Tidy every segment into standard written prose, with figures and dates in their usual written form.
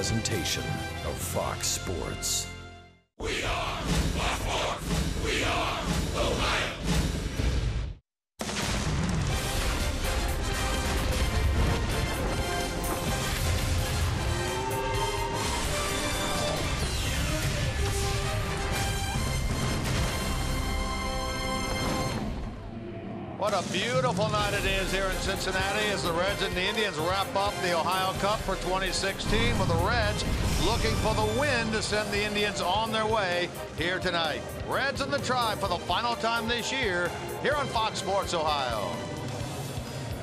presentation of Fox Sports. We are Fox Sports. We are Ohio. What a beautiful night it is here in Cincinnati as the Reds and the Indians wrap up the Ohio Cup for 2016 with the Reds looking for the win to send the Indians on their way here tonight. Reds and the Tribe for the final time this year here on Fox Sports Ohio.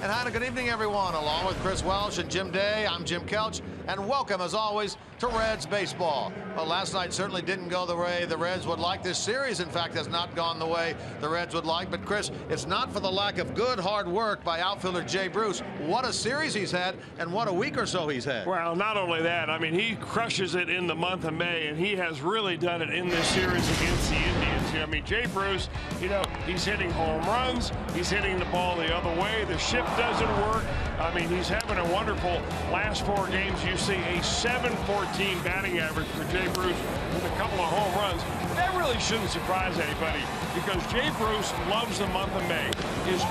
And hi, good evening, everyone. Along with Chris Welsh and Jim Day, I'm Jim Kelch, and welcome, as always, to Reds baseball. Well, last night certainly didn't go the way the Reds would like. This series, in fact, has not gone the way the Reds would like. But, Chris, it's not for the lack of good, hard work by outfielder Jay Bruce. What a series he's had, and what a week or so he's had. Well, not only that, I mean, he crushes it in the month of May, and he has really done it in this series against the Indians. I mean, Jay Bruce, you know, he's hitting home runs. He's hitting the ball the other way. The shift doesn't work. I mean, he's having a wonderful last 4 games. You see a 7.14 batting average for Jay Bruce with a couple of home runs. That really shouldn't surprise anybody because Jay Bruce loves the month of May. His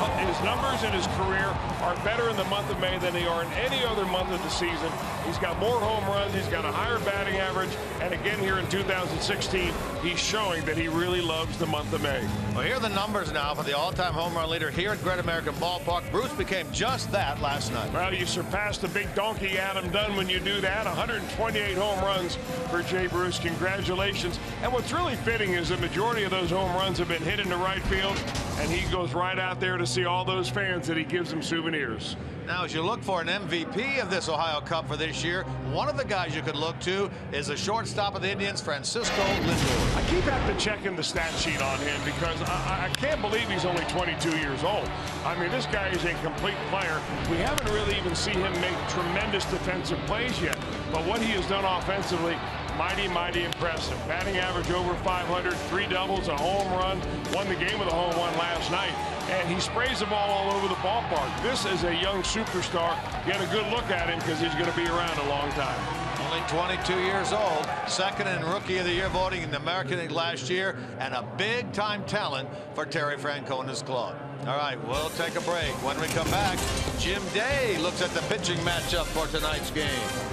numbers in his career are better in the month of May than they are in any other month of the season. He's got more home runs. He's got a higher batting average. And again, here in 2016, he's showing that he really loves the month of May. Well, here are the numbers now for the all-time home run leader here at Great American Ballpark. Bruce became just that last night. Well, you surpassed the big donkey Adam Dunn when you do that. 128 home runs for Jay Bruce. Congratulations. And what's really fitting is the majority of those home runs have been hit into right field, and he goes right out there to see all those fans that he gives them souvenirs. Now, as you look for an MVP of this Ohio Cup for this year, one of the guys you could look to is the shortstop of the Indians, Francisco Lindor. I keep having to check in the stat sheet on him because I can't believe he's only 22 years old. I mean, this guy is a complete player. We haven't really even seen him make tremendous defensive plays yet, but what he has done offensively, mighty, mighty impressive. Batting average over 500, 3 doubles, a home run, won the game with a home run last night. And he sprays the ball all over the ballpark. This is a young superstar. Get a good look at him because he's going to be around a long time. Only 22 years old, second in Rookie of the Year voting in the American League last year, and a big-time talent for Terry Francona's club. All right, we'll take a break. When we come back, Jim Day looks at the pitching matchup for tonight's game.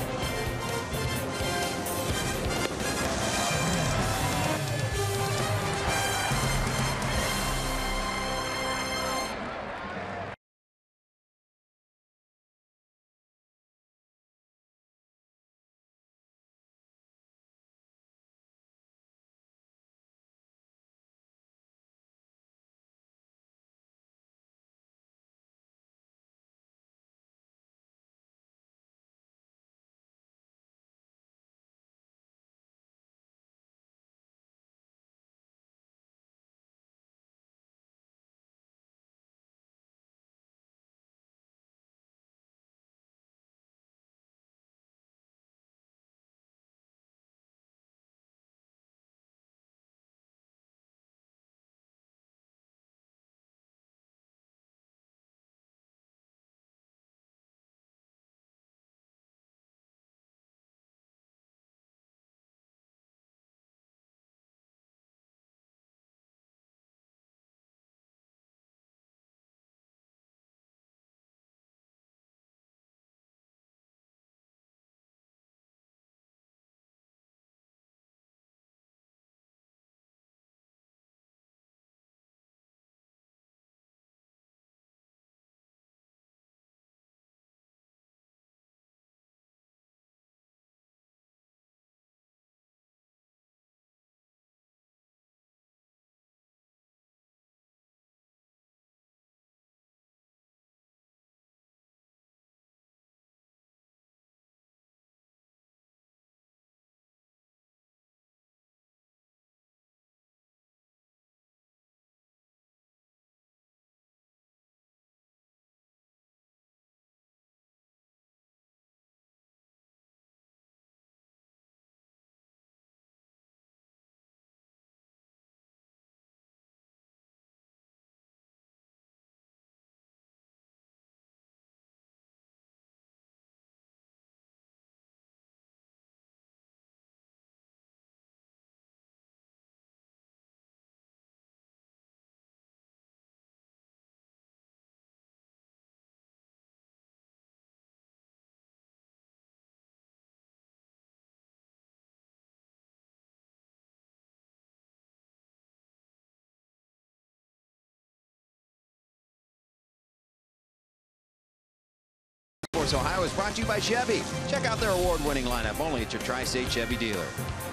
Sports Ohio is brought to you by Chevy. Check out their award-winning lineup only at your Tri-State Chevy dealer.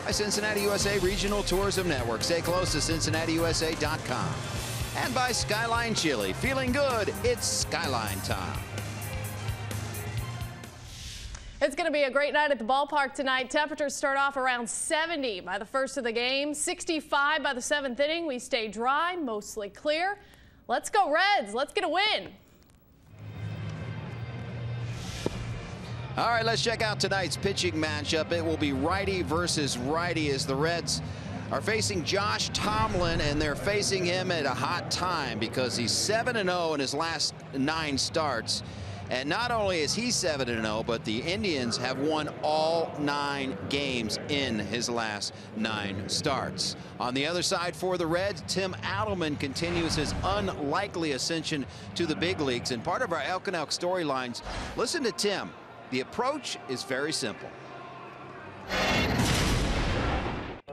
By Cincinnati USA Regional Tourism Network. Stay close to CincinnatiUSA.com. And by Skyline Chili. Feeling good, it's Skyline time. It's going to be a great night at the ballpark tonight. Temperatures start off around 70 by the first of the game, 65 by the 7th inning. We stay dry, mostly clear. Let's go Reds. Let's get a win. All right, let's check out tonight's pitching matchup. It will be righty versus righty as the Reds are facing Josh Tomlin, and they're facing him at a hot time because he's 7-0 in his last 9 starts. And not only is he 7-0, but the Indians have won all 9 games in his last 9 starts. On the other side for the Reds, Tim Adleman continues his unlikely ascension to the big leagues. And part of our Elk and Elk storylines, listen to Tim. The approach is very simple.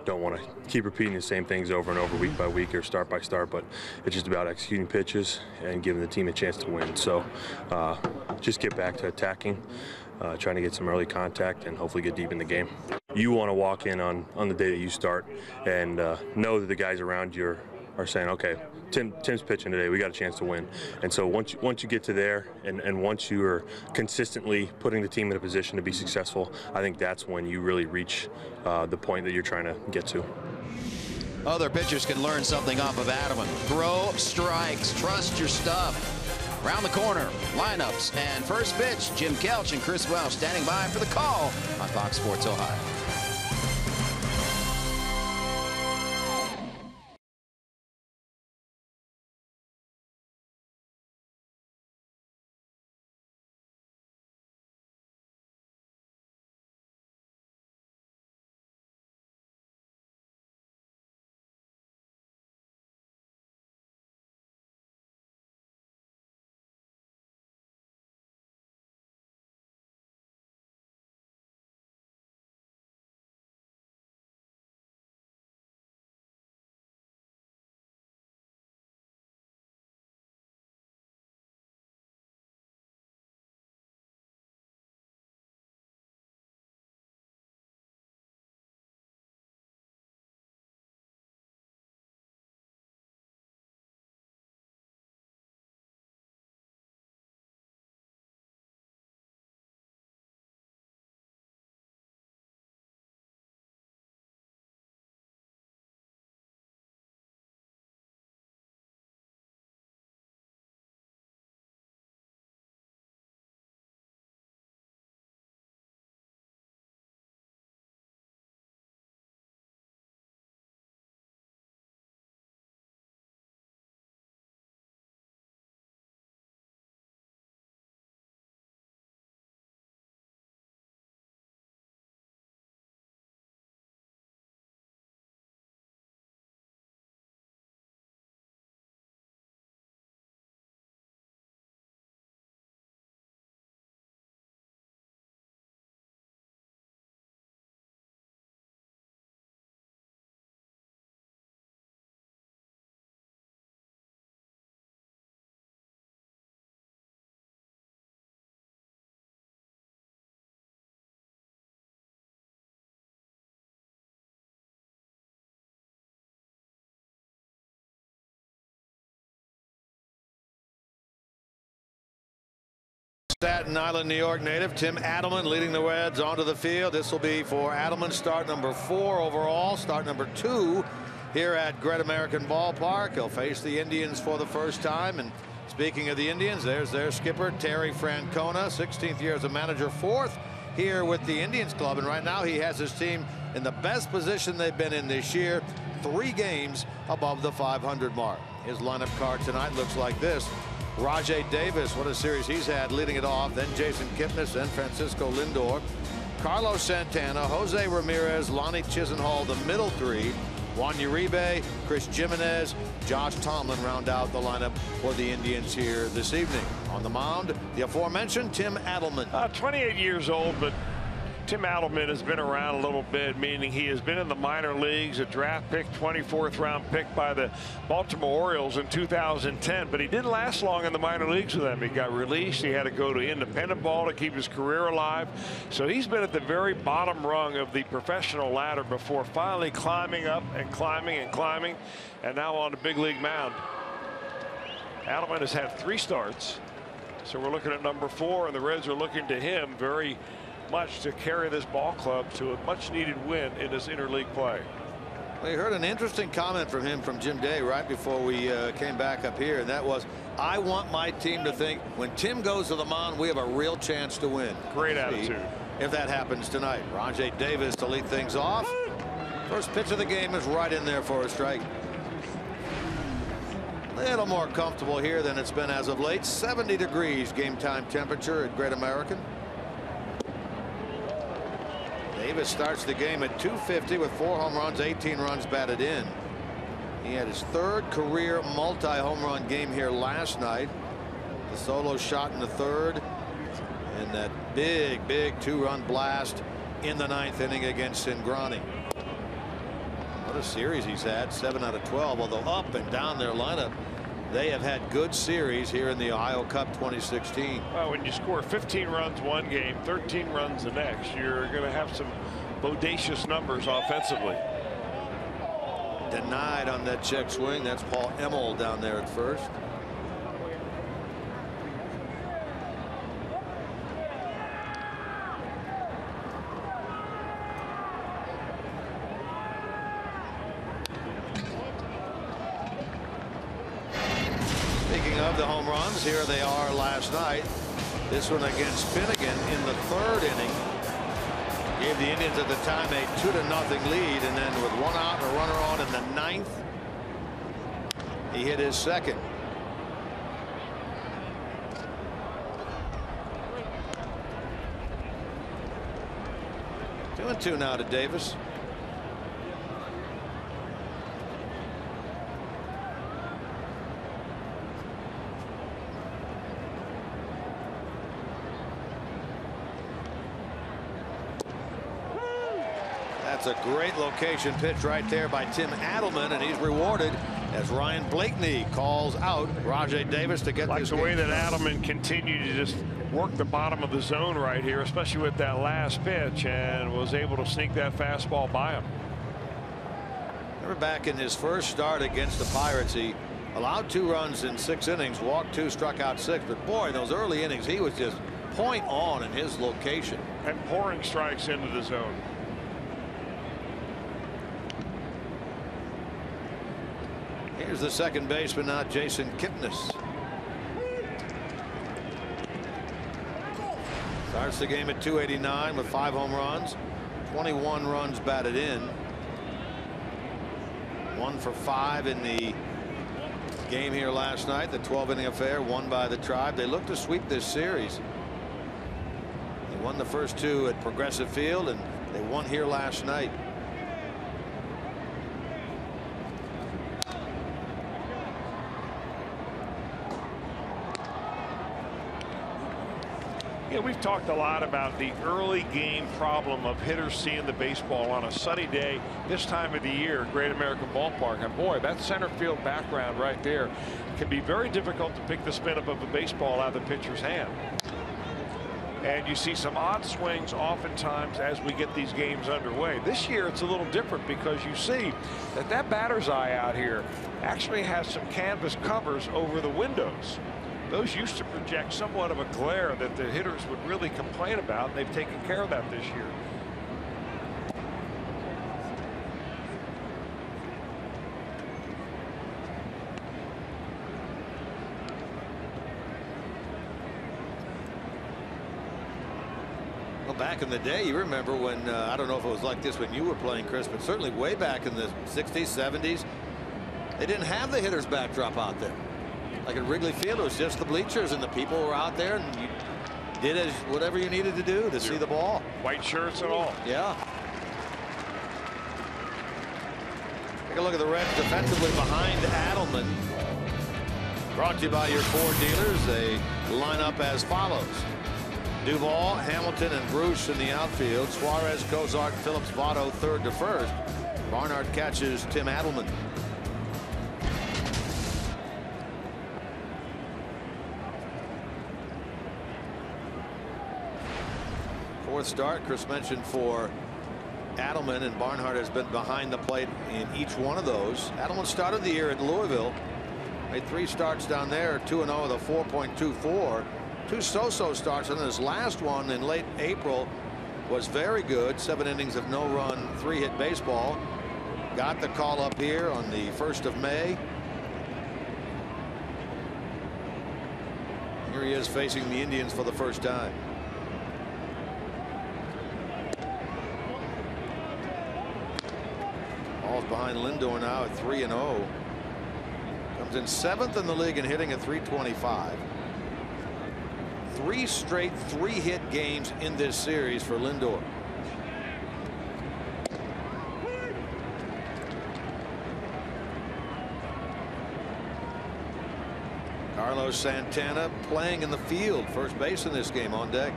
Don't want to keep repeating the same things over and over week by week or start by start, but it's just about executing pitches and giving the team a chance to win. So just get back to attacking, trying to get some early contact and hopefully get deep in the game. You want to walk in on the day that you start and know that the guys around you are saying, okay, Tim's pitching today, we got a chance to win. And so once you get to there and once you are consistently putting the team in a position to be successful, I think that's when you really reach the point that you're trying to get to. Other pitchers can learn something off of Adleman. Throw strikes, trust your stuff. Round the corner, lineups, and first pitch, Jim Kelch and Chris Welsh standing by for the call on Fox Sports Ohio. Staten Island, New York native Tim Adleman leading the Reds onto the field. This will be for Adleman start number 4 overall, start number 2 here at Great American Ballpark. He'll face the Indians for the first time. And speaking of the Indians, there's their skipper Terry Francona, 16th year as a manager, 4th here with the Indians club, and right now he has his team in the best position they've been in this year, 3 games above the 500 mark. His lineup card tonight looks like this. Rajay Davis, what a series he's had, leading it off. Then Jason Kipnis, then Francisco Lindor, Carlos Santana, Jose Ramirez, Lonnie Chisenhall, the middle 3. Juan Uribe, Chris Jimenez, Josh Tomlin round out the lineup for the Indians here this evening. On the mound, the aforementioned Tim Adleman. 28 years old, but Tim Adelman has been around a little bit, meaning he has been in the minor leagues, a draft pick, 24th round pick by the Baltimore Orioles in 2010, but he didn't last long in the minor leagues with them. He got released. He had to go to independent ball to keep his career alive. So he's been at the very bottom rung of the professional ladder before finally climbing up and climbing and climbing, and now on the big league mound. Adelman has had 3 starts, so we're looking at number 4, and the Reds are looking to him very much to carry this ball club to a much needed win in this interleague play. We heard an interesting comment from him from Jim Day right before we came back up here, and that was, I want my team to think when Tim goes to the mound, we have a real chance to win. Great attitude. If that happens tonight. Rajai Davis to lead things off. First pitch of the game is right in there for a strike. A little more comfortable here than it's been as of late. 70 degrees game time temperature at Great American. Davis starts the game at .250 with 4 home runs, 18 runs batted in. He had his 3rd career multi-home run game here last night. The solo shot in the 3rd, and that big 2-run blast in the 9th inning against Cingrani. What a series he's had, 7 out of 12, although up and down their lineup, they have had good series here in the Ohio Cup 2016. Well, when you score 15 runs one game, 13 runs the next, you're going to have some bodacious numbers offensively. Denied on that check swing. That's Paul Emmel down there at first. Speaking of the home runs, here they are last night. This one against Finnegan in the 3rd inning. Gave the Indians at the time a 2-0 lead, and then with 1 out and a runner on in the 9th, he hit his 2nd. Two and 2 now to Davis. That's a great location pitch right there by Tim Adelman, and he's rewarded as Ryan Blakeney calls out Rajai Davis to get this. Like the way that Adelman continued to just work the bottom of the zone right here, especially with that last pitch, and was able to sneak that fastball by him. Remember back in his first start against the Pirates, he allowed 2 runs in 6 innings, walked 2, struck out 6. But boy, in those early innings, he was just point on in his location. And pouring strikes into the zone. Here's the second baseman now, Jason Kipnis. Starts the game at .289 with 5 home runs, 21 runs batted in. 1 for 5 in the game here last night. The 12-inning affair won by the Tribe. They look to sweep this series. They won the first 2 at Progressive Field, and they won here last night. Yeah, we've talked a lot about the early game problem of hitters seeing the baseball on a sunny day this time of the year at Great American Ballpark. And boy, that center field background right there can be very difficult to pick the spin up of a baseball out of the pitcher's hand. And you see some odd swings oftentimes as we get these games underway. This year it's a little different because you see that that batter's eye out here actually has some canvas covers over the windows. Those used to project somewhat of a glare that the hitters would really complain about, and they've taken care of that this year. Well, back in the day, you remember when, I don't know if it was like this when you were playing, Chris, but certainly way back in the 60s, 70s, they didn't have the hitter's backdrop out there. Like at Wrigley Field, it was just the bleachers, and the people were out there, and you did as whatever you needed to do to see the ball. White shirts and all. Yeah. Take a look at the Reds defensively behind Adelman. Brought to you by your Ford dealers. They line up as follows. Duvall, Hamilton, and Bruce in the outfield. Suarez, Cozart, Phillips, Votto third to first. Barnhart catches Tim Adelman. Fourth start, Chris mentioned, for Adelman, and Barnhart has been behind the plate in each one of those. Adelman started the year at Louisville. Made 3 starts down there, 2-0 with a 4.24. 2 so-so starts, and his last one in late April was very good. 7 innings of no-run, 3-hit baseball. Got the call up here on the 1st of May. Here he is facing the Indians for the first time. Ball's behind Lindor now at 3-0. Comes in 7th in the league in hitting at .325. 3 straight 3-hit games in this series for Lindor. Carlos Santana playing in the field, first base in this game, on deck.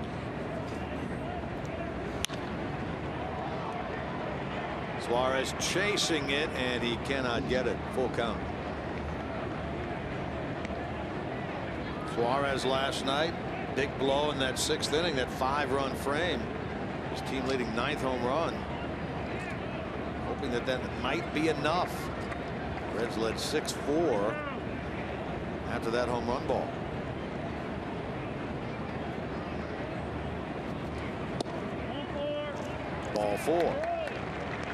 Suarez chasing it, and he cannot get it. Full count. Suarez last night, big blow in that 6th inning, that 5-run frame. His team leading 9th home run. Hoping that that might be enough. Reds led 6-4 after that home run ball. Ball 4.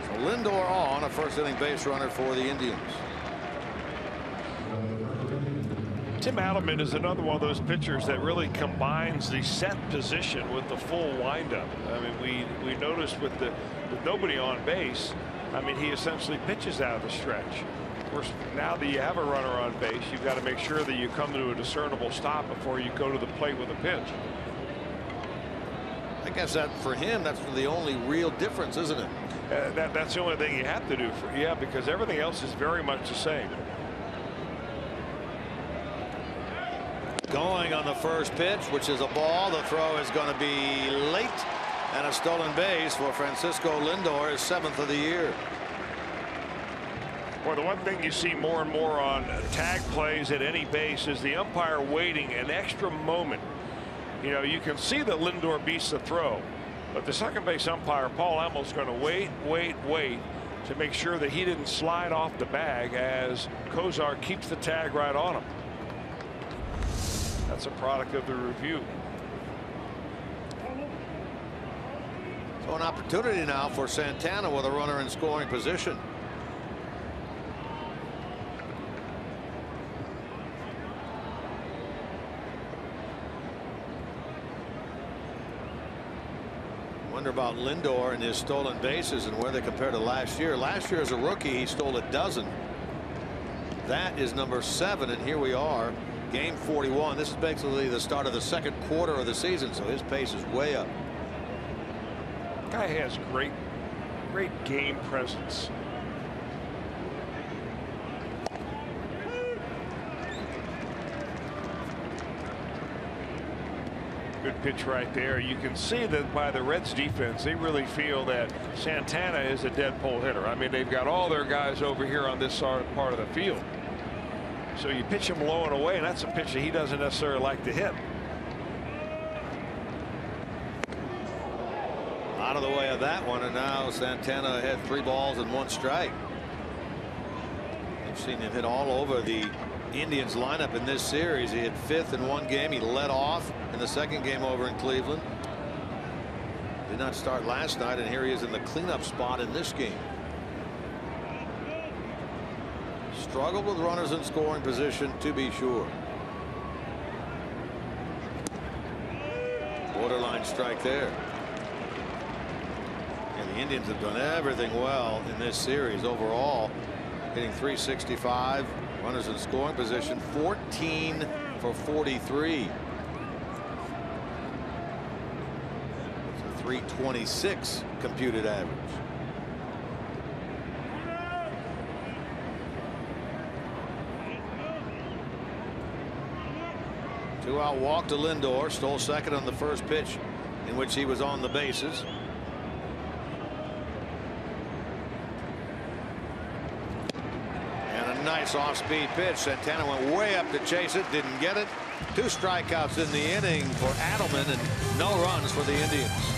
So Lindor on, a 1st inning base runner for the Indians. Tim Adelman is another one of those pitchers that really combines the set position with the full windup. I mean, we noticed with nobody on base, I mean, he essentially pitches out of the stretch. Of course, now that you have a runner on base, you've got to make sure that you come to a discernible stop before you go to the plate with a pitch. I guess that for him, that's the only real difference, isn't it? That's the only thing you have to do because everything else is very much the same. Going on the first pitch, which is a ball. The throw is going to be late, and a stolen base for Francisco Lindor, his 7th of the year. Well, the one thing you see more and more on tag plays at any base is the umpire waiting an extra moment. You know, you can see that Lindor beats the throw, but the second base umpire, Paul Emmel, is going to wait to make sure that he didn't slide off the bag as Cozart keeps the tag right on him. That's a product of the review. So an opportunity now for Santana with a runner in scoring position. Wonder about Lindor and his stolen bases and where they compare to last year. Last year as a rookie, he stole a dozen. That is number 7, and here we are. Game 41. This is basically the start of the 2nd quarter of the season, so his pace is way up. Guy has great game presence. Good pitch right there. You can see that by the Reds defense, they really feel that Santana is a dead pull hitter. I mean, they've got all their guys over here on this part of the field. So you pitch him low and away, and that's a pitch that he doesn't necessarily like to hit. Out of the way of that one, and now Santana had 3 balls and 1 strike. We've seen him hit all over the Indians lineup in this series. He hit 5th in one game. He led off in the 2nd game over in Cleveland. Did not start last night, and here he is in the cleanup spot in this game. Struggled with runners in scoring position, to be sure. Borderline strike there. And the Indians have done everything well in this series overall, hitting .365, runners in scoring position, 14 for 43. It's a .326 computed average. 2-out walk to Lindor. Stole second on the first pitch in which he was on the bases. And a nice off-speed pitch. Santana went way up to chase it. Didn't get it. 2 strikeouts in the inning for Adelman and no runs for the Indians.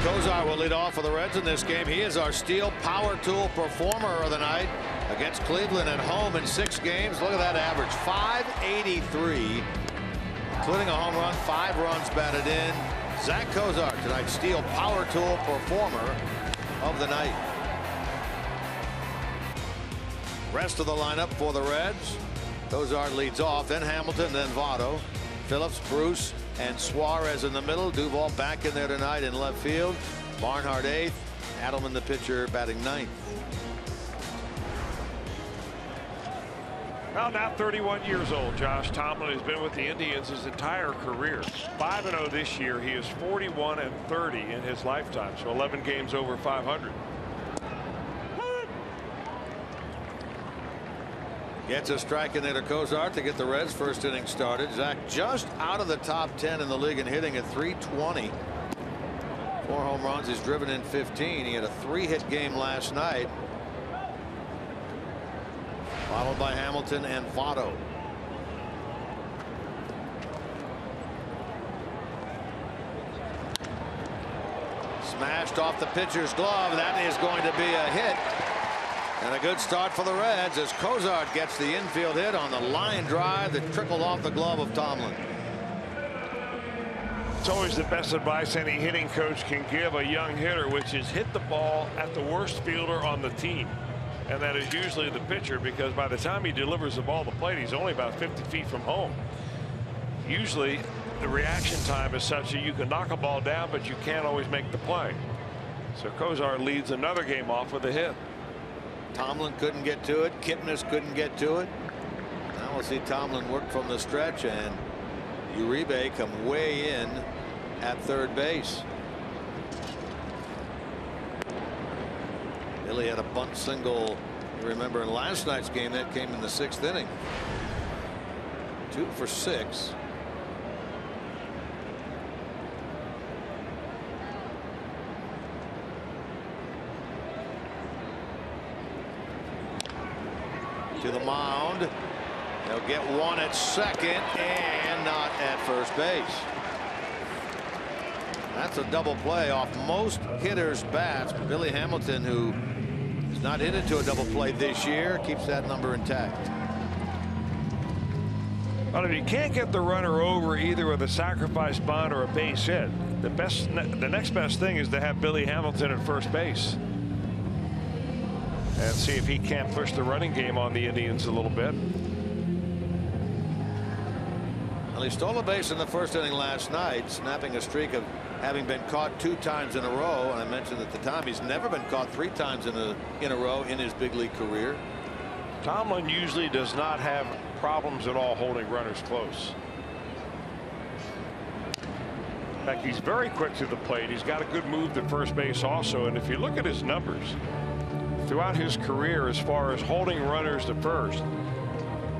Cozart will lead off for the Reds in this game. He is our steel power tool performer of the night against Cleveland at home in 6 games. Look at that average, 583, including a home run, 5 runs batted in. Zach Cozart, tonight's steel power tool performer of the night. Rest of the lineup for the Reds. Cozart leads off, then Hamilton, then Votto. Phillips, Bruce, and Suarez in the middle. Duvall back in there tonight in left field. Barnhart 8th. Adelman, the pitcher, batting 9th. Well, now 31 years old, Josh Tomlin has been with the Indians his entire career. 5-0 this year. He is 41-30 in his lifetime, so 11 games over 500. Gets a strike in there to Cozart to get the Reds' first inning started. Zach just out of the top 10 in the league and hitting at .320. 4 home runs. He's driven in 15. He had a 3-hit game last night, followed by Hamilton and Votto. Smashed off the pitcher's glove. That is going to be a hit. And a good start for the Reds as Cozart gets the infield hit on the line drive that trickled off the glove of Tomlin. It's always the best advice any hitting coach can give a young hitter, which is hit the ball at the worst fielder on the team. And that is usually the pitcher, because by the time he delivers the ball to the plate, he's only about 50 feet from home. Usually the reaction time is such that you can knock a ball down, but you can't always make the play. So Cozart leads another game off with a hit. Tomlin couldn't get to it. Kipnis couldn't get to it. Now we'll see Tomlin work from the stretch and Uribe come way in at third base. Billy had a bunt single, you remember, in last night's game. That came in the 6th inning. 2 for 6. To the mound. They'll get one at second and not at first base. That's a double play off most hitters' bats. Billy Hamilton, who has not hit into a double play this year, keeps that number intact. Well, if you can't get the runner over either with a sacrifice bunt or a base hit, the next best thing is to have Billy Hamilton at first base and see if he can't push the running game on the Indians a little bit. Well, he stole a base in the first inning last night, snapping a streak of having been caught 2 times in a row. And I mentioned at the time he's never been caught 3 times in a row in his big league career. Tomlin usually does not have problems at all holding runners close. In fact, he's very quick to the plate. He's got a good move to first base also. And if you look at his numbers throughout his career as far as holding runners to first,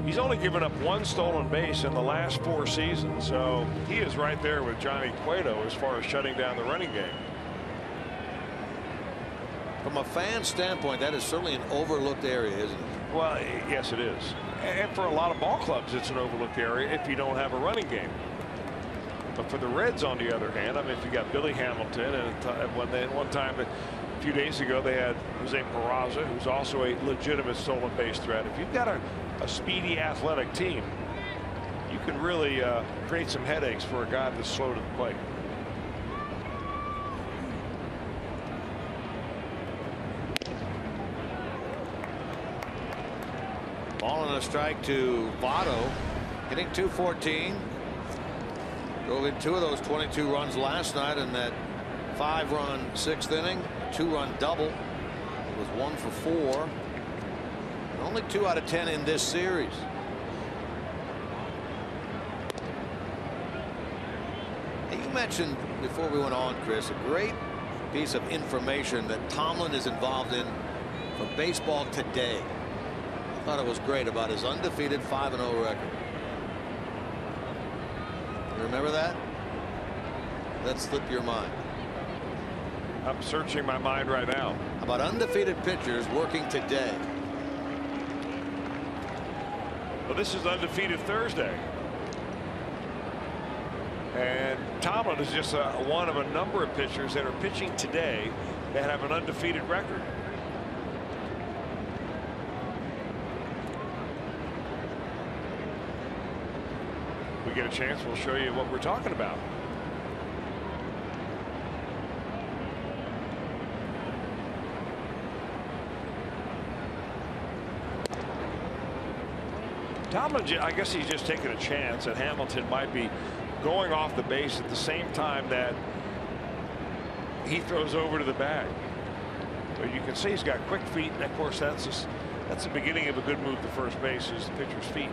he's only given up 1 stolen base in the last 4 seasons. So he is right there with Johnny Cueto as far as shutting down the running game. From a fan standpoint, that is certainly an overlooked area, isn't it? Well, yes, it is. And for a lot of ball clubs, it's an overlooked area if you don't have a running game. But for the Reds, on the other hand, I mean, if you got Billy Hamilton, and one time, a few days ago, they had Jose Peraza, who's also a legitimate stolen base threat. If you've got a speedy, athletic team, you can really create some headaches for a guy that's slow to the plate. Ball and a strike to Votto, hitting .214. Drove in 2 of those 22 runs last night in that 5-run 6th inning, 2-run double. It was 1 for 4. And only 2 out of 10 in this series. And you mentioned before we went on, Chris, a great piece of information that Tomlin is involved in from Baseball Today. I thought it was great about his undefeated 5-0 record. You remember that? That slipped your mind. I'm searching my mind right now. About undefeated pitchers working today. Well, this is Undefeated Thursday. And Tomlin is just one of a number of pitchers that are pitching today that have an undefeated record. We get a chance, we'll show you what we're talking about. Tomlin, I guess he's just taking a chance that Hamilton might be going off the base at the same time that he throws over to the bag. But you can see he's got quick feet, and of course that's the beginning of a good move to first base, is the pitcher's feet.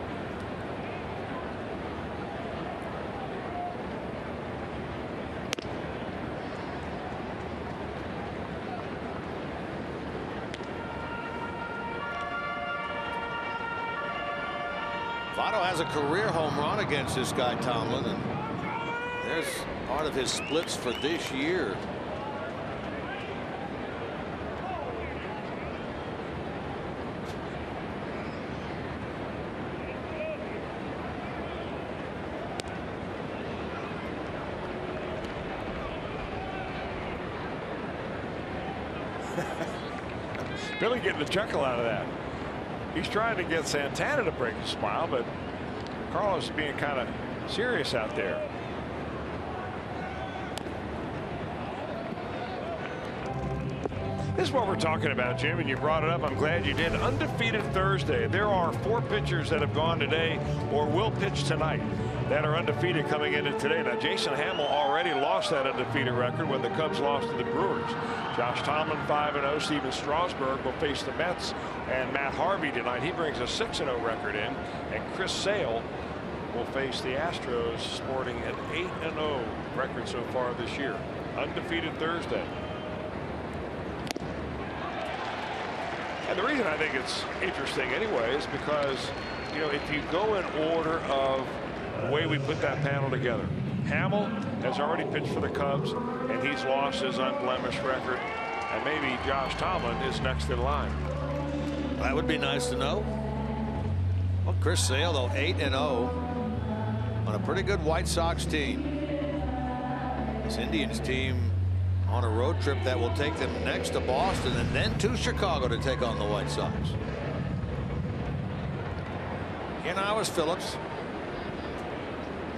Votto has a career home run against this guy Tomlin, and there's part of his splits for this year. Billy getting a chuckle out of that. He's trying to get Santana to break a smile, but Carlos is being kind of serious out there. This is what we're talking about, Jim, and you brought it up. I'm glad you did. Undefeated Thursday. There are 4 pitchers that have gone today or will pitch tonight that are undefeated coming into today. Now, Jason Hammel already lost that undefeated record when the Cubs lost to the Brewers. Josh Tomlin 5-0. Steven Strasburg will face the Mets and Matt Harvey tonight. He brings a 6-0 record in. And Chris Sale will face the Astros, sporting an 8-0 record so far this year. Undefeated Thursday. And the reason I think it's interesting anyway is because, you know, if you go in order of the way we put that panel together, Hammel has already pitched for the Cubs, and he's lost his unblemished record. And maybe Josh Tomlin is next in line. That would be nice to know. Well, Chris Sale, though, 8-0 on a pretty good White Sox team. This Indians team on a road trip that will take them next to Boston and then to Chicago to take on the White Sox. Here now is Phillips.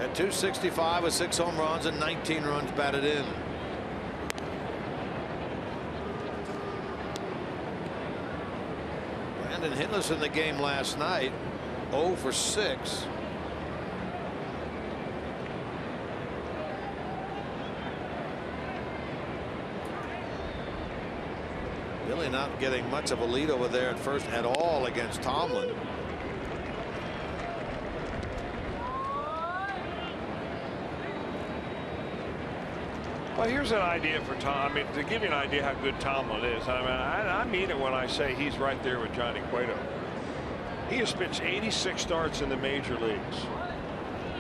At .265 with 6 home runs and 19 runs batted in. Brandon hitless in the game last night. 0 for 6. Really not getting much of a lead over there at first at all against Tomlin. Well, here's an idea for Tom. I mean, to give you an idea how good Tomlin is. I mean, I mean it when I say he's right there with Johnny Cueto. He has pitched 86 starts in the major leagues,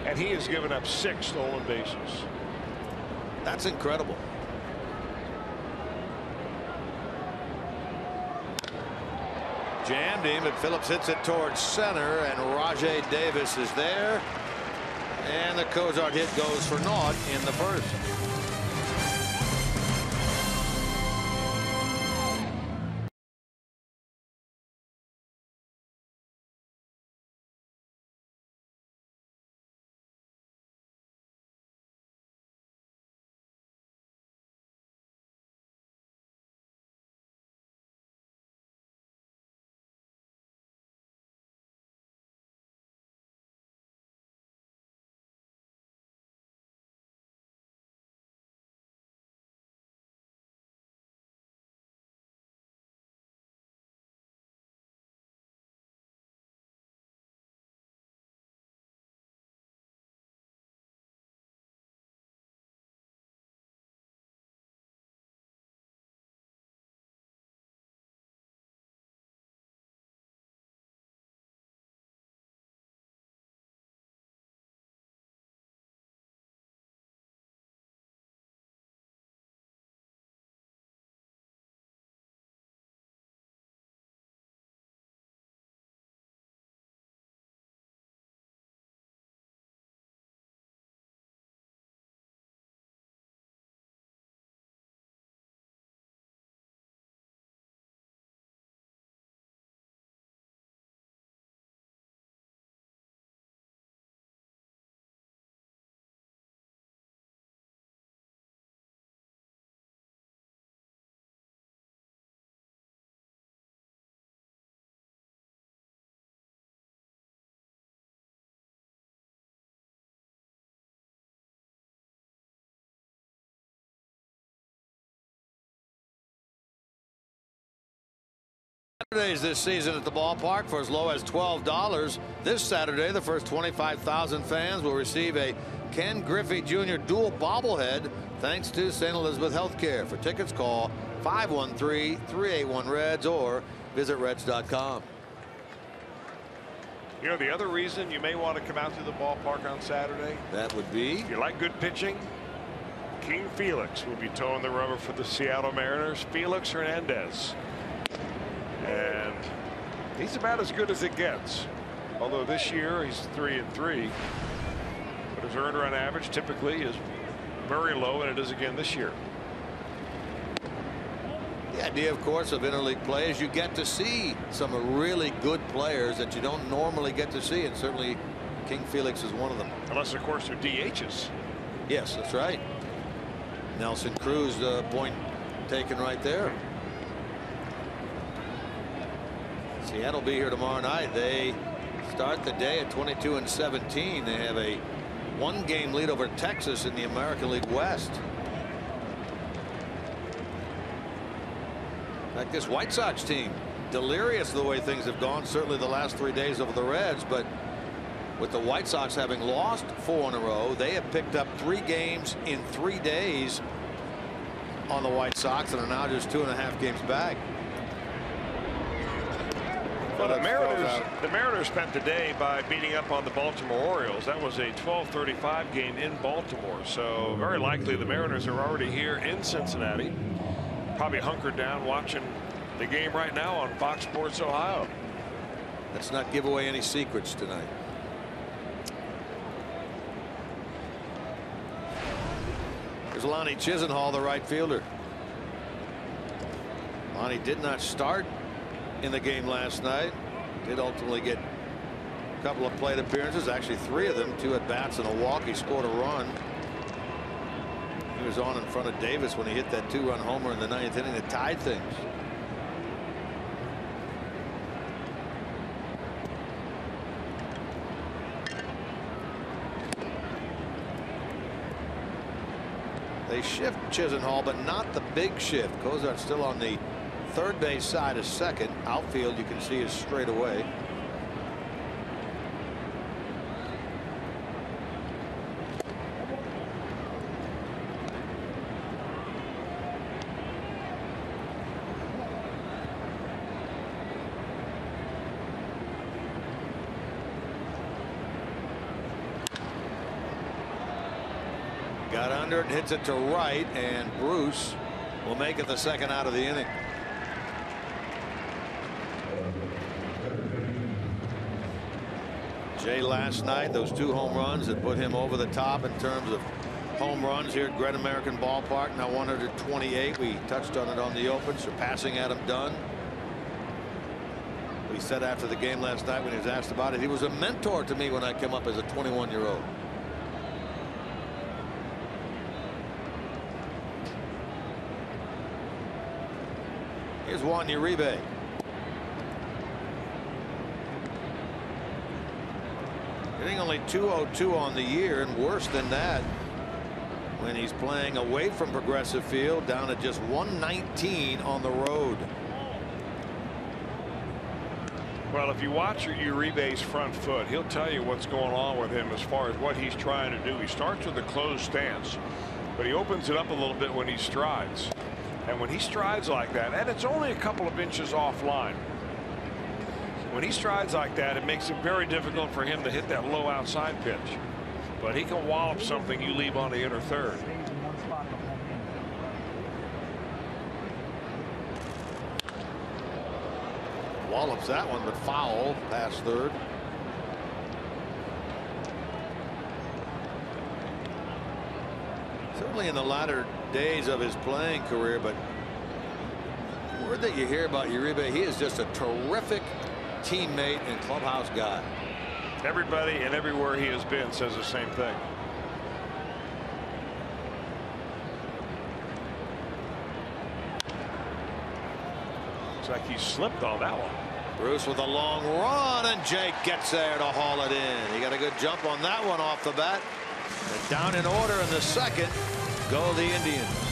and he has given up 6 stolen bases. That's incredible. Jammed him, but Phillips hits it towards center, and Rajai Davis is there. And the Cozart hit goes for naught in the first. Saturdays this season at the ballpark for as low as $12. This Saturday, the first 25,000 fans will receive a Ken Griffey Jr. dual bobblehead thanks to St. Elizabeth Healthcare. For tickets, call 513-381-REDS or visit Reds.com. You know, the other reason you may want to come out to the ballpark on Saturday? That would be? If you like good pitching, King Felix will be towing the rubber for the Seattle Mariners. Felix Hernandez. And he's about as good as it gets. Although this year he's 3-3. But his earned run average typically is very low, and it is again this year. The idea, of course, of interleague play is you get to see some really good players that you don't normally get to see, and certainly King Felix is one of them. Unless, of course, they're DHs. Yes, that's right. Nelson Cruz, point taken right there. Seattle will be here tomorrow night. They start the day at 22-17. They have a 1-game lead over Texas in the American League West. Like this White Sox team, delirious the way things have gone, certainly the last 3 days over the Reds, but with the White Sox having lost 4 in a row, they have picked up 3 games in 3 days on the White Sox and are now just 2.5 games back. Well, the Mariners spent the day by beating up on the Baltimore Orioles. That was a 12:35 game in Baltimore. So very likely the Mariners are already here in Cincinnati, probably hunkered down watching the game right now on Fox Sports Ohio. Let's not give away any secrets tonight. There's Lonnie Chisenhall, the right fielder. Lonnie did not start in the game last night. Did ultimately get a couple of plate appearances, actually 3 of them, 2 at bats and a walk. He scored a run. He was on in front of Davis when he hit that 2-run homer in the 9th inning that tied things. They shift Chisenhall, but not the big shift. Cozart's still on the Third base side is second. Outfield you can see is straight away. Got under it, hits it to right, and Bruce will make it the second out of the inning. Jay last night, those 2 home runs that put him over the top in terms of home runs here at Great American Ballpark. Now 128. We touched on it on the open, surpassing Adam Dunn. He said after the game last night when he was asked about it, he was a mentor to me when I came up as a 21-year-old. Here's Juan Uribe. Hitting only .202 on the year, and worse than that when he's playing away from Progressive Field, down at just 119 on the road. Well, if you watch Uribe's front foot, he'll tell you what's going on with him as far as what he's trying to do. He starts with a closed stance, but he opens it up a little bit when he strides. And when he strides like that, and it's only a couple of inches offline, when he strides like that, it makes it very difficult for him to hit that low outside pitch. But he can wallop something you leave on the inner third. Wallops that one, but foul past third. Certainly in the latter days of his playing career, but the word that you hear about Uribe, he is just a terrific teammate and clubhouse guy. Everybody and everywhere he has been says the same thing. Looks like he slipped on that one. Bruce with a long run, and Jake gets there to haul it in. He got a good jump on that one off the bat. And down in order in the second go the Indians.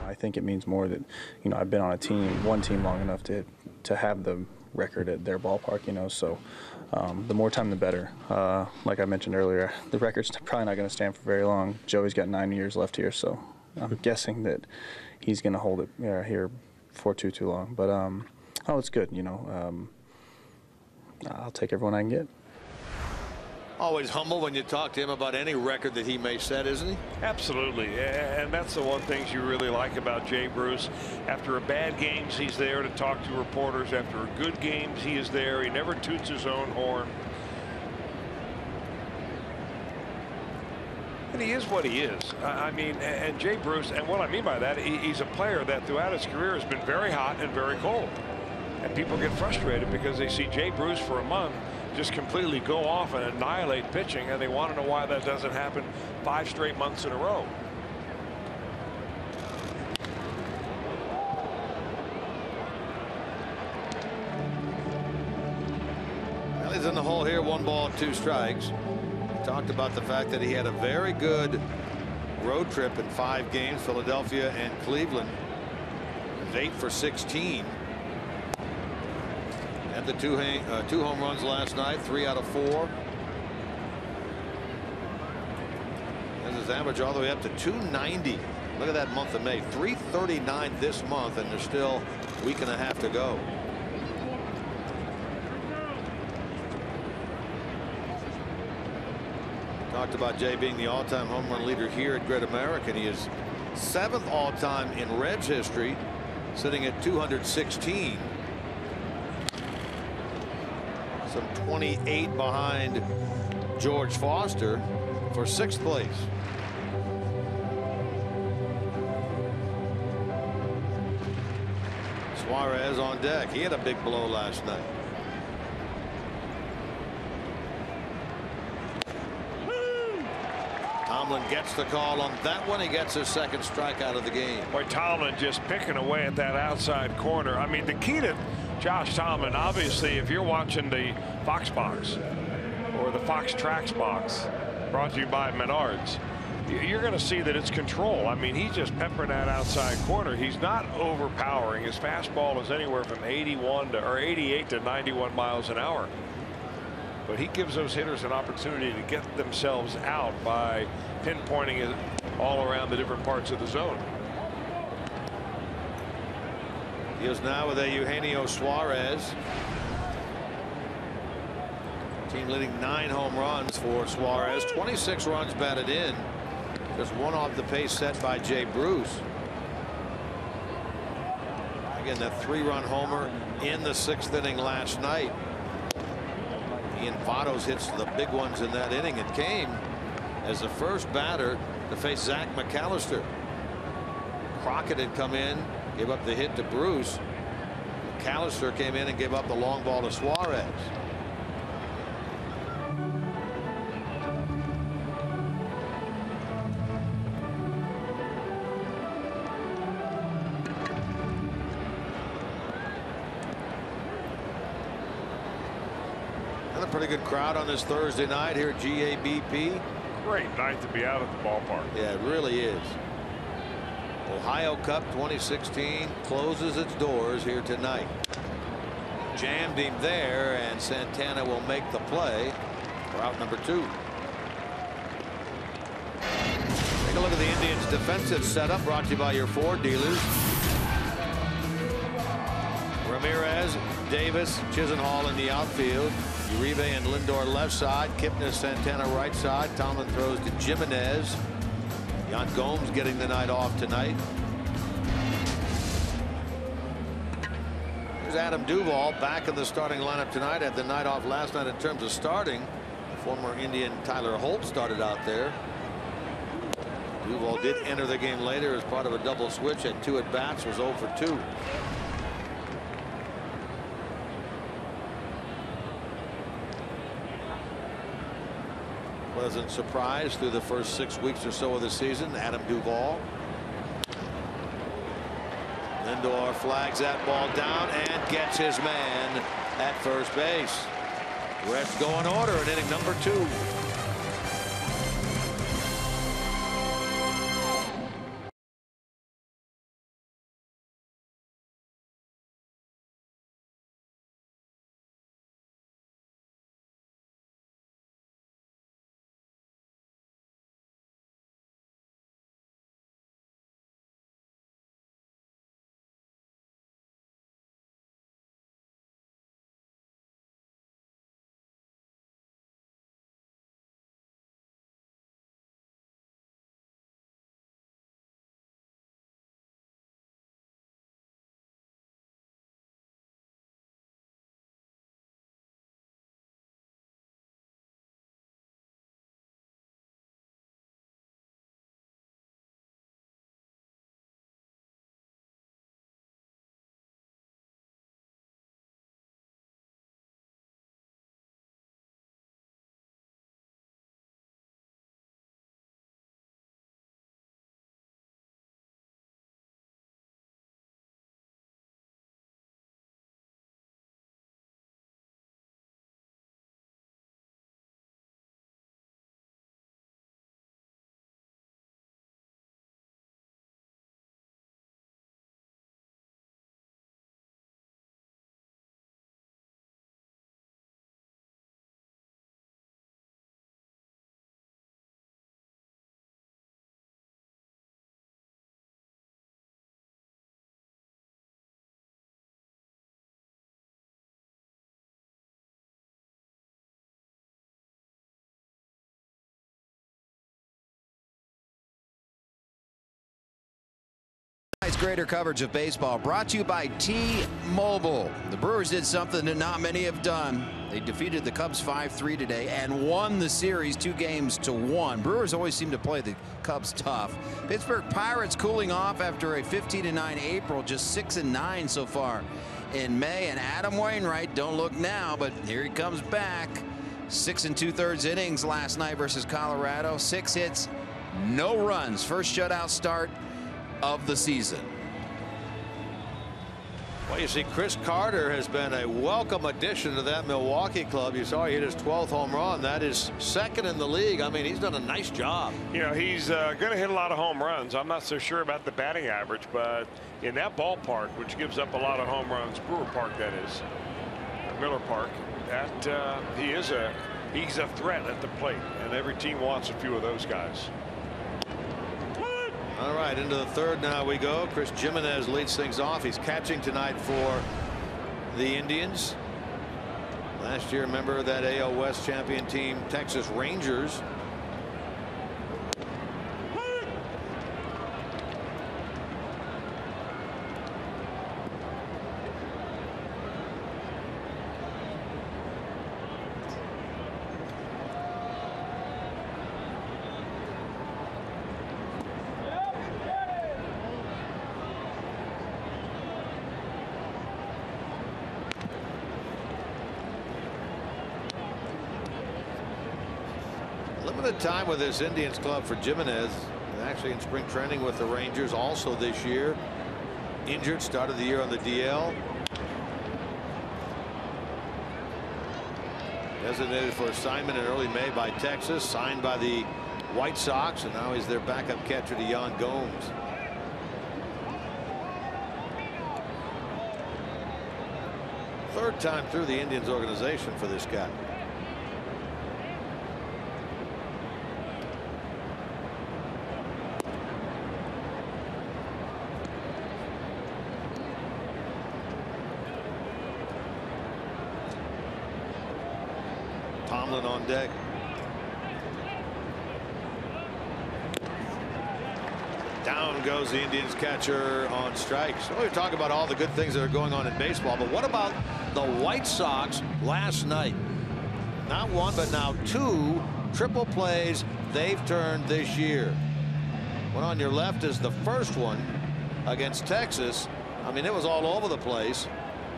I think it means more that, you know, I've been on one team long enough to have the record at their ballpark, you know, so the more time the better. Like I mentioned earlier, the record's probably not going to stand for very long. Joey's got 9 years left here, so I'm guessing that he's going to hold it here for too long. But oh, it's good, you know. I'll take everyone I can get. Always humble when you talk to him about any record that he may set, isn't he? Absolutely, and that's the one thing you really like about Jay Bruce. After a bad games, he's there to talk to reporters. After a good games, he is there. He never toots his own horn. And he is what he is. I mean, and Jay Bruce, and what I mean by that, he's a player that throughout his career has been very hot and very cold. And people get frustrated because they see Jay Bruce for a month just completely go off and annihilate pitching, and they want to know why that doesn't happen 5 straight months in a row. Well, he's in the hole here, 1 ball, 2 strikes. Talked about the fact that he had a very good road trip in 5 games, Philadelphia and Cleveland. He was 8 for 16. Had the 2 home runs last night, 3 out of 4. And his average all the way up to 290. Look at that month of May, 339 this month, and there's still a week and a half to go. Talked about Jay being the all-time home run leader here at Great American. He is 7th all-time in Reds history, sitting at 216. Some 28 behind George Foster for 6th place. Suarez on deck. He had a big blow last night. Tomlin gets the call on that one. He gets his 2nd strikeout of the game. Boy, Tomlin just picking away at that outside corner. I mean, the key to Josh Tomlin, obviously, if you're watching the Fox box or the Fox Tracks box brought to you by Menards, you're going to see that it's control. I mean, he's just peppering that outside corner. He's not overpowering. His fastball is anywhere from 88 to 91 miles an hour. But he gives those hitters an opportunity to get themselves out by pinpointing it all around the different parts of the zone. He is now with a Eugenio Suarez. Team leading 9 home runs for Suarez. 26 runs batted in. Just 1 off the pace set by Jay Bruce. Again, that 3-run homer in the 6th inning last night. Ian Votto's hits the big ones in that inning. It came as the first batter to face Zach McAllister. Crockett had come in, gave up the hit to Bruce. McAllister came in and gave up the long ball to Suarez. Another pretty good crowd on this Thursday night here at GABP. Great night to be out at the ballpark. Yeah, it really is. Ohio Cup 2016 closes its doors here tonight. Jammed him there, and Santana will make the play for out number 2. Take a look at the Indians' defensive setup, brought to you by your Ford dealers. Ramirez, Davis, Chisenhall in the outfield. Uribe and Lindor left side. Kipnis, Santana right side. Tomlin throws to Jimenez. Yan Gomes getting the night off tonight. Here's Adam Duvall back in the starting lineup tonight. Had the night off last night in terms of starting. Former Indian Tyler Holt started out there. Duvall did enter the game later as part of a double switch. Had 2 at bats. Was 0 for 2. Pleasant surprise through the first 6 weeks or so of the season. Adam Duvall. Lindor flags that ball down and gets his man at first base. Reds go in order in inning number 2. Greater coverage of baseball brought to you by T-Mobile. The Brewers did something that not many have done. They defeated the Cubs 5-3 today and won the series 2-1. Brewers always seem to play the Cubs tough. Pittsburgh Pirates cooling off after a 15-9 April, just 6-9 so far in May. And Adam Wainwright, don't look now, but here he comes back. 6 2/3 innings last night versus Colorado. 6 hits, no runs. First shutout start of the season. Well, you see, Chris Carter has been a welcome addition to that Milwaukee club. You saw he hit his 12th home run. That is second in the league. I mean, he's done a nice job. You know, he's going to hit a lot of home runs. I'm not so sure about the batting average, but in that ballpark, which gives up a lot of home runs, Brewer Park, that is, Miller Park, that he's a threat at the plate, and every team wants a few of those guys. All right, into the third now we go. Chris Jimenez leads things off. He's catching tonight for the Indians. Last year, remember that AL West champion team, Texas Rangers. Limited time with this Indians club for Jimenez. Actually in spring training with the Rangers also this year. Injured, started the year on the DL. Designated for assignment in early May by Texas. Signed by the White Sox, and now he's their backup catcher to Yan Gomes. Third time through the Indians organization for this guy. Tomlin on deck. Down goes the Indians catcher on strikes. Well, we're talking about all the good things that are going on in baseball, but what about the White Sox last night? Not one, but now 2 triple plays they've turned this year. One on your left is the first one against Texas. I mean, it was all over the place.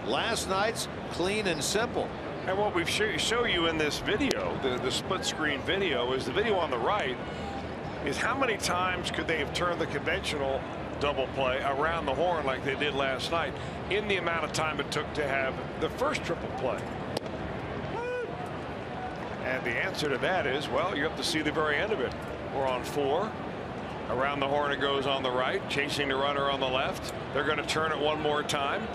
Last night's clean and simple. And what we've show you in this video, the split screen video, is the video on the right is how many times could they have turned the conventional double play around the horn like they did last night in the amount of time it took to have the first triple play. And the answer to that is, well, you have to see the very end of it. We're on 4. Around the horn it goes on the right, chasing the runner on the left. They're going to turn it one more time.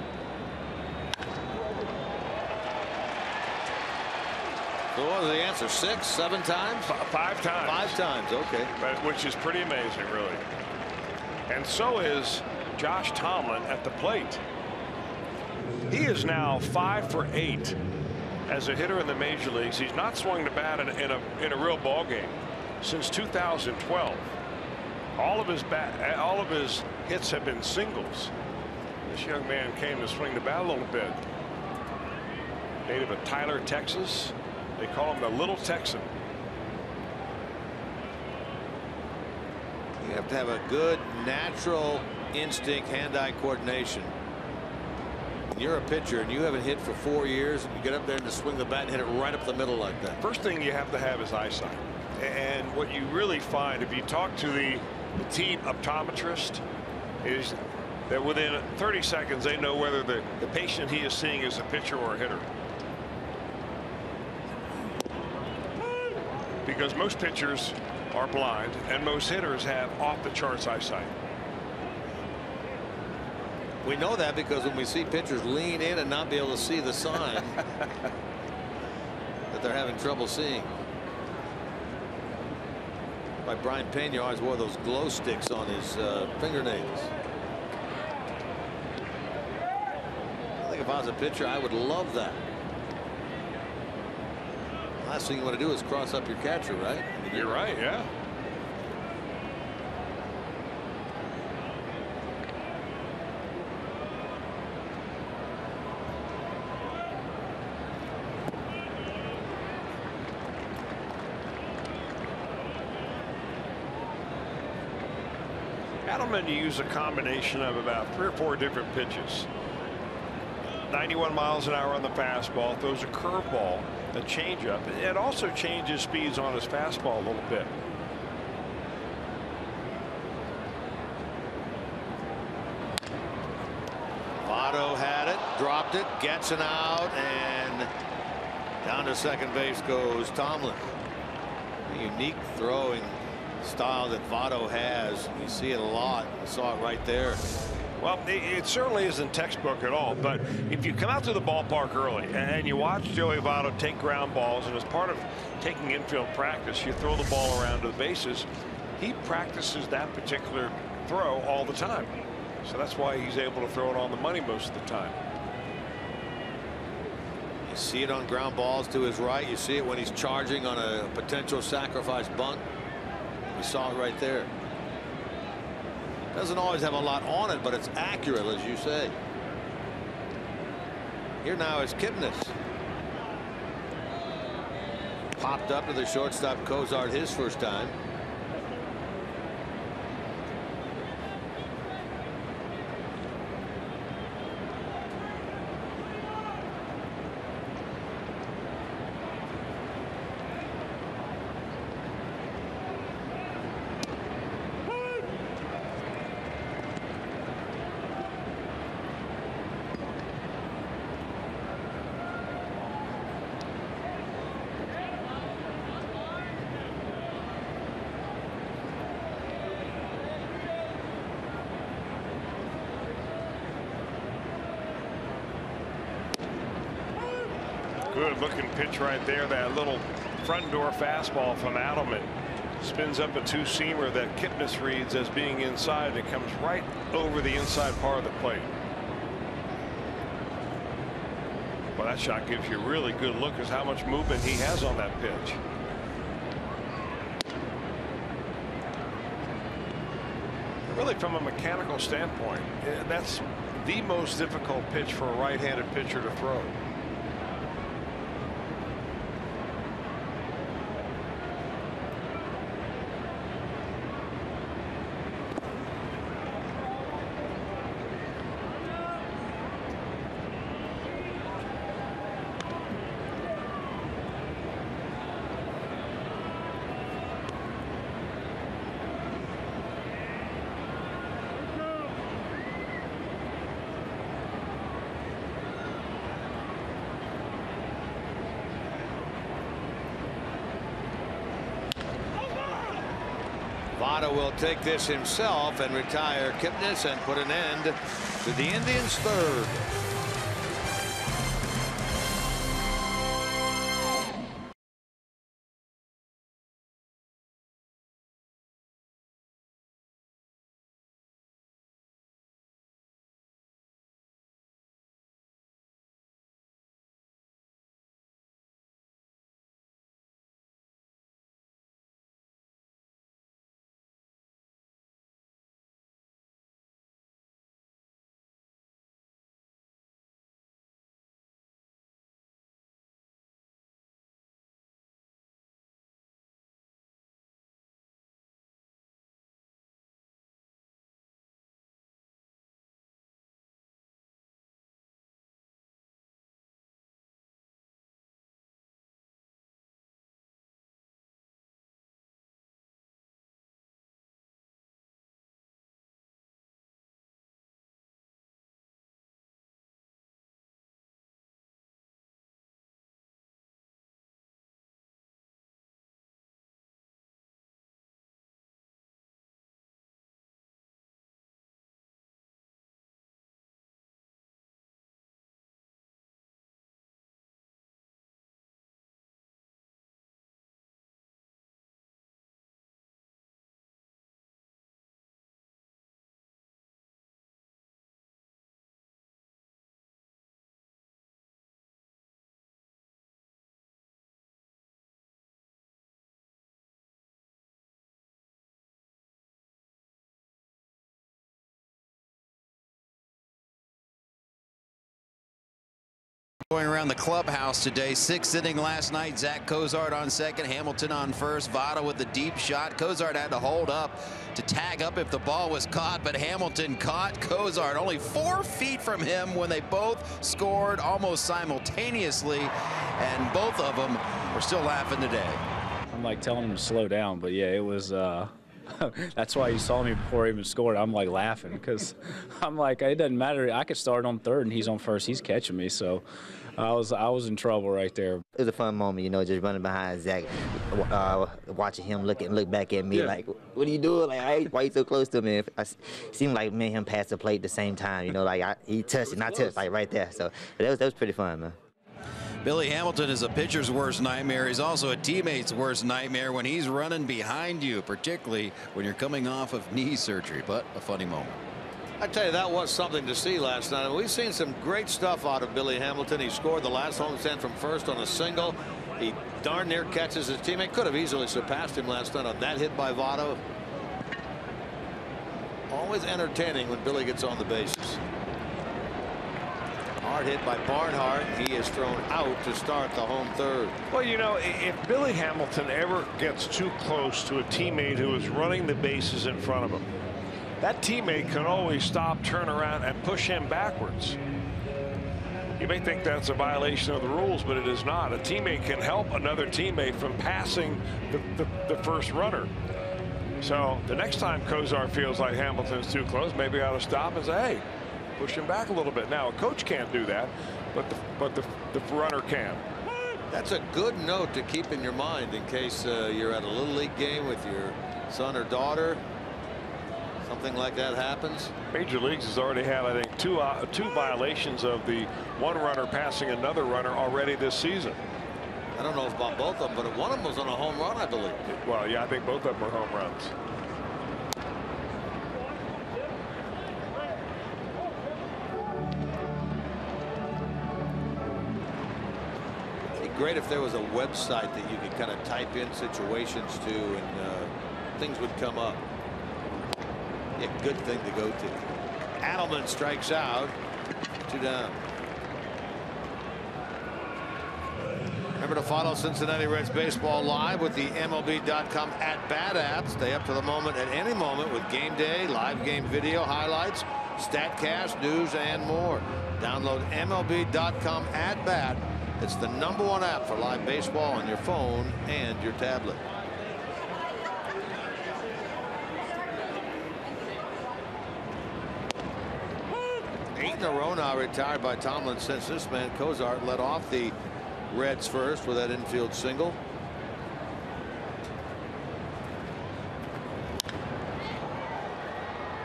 So what was the answer? 6, 7 times? 5 times. 5 times, okay. But, which is pretty amazing, really. And so is Josh Tomlin at the plate. He is now 5 for 8 as a hitter in the major leagues. He's not swung the bat in a real ball game since 2012. All of his hits have been singles. This young man came to swing the bat a little bit. Native of Tyler, Texas. They call him the Little Texan. You have to have a good natural instinct, hand-eye coordination. You're a pitcher and you haven't hit for 4 years, and you get up there and just swing the bat and hit it right up the middle like that. First thing you have to have is eyesight. And what you really find if you talk to the team optometrist is that within 30 seconds they know whether the patient he is seeing is a pitcher or a hitter. Because most pitchers are blind and most hitters have off the charts eyesight. We know that because when we see pitchers lean in and not be able to see the sign that they're having trouble seeing. Like Brian Pena always wore those glow sticks on his fingernails. I think if I was a pitcher, I would love that. Last thing you want to do is cross up your catcher, right? You're right, yeah. Adelman used a combination of about 3 or 4 different pitches. 91 miles an hour on the fastball, throws a curveball, a changeup. It also changes speeds on his fastball a little bit. Votto had it, dropped it, gets an out, and down to second base goes Tomlin. A unique throwing style that Votto has. You see it a lot. You saw it right there. Well, it certainly isn't textbook at all, but if you come out to the ballpark early and you watch Joey Votto take ground balls, and as part of taking infield practice, you throw the ball around to the bases, he practices that particular throw all the time. So that's why he's able to throw it on the money most of the time. You see it on ground balls to his right. You see it when he's charging on a potential sacrifice bunt. We saw it right there. Doesn't always have a lot on it, but it's accurate, as you say. Here now is Kipnis. Popped up to the shortstop Cozart his first time. Good looking pitch right there. That little front door fastball from Adelman spins up a two-seamer that Kipnis reads as being inside. It comes right over the inside part of the plate. Well, that shot gives you a really good look at how much movement he has on that pitch. Really, from a mechanical standpoint, that's the most difficult pitch for a right-handed pitcher to throw. Votto will take this himself and retire Kipnis and put an end to the Indians' third. around the clubhouse today. 6th inning last night. Zach Cozart on second, Hamilton on first. Votto with the deep shot. Cozart had to hold up to tag up if the ball was caught, but Hamilton caught Cozart only 4 feet from him when they both scored almost simultaneously, and both of them are still laughing today. I'm like telling him to slow down, but yeah, it was that's why he saw me before he even scored. I'm like laughing because I'm like, it doesn't matter. I could start on third and he's on first. He's catching me, so I was in trouble right there. It was a fun moment, you know, just running behind Zach, watching him look back at me like, what are you doing? Like, why you so close to me? It seemed like me and him passed the plate at the same time, you know, like he touched and I touched, like right there. So that was pretty fun, man. Billy Hamilton is a pitcher's worst nightmare. He's also a teammate's worst nightmare when he's running behind you, particularly when you're coming off of knee surgery, but a funny moment. I tell you, that was something to see last night. We've seen some great stuff out of Billy Hamilton. He scored the last homestand from first on a single. He darn near catches his teammate. Could have easily surpassed him last night on that hit by Votto. Always entertaining when Billy gets on the bases. Hard hit by Barnhart. He is thrown out to start the home third. Well, you know, if Billy Hamilton ever gets too close to a teammate who is running the bases in front of him, that teammate can always stop, turn around, and push him backwards. You may think that's a violation of the rules, but it is not. A teammate can help another teammate from passing the first runner. So the next time Cozart feels like Hamilton's too close, maybe I ought to stop and say, hey, push him back a little bit. Now, a coach can't do that, but the runner can. That's a good note to keep in your mind in case you're at a Little League game with your son or daughter. Something like that happens. Major Leagues has already had, I think, two violations of the one runner passing another runner already this season. I don't know if about both of them, but one of them was on a home run, I believe. Well, yeah, I think both of them were home runs. Great if there was a website that you could kind of type in situations to and things would come up. A good thing to go to. Adelman strikes out. 2 down. Remember to follow Cincinnati Reds baseball live with the MLB.com @bat app. Stay up to the moment at any moment with game day, live game video highlights, StatCast, news, and more. Download MLB.com @bat. It's the #1 app for live baseball on your phone and your tablet. Eight in a row now retired by Tomlin since this man Cozart led off the Reds first with that infield single.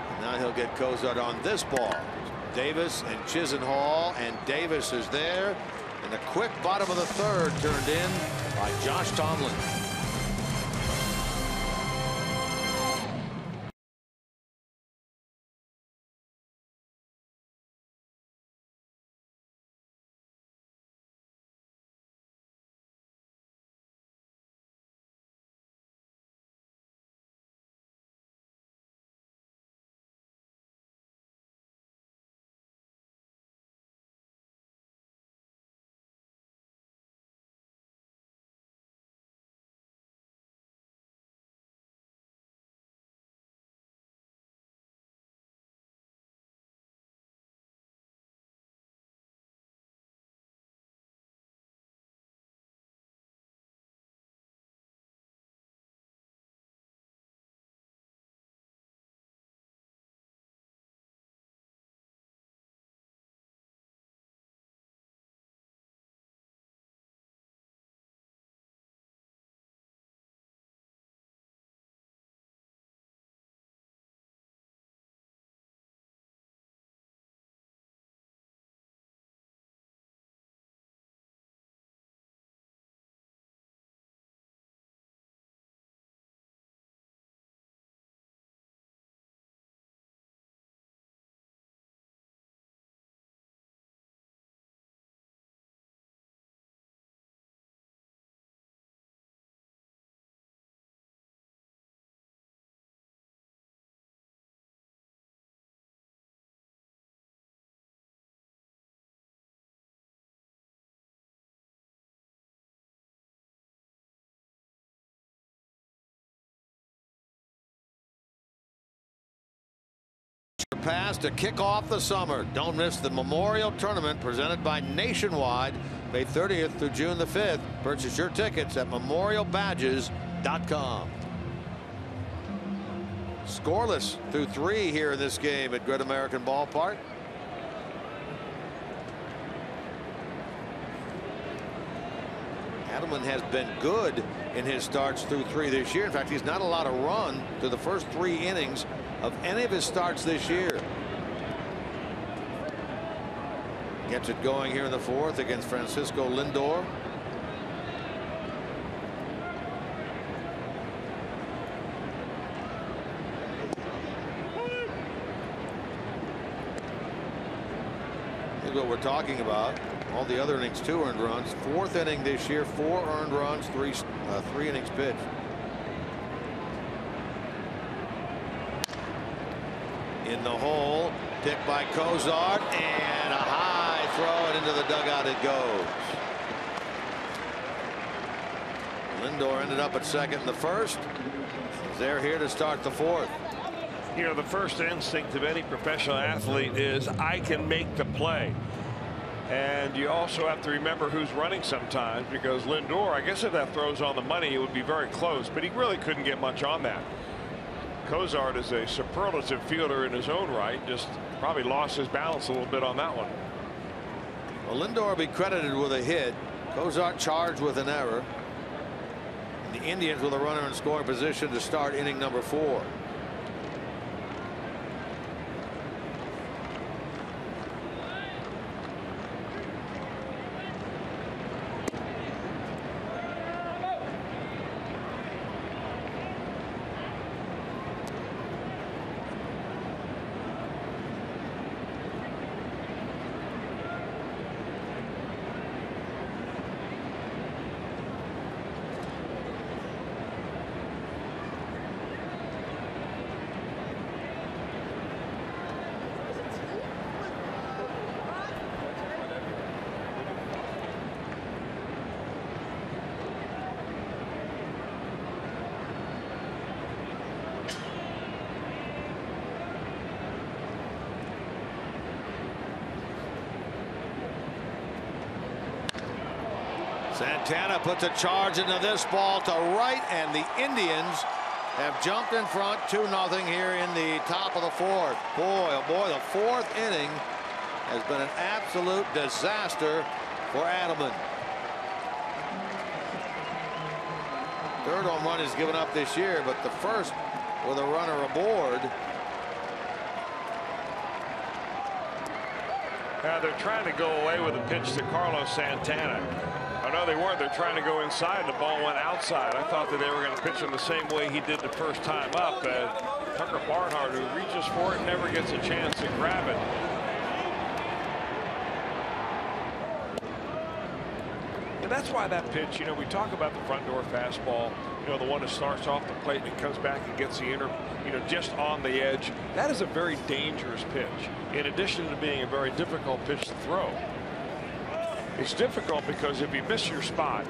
And now he'll get Cozart on this ball. Davis and Chisenhall, and Davis is there. And a quick bottom of the third turned in by Josh Tomlin. Pass to kick off the summer. Don't miss the Memorial Tournament presented by Nationwide, May 30th through June the 5th. Purchase your tickets at memorialbadges.com. Scoreless through 3 here in this game at Great American Ballpark. Adelman has been good in his starts through 3 this year. In fact, he's not allowed a run through the first 3 innings of any of his starts this year. Gets it going here in the 4th against Francisco Lindor. Here's what we're talking about. All the other innings, 2 earned runs. 4th inning this year, 4 earned runs, 3 innings pitched. In the hole, picked by Cozart, and a high throw, and into the dugout it goes. Lindor ended up at second in the 1st. They're here to start the 4th. You know, the first instinct of any professional athlete is I can make the play. And you also have to remember who's running sometimes, because Lindor, I guess if that throws on the money, it would be very close, but he really couldn't get much on that. Cozart is a superlative fielder in his own right, just probably lost his balance a little bit on that one. Well, Lindor will be credited with a hit. Cozart charged with an error. And the Indians with a runner in scoring position to start inning number 4. Santana puts a charge into this ball to right, and the Indians have jumped in front 2-0 here in the top of the 4th. Boy, oh boy, the 4th inning has been an absolute disaster for Adelman. 3rd home run he's given up this year, but the 1st with a runner aboard. Now they're trying to go away with a pitch to Carlos Santana. Oh, no, they weren't. They're trying to go inside. The ball went outside. I thought that they were going to pitch him the same way he did the first time up. Tucker Barnhart, who reaches for it, never gets a chance to grab it. And that's why that pitch, you know, we talk about the front door fastball, you know, the one that starts off the plate and comes back and gets the inner, you know, just on the edge. That is a very dangerous pitch, in addition to being a very difficult pitch to throw. It's difficult because if you miss your spot,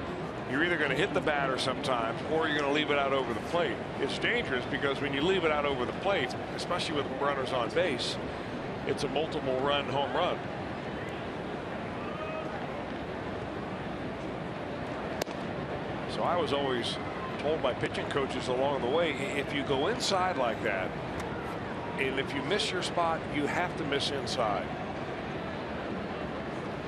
you're either going to hit the batter sometimes or you're going to leave it out over the plate. It's dangerous because when you leave it out over the plate, especially with runners on base, it's a multiple run home run. So I was always told by pitching coaches along the way, if you go inside like that, and if you miss your spot, you have to miss inside.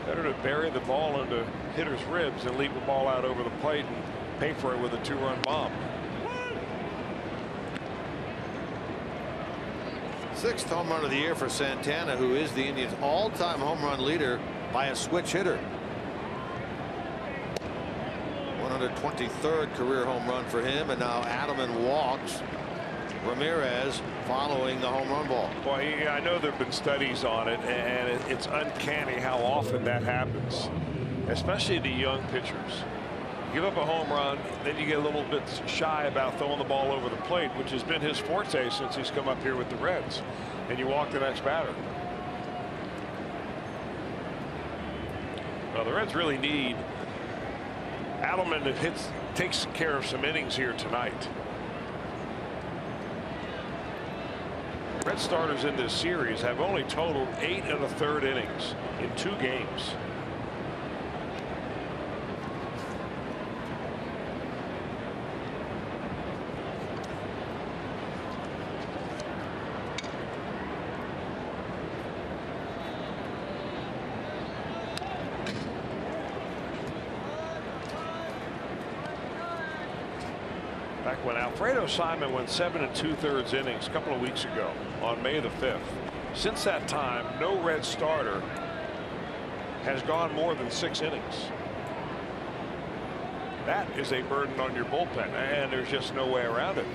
Better to bury the ball into hitter's ribs and leave the ball out over the plate and pay for it with a 2-run bomb. 6th home run of the year for Santana, who is the Indians' all-time home run leader by a switch hitter. 123rd career home run for him, and now Adelman walks Ramirez following the home run ball. Well, I know there have been studies on it, and it's uncanny how often that happens, especially the young pitchers. Give up a home run, then you get a little bit shy about throwing the ball over the plate, which has been his forte since he's come up here with the Reds, and you walk the next batter. Well, the Reds really need Adelman that takes care of some innings here tonight. Red starters in this series have only totaled 8 1/3 innings in 2 games. Back when Alfredo Simon went 7 2/3 innings a couple of weeks ago on May the 5th. Since that time, no Red starter has gone more than 6 innings. That is a burden on your bullpen, and there's just no way around it.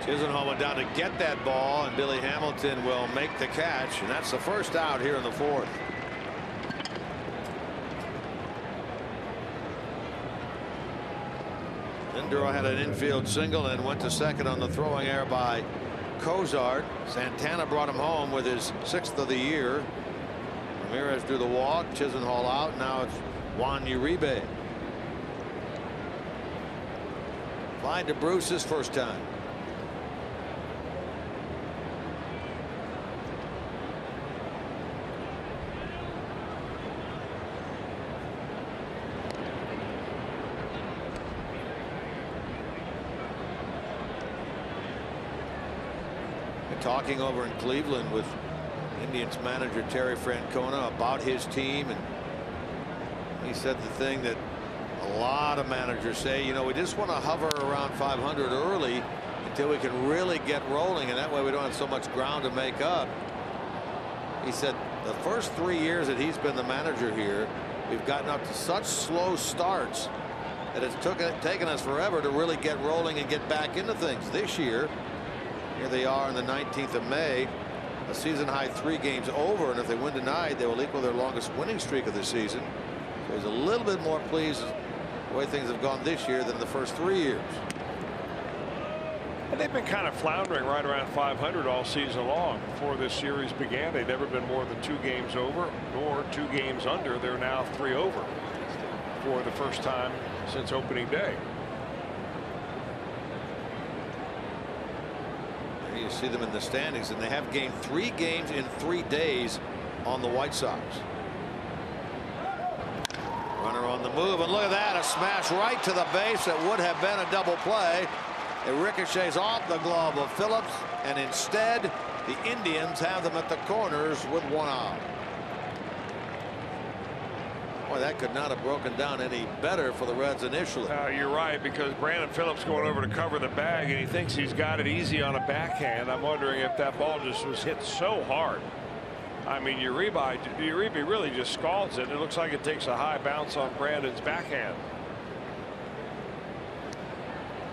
Chisenhall went down to get that ball, and Billy Hamilton will make the catch, and that's the first out here in the 4th. Lindor had an infield single and went to second on the throwing error by Cozart. Santana brought him home with his 6th of the year. Ramirez drew the walk. Chisenhall out. Now it's Juan Uribe. Flying to Bruce his first time. Talking over in Cleveland with Indians manager Terry Francona about his team, and he said the thing that a lot of managers say, you know, we just want to hover around 500 early until we can really get rolling, and that way we don't have so much ground to make up. He said the first 3 years that he's been the manager here, we've gotten up to such slow starts that it's taken us forever to really get rolling and get back into things. This year, here they are on the 19th of May, a season high 3 games over, and if they win tonight, they will equal their longest winning streak of the season. So he's a little bit more pleased with the way things have gone this year than the first 3 years. And they've been kind of floundering right around 500 all season long. Before this series began, they'd never been more than 2 games over, nor 2 games under. They're now 3 over for the first time since opening day. You see them in the standings, and they have gained 3 games in 3 days on the White Sox. Runner on the move, and look at that, a smash right to the base that would have been a double play. It ricochets off the glove of Phillips, and instead the Indians have them at the corners with 1 out. Boy, that could not have broken down any better for the Reds initially. You're right, because Brandon Phillips going over to cover the bag, and he thinks he's got it easy on a backhand. I'm wondering if that ball just was hit so hard. I mean, Uribe really just scalds it. It looks like it takes a high bounce on Brandon's backhand,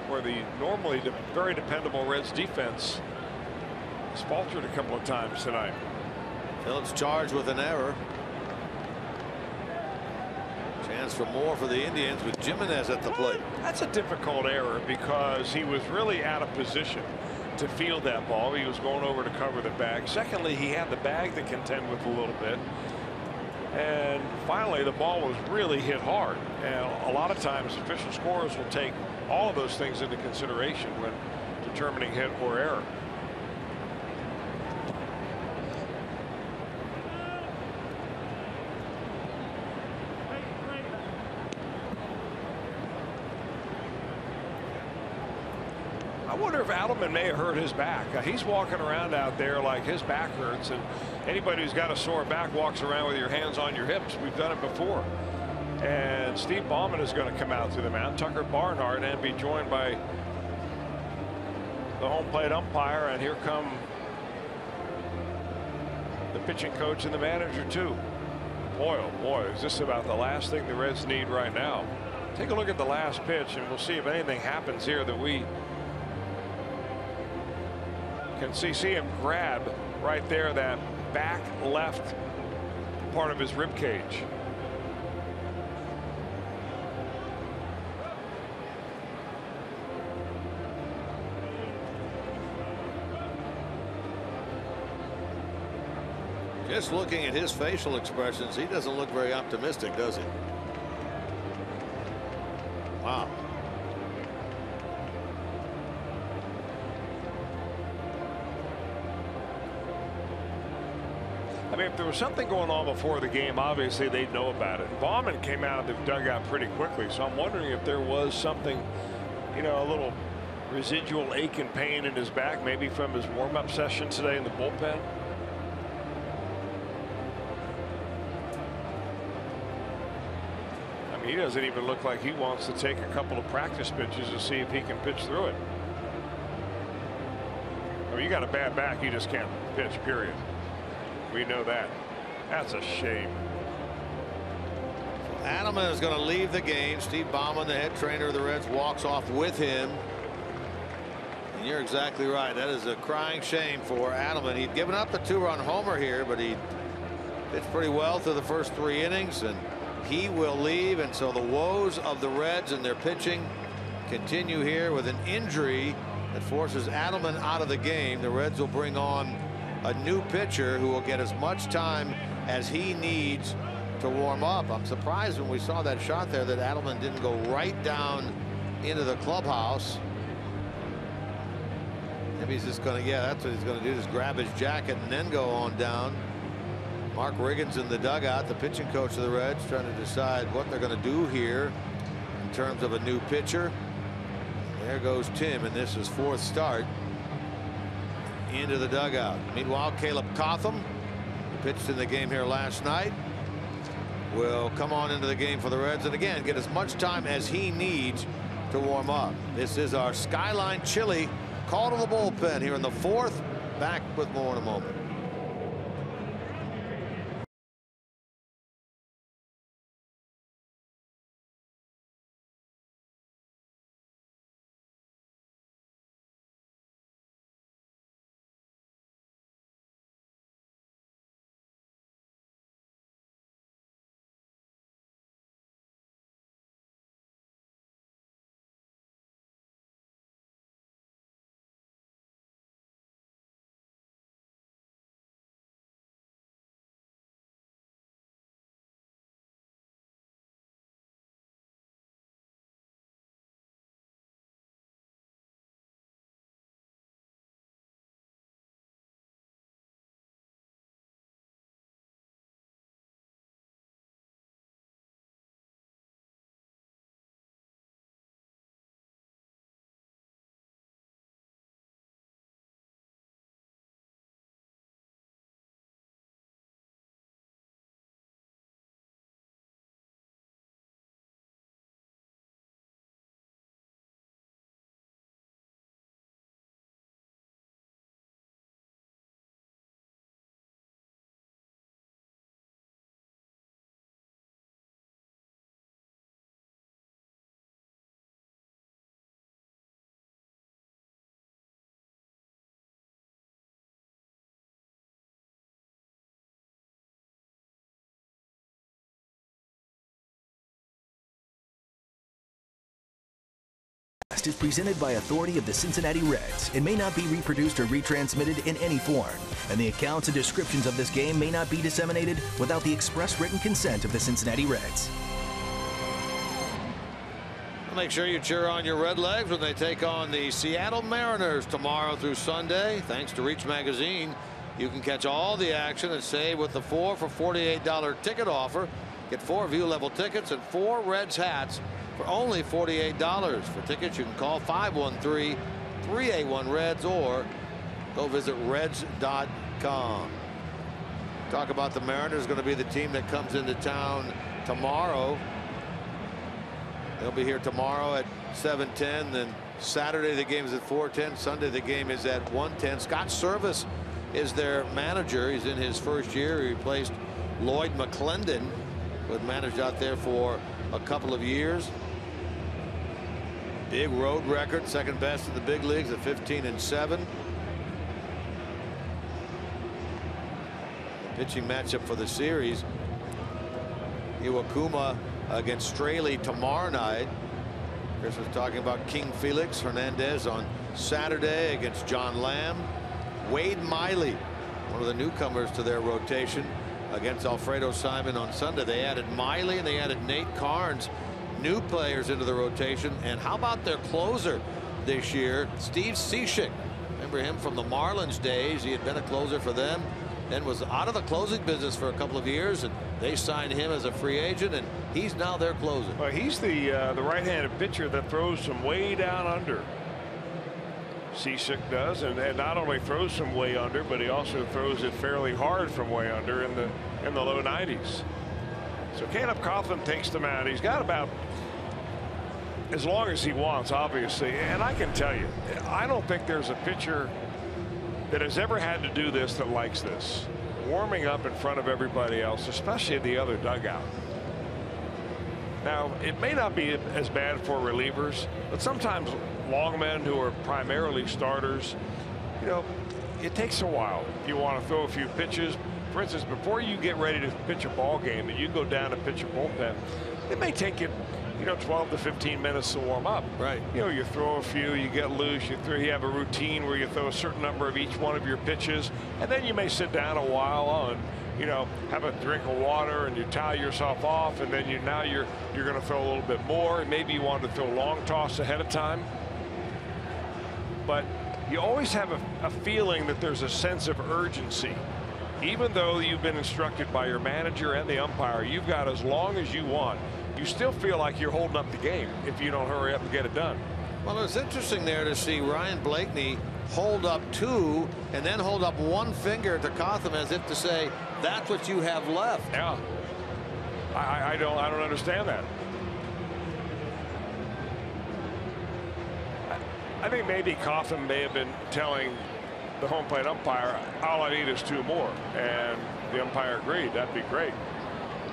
where the normally very dependable Reds defense has faltered a couple of times tonight. Phillips charged with an error. Chance for more for the Indians with Jimenez at the plate. That's a difficult error because he was really out of position to field that ball. He was going over to cover the bag. Secondly, he had the bag to contend with a little bit. And finally, the ball was really hit hard. And a lot of times official scorers will take all of those things into consideration when determining hit or error. I wonder if Adelman may have hurt his back. He's walking around out there like his back hurts, and anybody who's got a sore back walks around with your hands on your hips. We've done it before. And Steve Ballman is going to come out to the mound, Tucker Barnhart, and be joined by the home plate umpire. And here come the pitching coach and the manager too. Boy, oh boy, is this about the last thing the Reds need right now. Take a look at the last pitch, and we'll see if anything happens here that we can see him grab right there that back left part of his rib cage. Just looking at his facial expressions, he doesn't look very optimistic, does he? Wow. I mean, if there was something going on before the game, obviously they'd know about it. Baumann came out of the dugout pretty quickly, so I'm wondering if there was something, you know, a little residual ache and pain in his back, maybe from his warm-up session today in the bullpen. I mean, he doesn't even look like he wants to take a couple of practice pitches to see if he can pitch through it. I mean, you got a bad back, you just can't pitch, period. We know that. That's a shame. Adelman is going to leave the game. Steve Baumann, the head trainer of the Reds, walks off with him. And you're exactly right. That is a crying shame for Adelman. He'd given up the 2-run homer here, but he pitched pretty well through the first 3 innings, and he will leave. And so the woes of the Reds and their pitching continue here with an injury that forces Adelman out of the game. The Reds will bring on a new pitcher who will get as much time as he needs to warm up. I'm surprised when we saw that shot there that Adelman didn't go right down into the clubhouse. Maybe he's just going to, yeah, that's what he's going to do, just grab his jacket and then go on down. Mark Riggins in the dugout, the pitching coach of the Reds, trying to decide what they're going to do here in terms of a new pitcher. There goes Tim, and this is 4th start into the dugout. Meanwhile, Caleb Cotham, who pitched in the game here last night, will come on into the game for the Reds and again get as much time as he needs to warm up. This is our Skyline Chili call to the bullpen here in the 4th. Back with more in a moment. Is presented by authority of the Cincinnati Reds and may not be reproduced or retransmitted in any form, and the accounts and descriptions of this game may not be disseminated without the express written consent of the Cincinnati Reds. Make sure you cheer on your Red Legs when they take on the Seattle Mariners tomorrow through Sunday. Thanks to Reach Magazine, you can catch all the action and save with the 4 for $48 ticket offer. Get 4 view level tickets and 4 Reds hats for only $48. For tickets, you can call 513-381-REDS or go visit Reds.com. Talk about the Mariners, going to be the team that comes into town tomorrow. They'll be here tomorrow at 7:10. Then Saturday the game is at 4:10. Sunday the game is at 1:10. Scott Service is their manager. He's in his first year. He replaced Lloyd McClendon, who had managed out there for a couple of years. Big road record, second best in the big leagues at 15-7. The pitching matchup for the series, Iwakuma against Straley tomorrow night. Chris was talking about King Felix Hernandez on Saturday against John Lamb. Wade Miley, one of the newcomers to their rotation, against Alfredo Simon on Sunday. They added Miley and they added Nate Carnes, new players into the rotation. And how about their closer this year, Steve Cishek? Remember him from the Marlins days. He had been a closer for them and was out of the closing business for a couple of years, and they signed him as a free agent, and he's now their closer. Well, he's the right-handed pitcher that throws some way down under. Cishek does, and not only throws some way under, but he also throws it fairly hard from way under in the low 90s. So Caleb Cotham takes them out. He's got about as long as he wants, obviously, and I can tell you, I don't think there's a pitcher that has ever had to do this that likes this. Warming up in front of everybody else, especially the other dugout. Now, it may not be as bad for relievers, but sometimes long men who are primarily starters, you know, it takes a while. You want to throw a few pitches. For instance, before you get ready to pitch a ball game and you go down to pitch a bullpen, it may take you, you know, 12 to 15 minutes to warm up. Right. You know, you throw a few, you get loose, you have a routine where you throw a certain number of each one of your pitches, and then you may sit down a while on, you know, have a drink of water and you towel yourself off, and then now you're going to throw a little bit more, and maybe you want to throw long toss ahead of time. But you always have a feeling that there's a sense of urgency. Even though you've been instructed by your manager and the umpire, you've got as long as you want. You still feel like you're holding up the game if you don't hurry up and get it done. Well, it's interesting there to see Ryan Blakeney hold up 2 and then hold up 1 finger to Cotham as if to say, that's what you have left. Yeah. I don't understand that. I think maybe Cotham may have been telling the home plate umpire, all I need is 2 more, and the umpire agreed. That'd be great.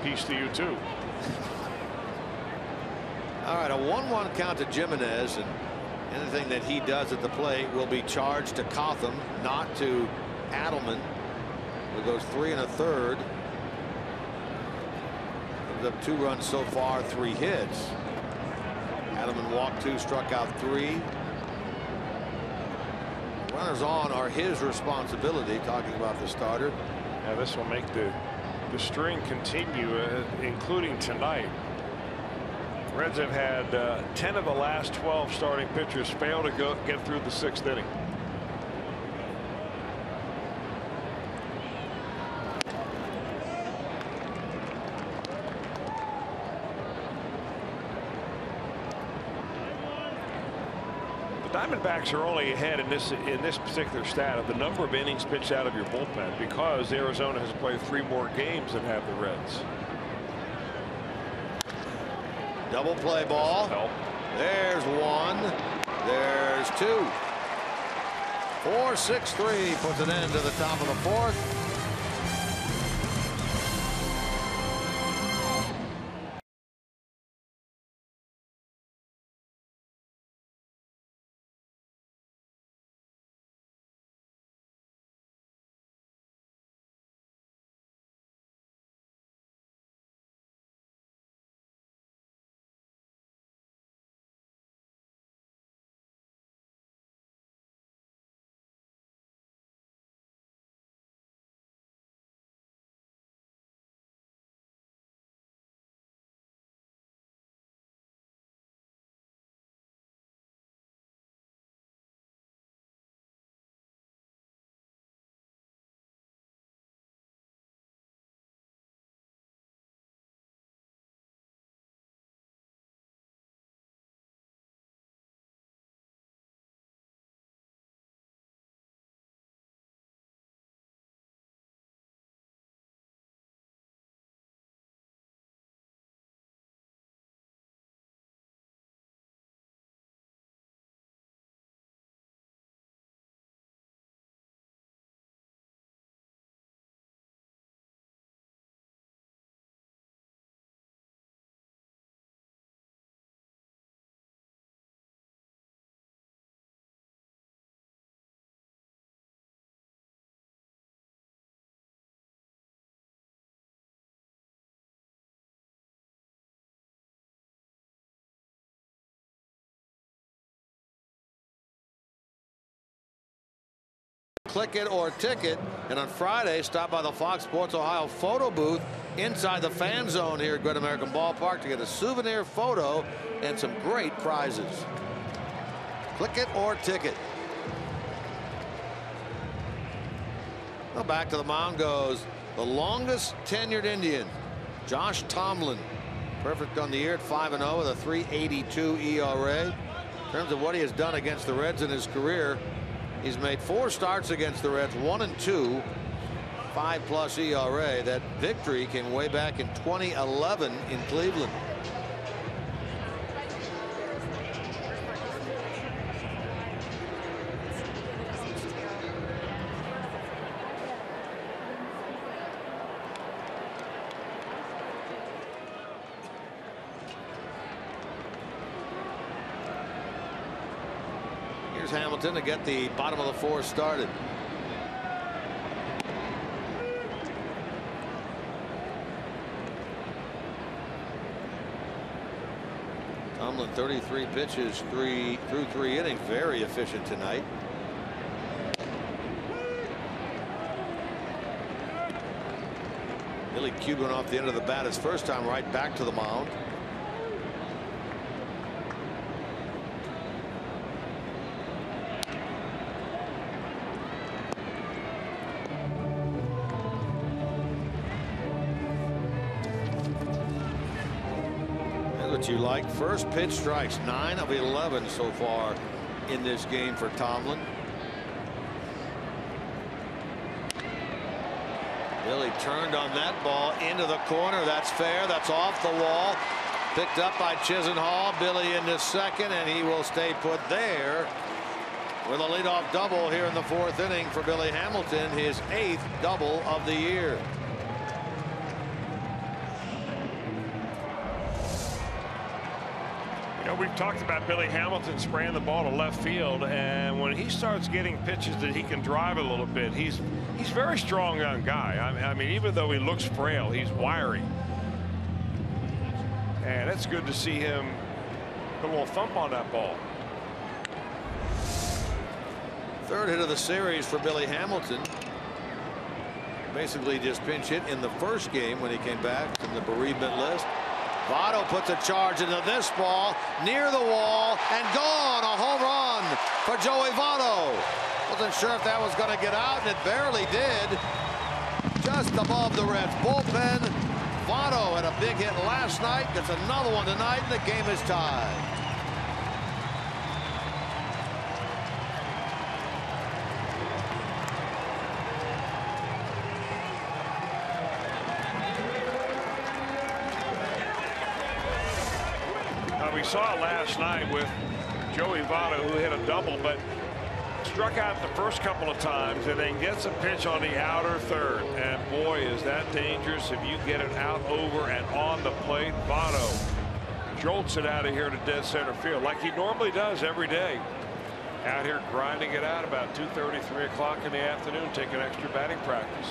Peace to you too. All right, a 1-1 count to Jimenez, and anything that he does at the plate will be charged to Cotham, not to Adelman, who goes 3 1/3. Gives up 2 runs so far, 3 hits. Adelman walked 2, struck out 3. Runners on are his responsibility, talking about the starter. Now this will make the string continue, including tonight. Reds have had 10 of the last 12 starting pitchers fail to get through the 6th inning. Diamondbacks are only ahead in this particular stat of the number of innings pitched out of your bullpen because Arizona has played 3 more games than have the Reds. Double play ball. There's 1. There's 2. 4-6-3 puts an end to the top of the 4th. Click it or ticket. And on Friday, stop by the Fox Sports Ohio photo booth inside the fan zone here at Great American Ballpark to get a souvenir photo and some great prizes. Click it or ticket. Well, back to the mound goes the longest tenured Indian, Josh Tomlin. Perfect on the year at 5-0 with a 3.82 ERA. In terms of what he has done against the Reds in his career, he's made 4 starts against the Reds, 1-2, 5+ ERA. That victory came way back in 2011 in Cleveland. Here's Hamilton to get the bottom of the 4th started. Tomlin 33 pitches through 3 innings. Very efficient tonight. Billy Cuban off the end of the bat his first time, right back to the mound. You like first pitch strikes, 9 of 11 so far in this game for Tomlin. Billy turned on that ball into the corner. That's fair. That's off the wall. Picked up by Chisenhall. Billy into second, and he will stay put there with a leadoff double here in the 4th inning for Billy Hamilton, his 8th double of the year. We've talked about Billy Hamilton spraying the ball to left field, and when he starts getting pitches that he can drive a little bit, he's a very strong young guy. I mean, even though he looks frail, he's wiry, and it's good to see him put a little thump on that ball. 3rd hit of the series for Billy Hamilton. Basically just pinch hit in the first game when he came back from the bereavement list. Votto puts a charge into this ball near the wall and gone. A home run for Joey Votto. Wasn't sure if that was going to get out, and it barely did. Just above the Reds bullpen. Votto had a big hit last night. Gets another one tonight, and the game is tied. We saw it last night with Joey Votto, who hit a double, but struck out the first couple of times and then gets a pitch on the outer 3rd. And boy, is that dangerous if you get it out over and on the plate. Votto jolts it out of here to dead center field like he normally does every day. Out here grinding it out about 2:30, 3 o'clock in the afternoon, taking extra batting practice.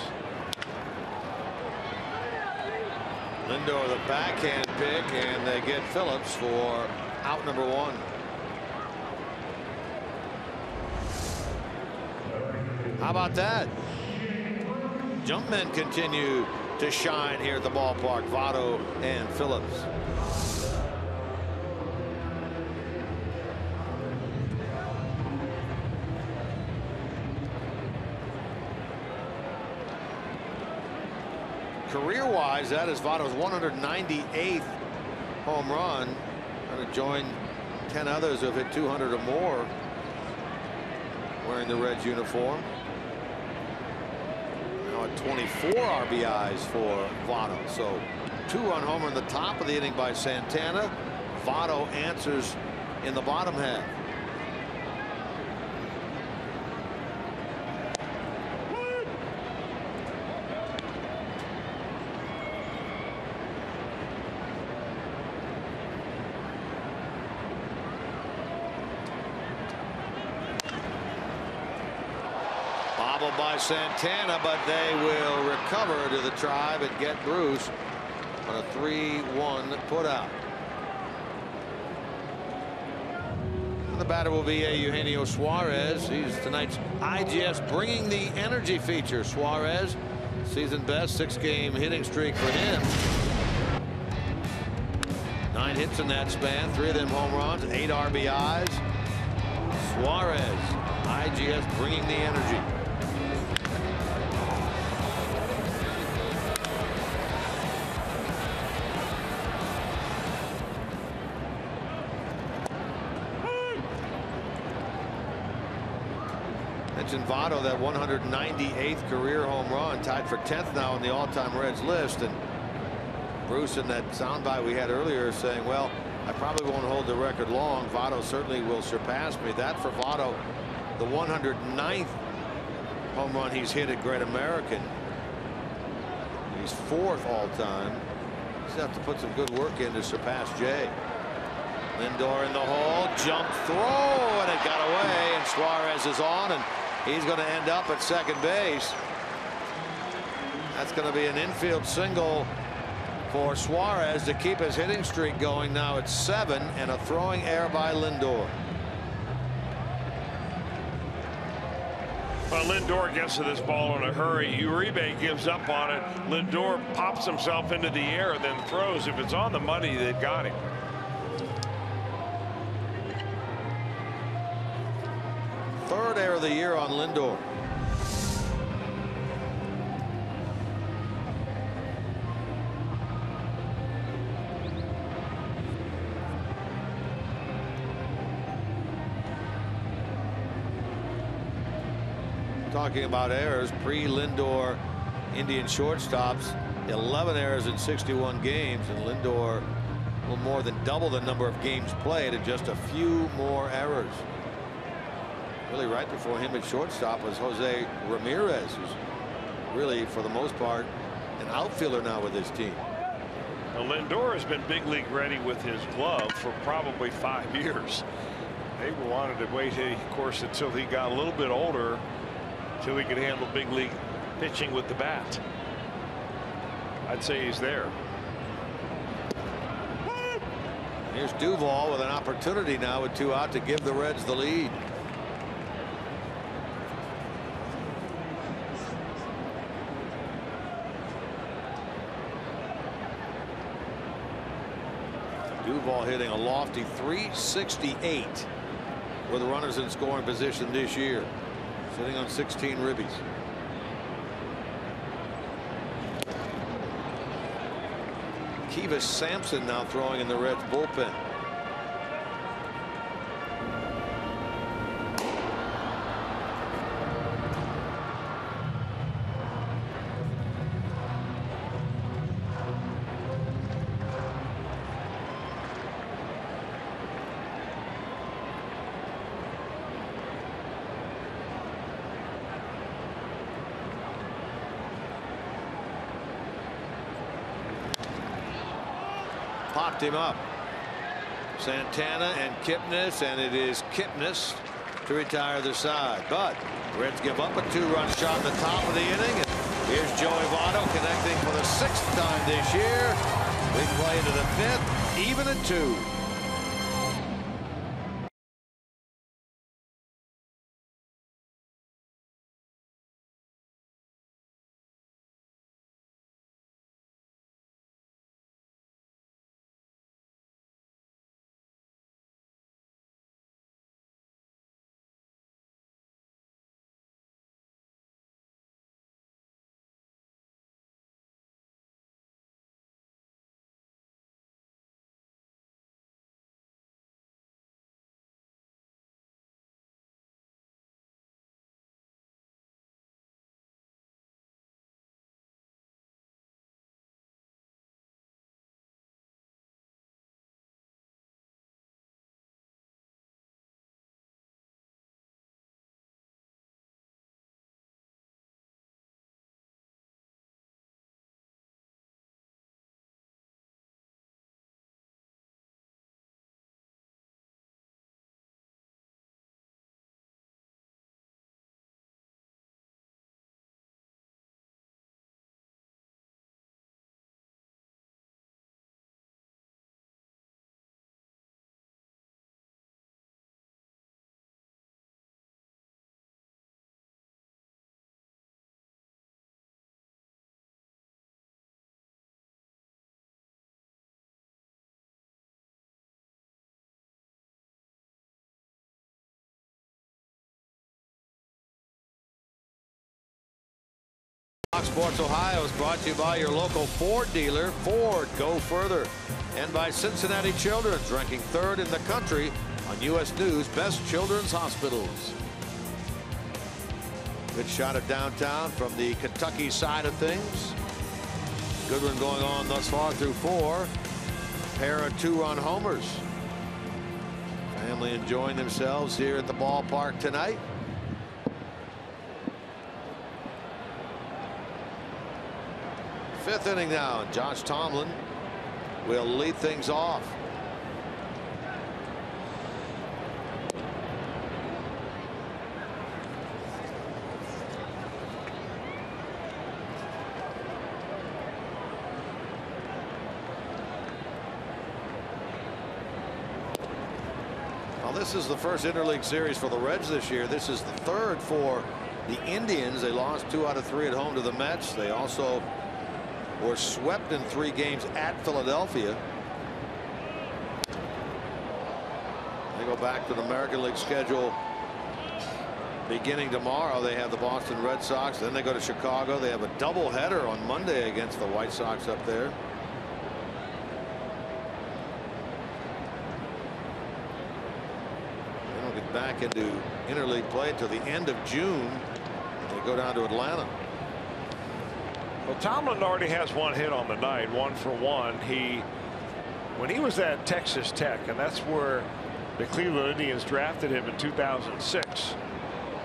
Lindor the backhand pick, and they get Phillips for out number 1. How about that? Jumpmen continue to shine here at the ballpark. Votto and Phillips. Career-wise, that is Votto's 198th home run. Going to join 10 others who have hit 200 or more wearing the Reds uniform. Now at 24 RBIs for Votto. So 2-run homer in the top of the inning by Santana. Votto answers in the bottom half. By Santana, but they will recover to the tribe and get Bruce on a 3-1 putout. The batter will be Eugenio Suarez. He's tonight's IGS bringing the energy feature. Suarez, season best 6-game hitting streak for him. 9 hits in that span, 3 of them home runs, 8 RBIs. Suarez, IGS bringing the energy. Mentioned Votto, that 198th career home run, tied for 10th now on the all-time Reds list. And Bruce, in that soundbite we had earlier, saying, well, I probably won't hold the record long. Votto certainly will surpass me. That for Votto, the 109th home run he's hit at Great American. He's 4th all-time. He's have to put some good work in to surpass Jay. Lindor in the hole, jump throw, and it got away, and Suarez is on, and he's going to end up at second base. That's going to be an infield single for Suarez to keep his hitting streak going. Now it's 7, and a throwing error by Lindor. Well, Lindor gets to this ball in a hurry. Uribe gives up on it. Lindor pops himself into the air and then throws. If it's on the money, they've got him. Third error of the year on Lindor. Talking about errors, pre-Lindor Indian shortstops, 11 errors in 61 games, and Lindor a little more than double the number of games played and just a few more errors. Really right before him at shortstop was Jose Ramirez, who's really for the most part an outfielder now with his team. Well, Lindor has been big league ready with his glove for probably 5 years. They wanted to wait, of course, until he got a little bit older, until he could handle big league pitching with the bat. I'd say he's there. Here's Duvall with an opportunity now with 2 out to give the Reds the lead. Duvall hitting a lofty .368 with runners in scoring position this year, sitting on 16 ribbies. Kivas Sampson now throwing in the Reds bullpen. Popped him up. Santana and Kipnis, and it is Kipnis to retire the side. But Reds give up a 2-run shot at the top of the inning. And here's Joey Votto connecting for the 6th time this year. Big play to the 5th, even at 2. Fox Sports Ohio is brought to you by your local Ford dealer, Ford, go further, and by Cincinnati Children's, ranking 3rd in the country on U.S. News Best Children's Hospitals. Good shot at downtown from the Kentucky side of things. Good one going on thus far through 4. Pair of 2-run homers. Family enjoying themselves here at the ballpark tonight. Fifth inning now. Josh Tomlin will lead things off. This is the first interleague series for the Reds this year. This is the third for the Indians. They lost 2 out of 3 at home to the Mets. They also were swept in 3 games at Philadelphia. They go back to the American League schedule beginning tomorrow. They have the Boston Red Sox. Then they go to Chicago. They have a doubleheader on Monday against the White Sox up there. Back into interleague play until the end of June. They go down to Atlanta. Well, Tomlin already has 1 hit on the night, 1 for 1. When he was at Texas Tech, and that's where the Cleveland Indians drafted him in 2006.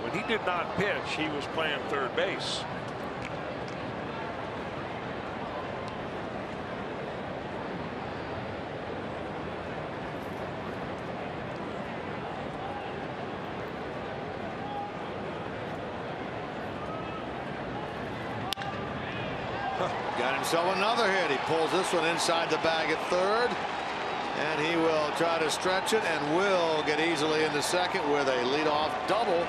When he did not pitch, he was playing third base. Got himself another hit. He pulls this one inside the bag at third. And he will try to stretch it and will get easily into second with a leadoff double.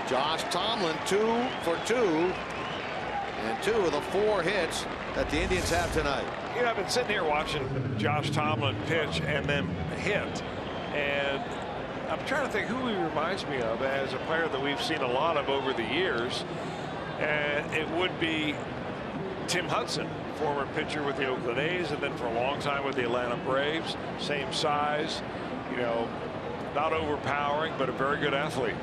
Josh Tomlin 2 for 2. And 2 of the 4 hits that the Indians have tonight. You know, I've been sitting here watching Josh Tomlin pitch and then hit. And I'm trying to think who he reminds me of as a player that we've seen a lot of over the years. And it would be Tim Hudson, former pitcher with the Oakland A's, and then for a long time with the Atlanta Braves. Same size, you know, not overpowering, but a very good athlete.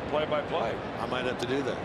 Play-by-play. I might have to do that.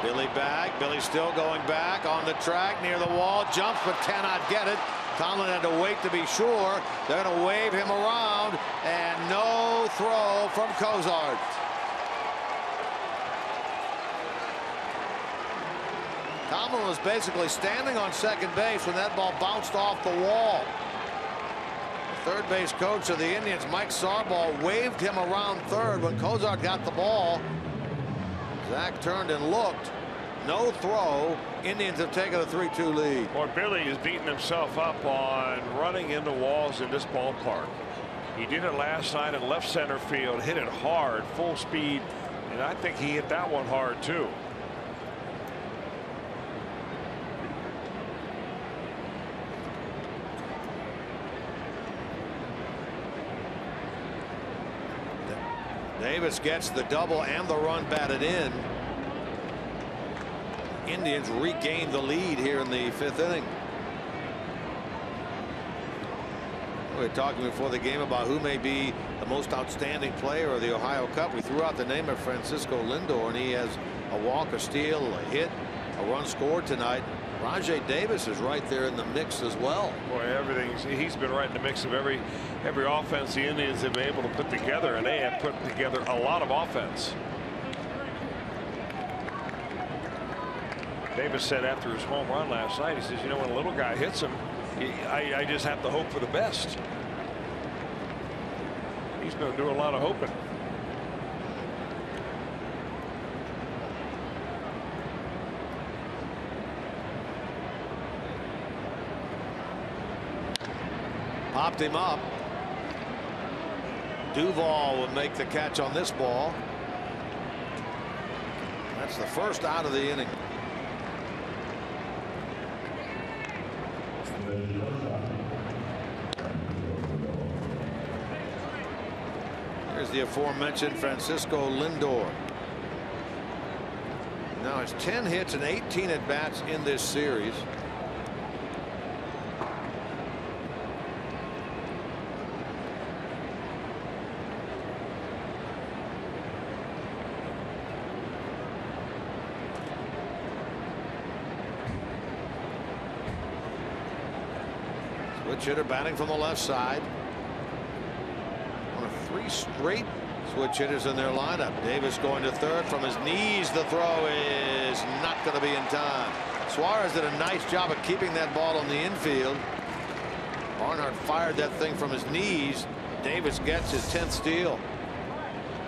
Billy back. Billy still going back on the track near the wall. Jumps but cannot get it. Tomlin had to wait to be sure. They're going to wave him around. And no throw from Cozart. Tomlin was basically standing on second base when that ball bounced off the wall. The third base coach of the Indians, Mike Sarbaugh, waved him around third when Cozart got the ball. Zach turned and looked. No throw. Indians have taken a 3-2 lead. Boy, Billy is beating himself up on running into walls in this ballpark. He did it last night in left center field, hit it hard, full speed, and I think he hit that one hard too. Davis gets the double and the run batted in. Indians regain the lead here in the 5th inning. We were talking before the game about who may be the most outstanding player of the Ohio Cup. We threw out the name of Francisco Lindor, and he has a walk, a steal, a hit, a run scored tonight. Rajai Davis is right there in the mix as well. Boy, he's been right in the mix of every offense the Indians have been able to put together, and they have put together a lot of offense. Davis said after his home run last night, he says, you know, when a little guy hits him, I just have to hope for the best. He's going to do a lot of hoping. Hopped him up. Duvall will make the catch on this ball. That's the first out of the inning. Here's the aforementioned Francisco Lindor. Now it's 10 hits and 18 at bats in this series. Switch hitter batting from the left side. One of 3 straight switch hitters in their lineup. Davis going to third from his knees. The throw is not going to be in time. Suarez did a nice job of keeping that ball on the infield. Barnhart fired that thing from his knees. Davis gets his 10th steal.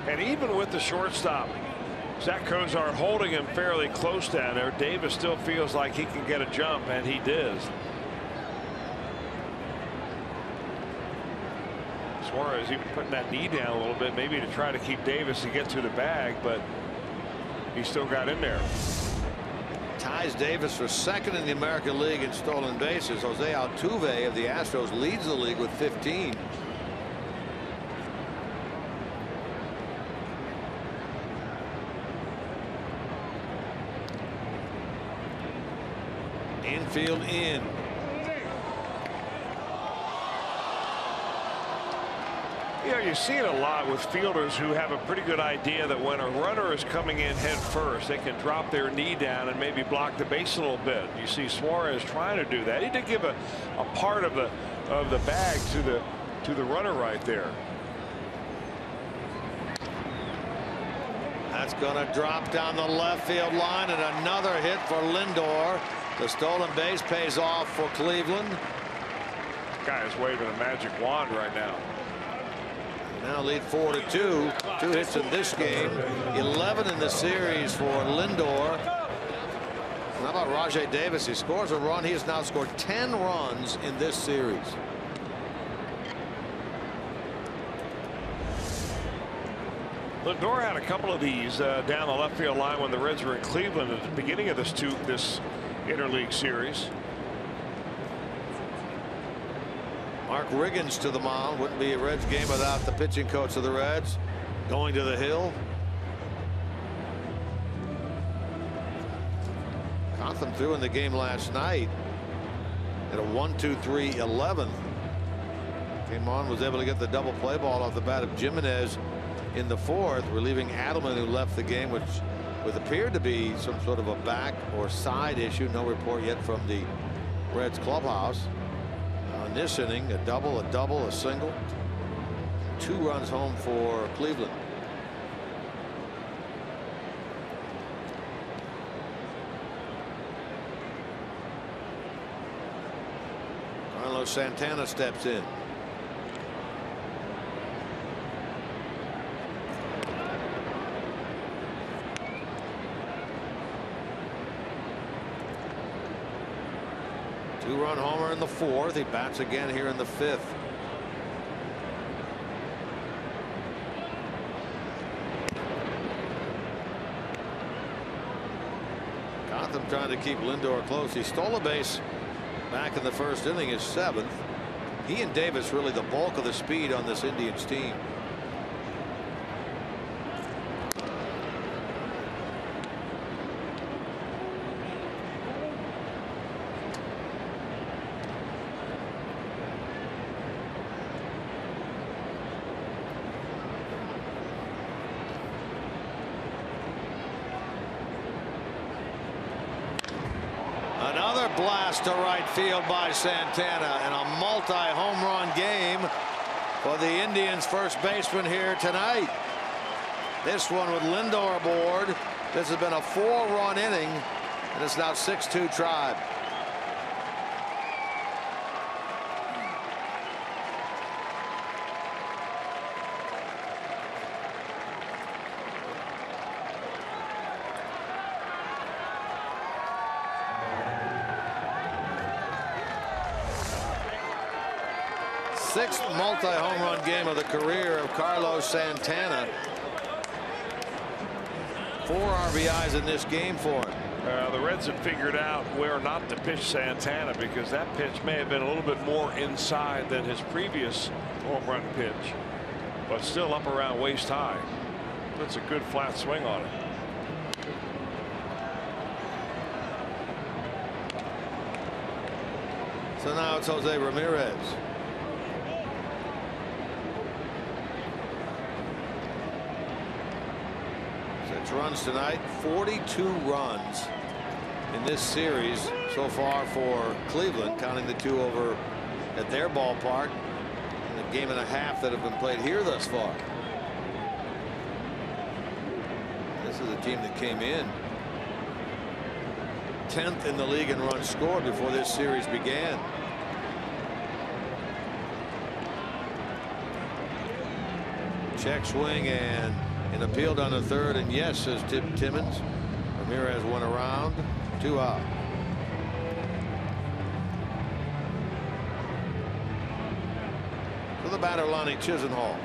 And even with the shortstop, Zach Cozart holding him fairly close down there, Davis still feels like he can get a jump, and he does. Suarez even putting that knee down a little bit, maybe to try to keep Davis to get to the bag, but he still got in there. Ties Davis for second in the American League in stolen bases. Jose Altuve of the Astros leads the league with 15. Infield in. You know, you see it a lot with fielders who have a pretty good idea that when a runner is coming in head first, they can drop their knee down and maybe block the base a little bit. You see Suarez trying to do that. He did give a part of the bag to the runner right there. That's going to drop down the left field line, and another hit for Lindor. The stolen base pays off for Cleveland. Guy is waving a magic wand right now. Now lead 4-2. 2 hits in this game. 11 in the series for Lindor. How about Rajai Davis? He scores a run. He has now scored 10 runs in this series. Lindor had a couple of these down the left field line when the Reds were in Cleveland at the beginning of this interleague series. Mark Riggins to the mound. Wouldn't be a Reds game without the pitching coach of the Reds going to the hill. Gotham threw in the game last night at a 1-2-3-11. Came on, was able to get the double play ball off the bat of Jimenez in the 4th, relieving Adelman, who left the game with appeared to be some sort of a back or side issue. No report yet from the Reds clubhouse. In this inning, a double, a single. 2 runs home for Cleveland. Carlos Santana steps in. Two-run homer in the 4th. He bats again here in the 5th. Gotham trying to keep Lindor close. He stole a base back in the 1st inning, his 7th. He and Davis really the bulk of the speed on this Indians team. Blast to right field by Santana, and a multi-home run game for the Indians first baseman here tonight. This one with Lindor aboard. This has been a 4-run inning, and it's now 6-2 Tribe. 6th multi-home run game of the career of Carlos Santana. 4 RBIs in this game for him. The Reds have figured out where not to pitch Santana, because that pitch may have been a little bit more inside than his previous home run pitch, but still up around waist high. Puts a good flat swing on it. So now it's Jose Ramirez. 6 runs tonight, 42 runs in this series so far for Cleveland, counting the 2 over at their ballpark in the game and a half that have been played here thus far. This is a team that came in 10th in the league in runs scored before this series began. Check swing and an appeal down the 3rd, and yes, says Timmons. Ramirez went around, 2 out. For the batter, Lonnie Chisenhall.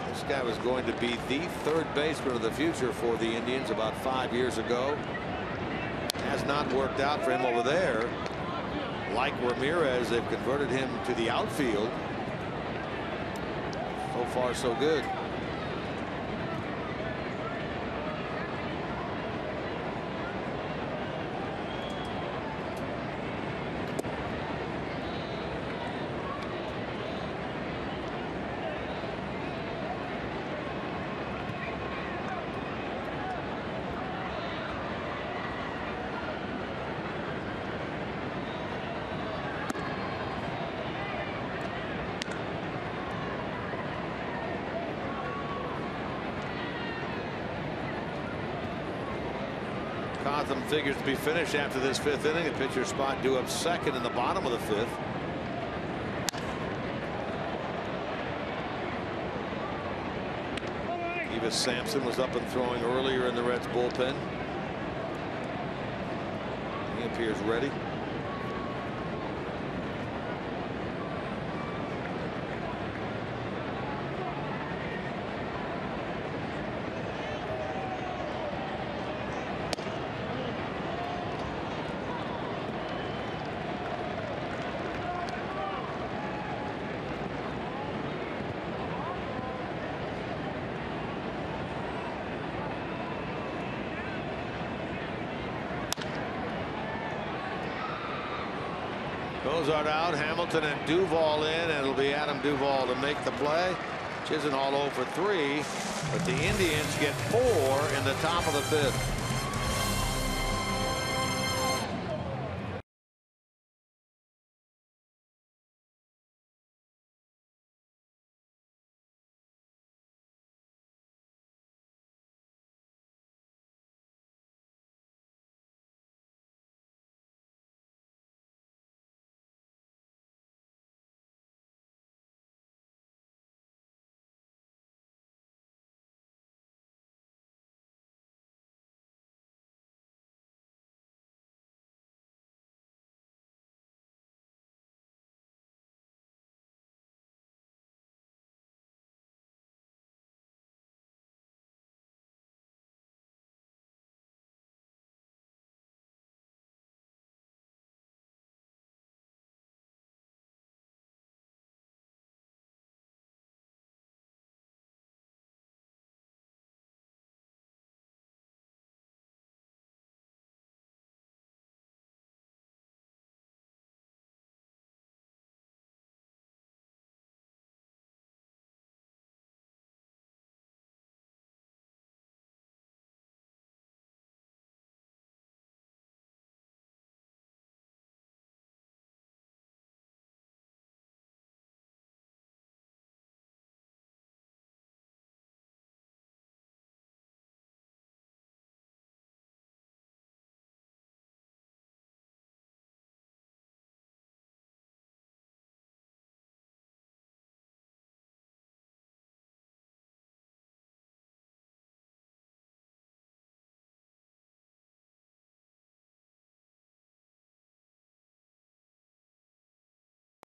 This guy was going to be the 3rd baseman of the future for the Indians about 5 years ago. Has not worked out for him over there. Like Ramirez, they've converted him to the outfield. So far, so good. Cotham figures to be finished after this 5th inning. The pitcher spot due up 2nd in the bottom of the 5th. Evis Sampson was up and throwing earlier in the Reds bullpen. He appears ready. Cozart out, Hamilton and Duvall in, and it'll be Adam Duvall to make the play. Chisenhall 0 for 3, but the Indians get 4 in the top of the 5th.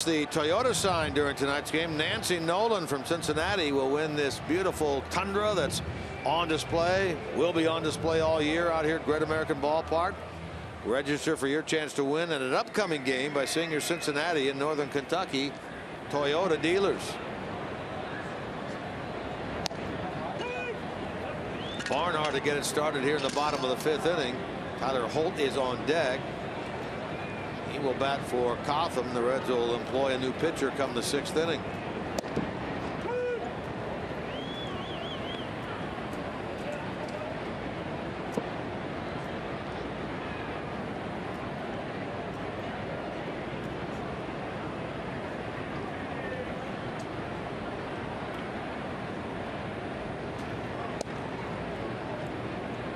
The Toyota sign during tonight's game. Nancy Nolan from Cincinnati will win this beautiful Tundra that's on display. Will be on display all year out here at Great American Ballpark. Register for your chance to win at an upcoming game by seeing your Cincinnati and Northern Kentucky Toyota dealers. Barnhart to get it started here in the bottom of the 5th inning. Tyler Holt is on deck. He will bat for Cotham. The Reds will employ a new pitcher come the 6th inning.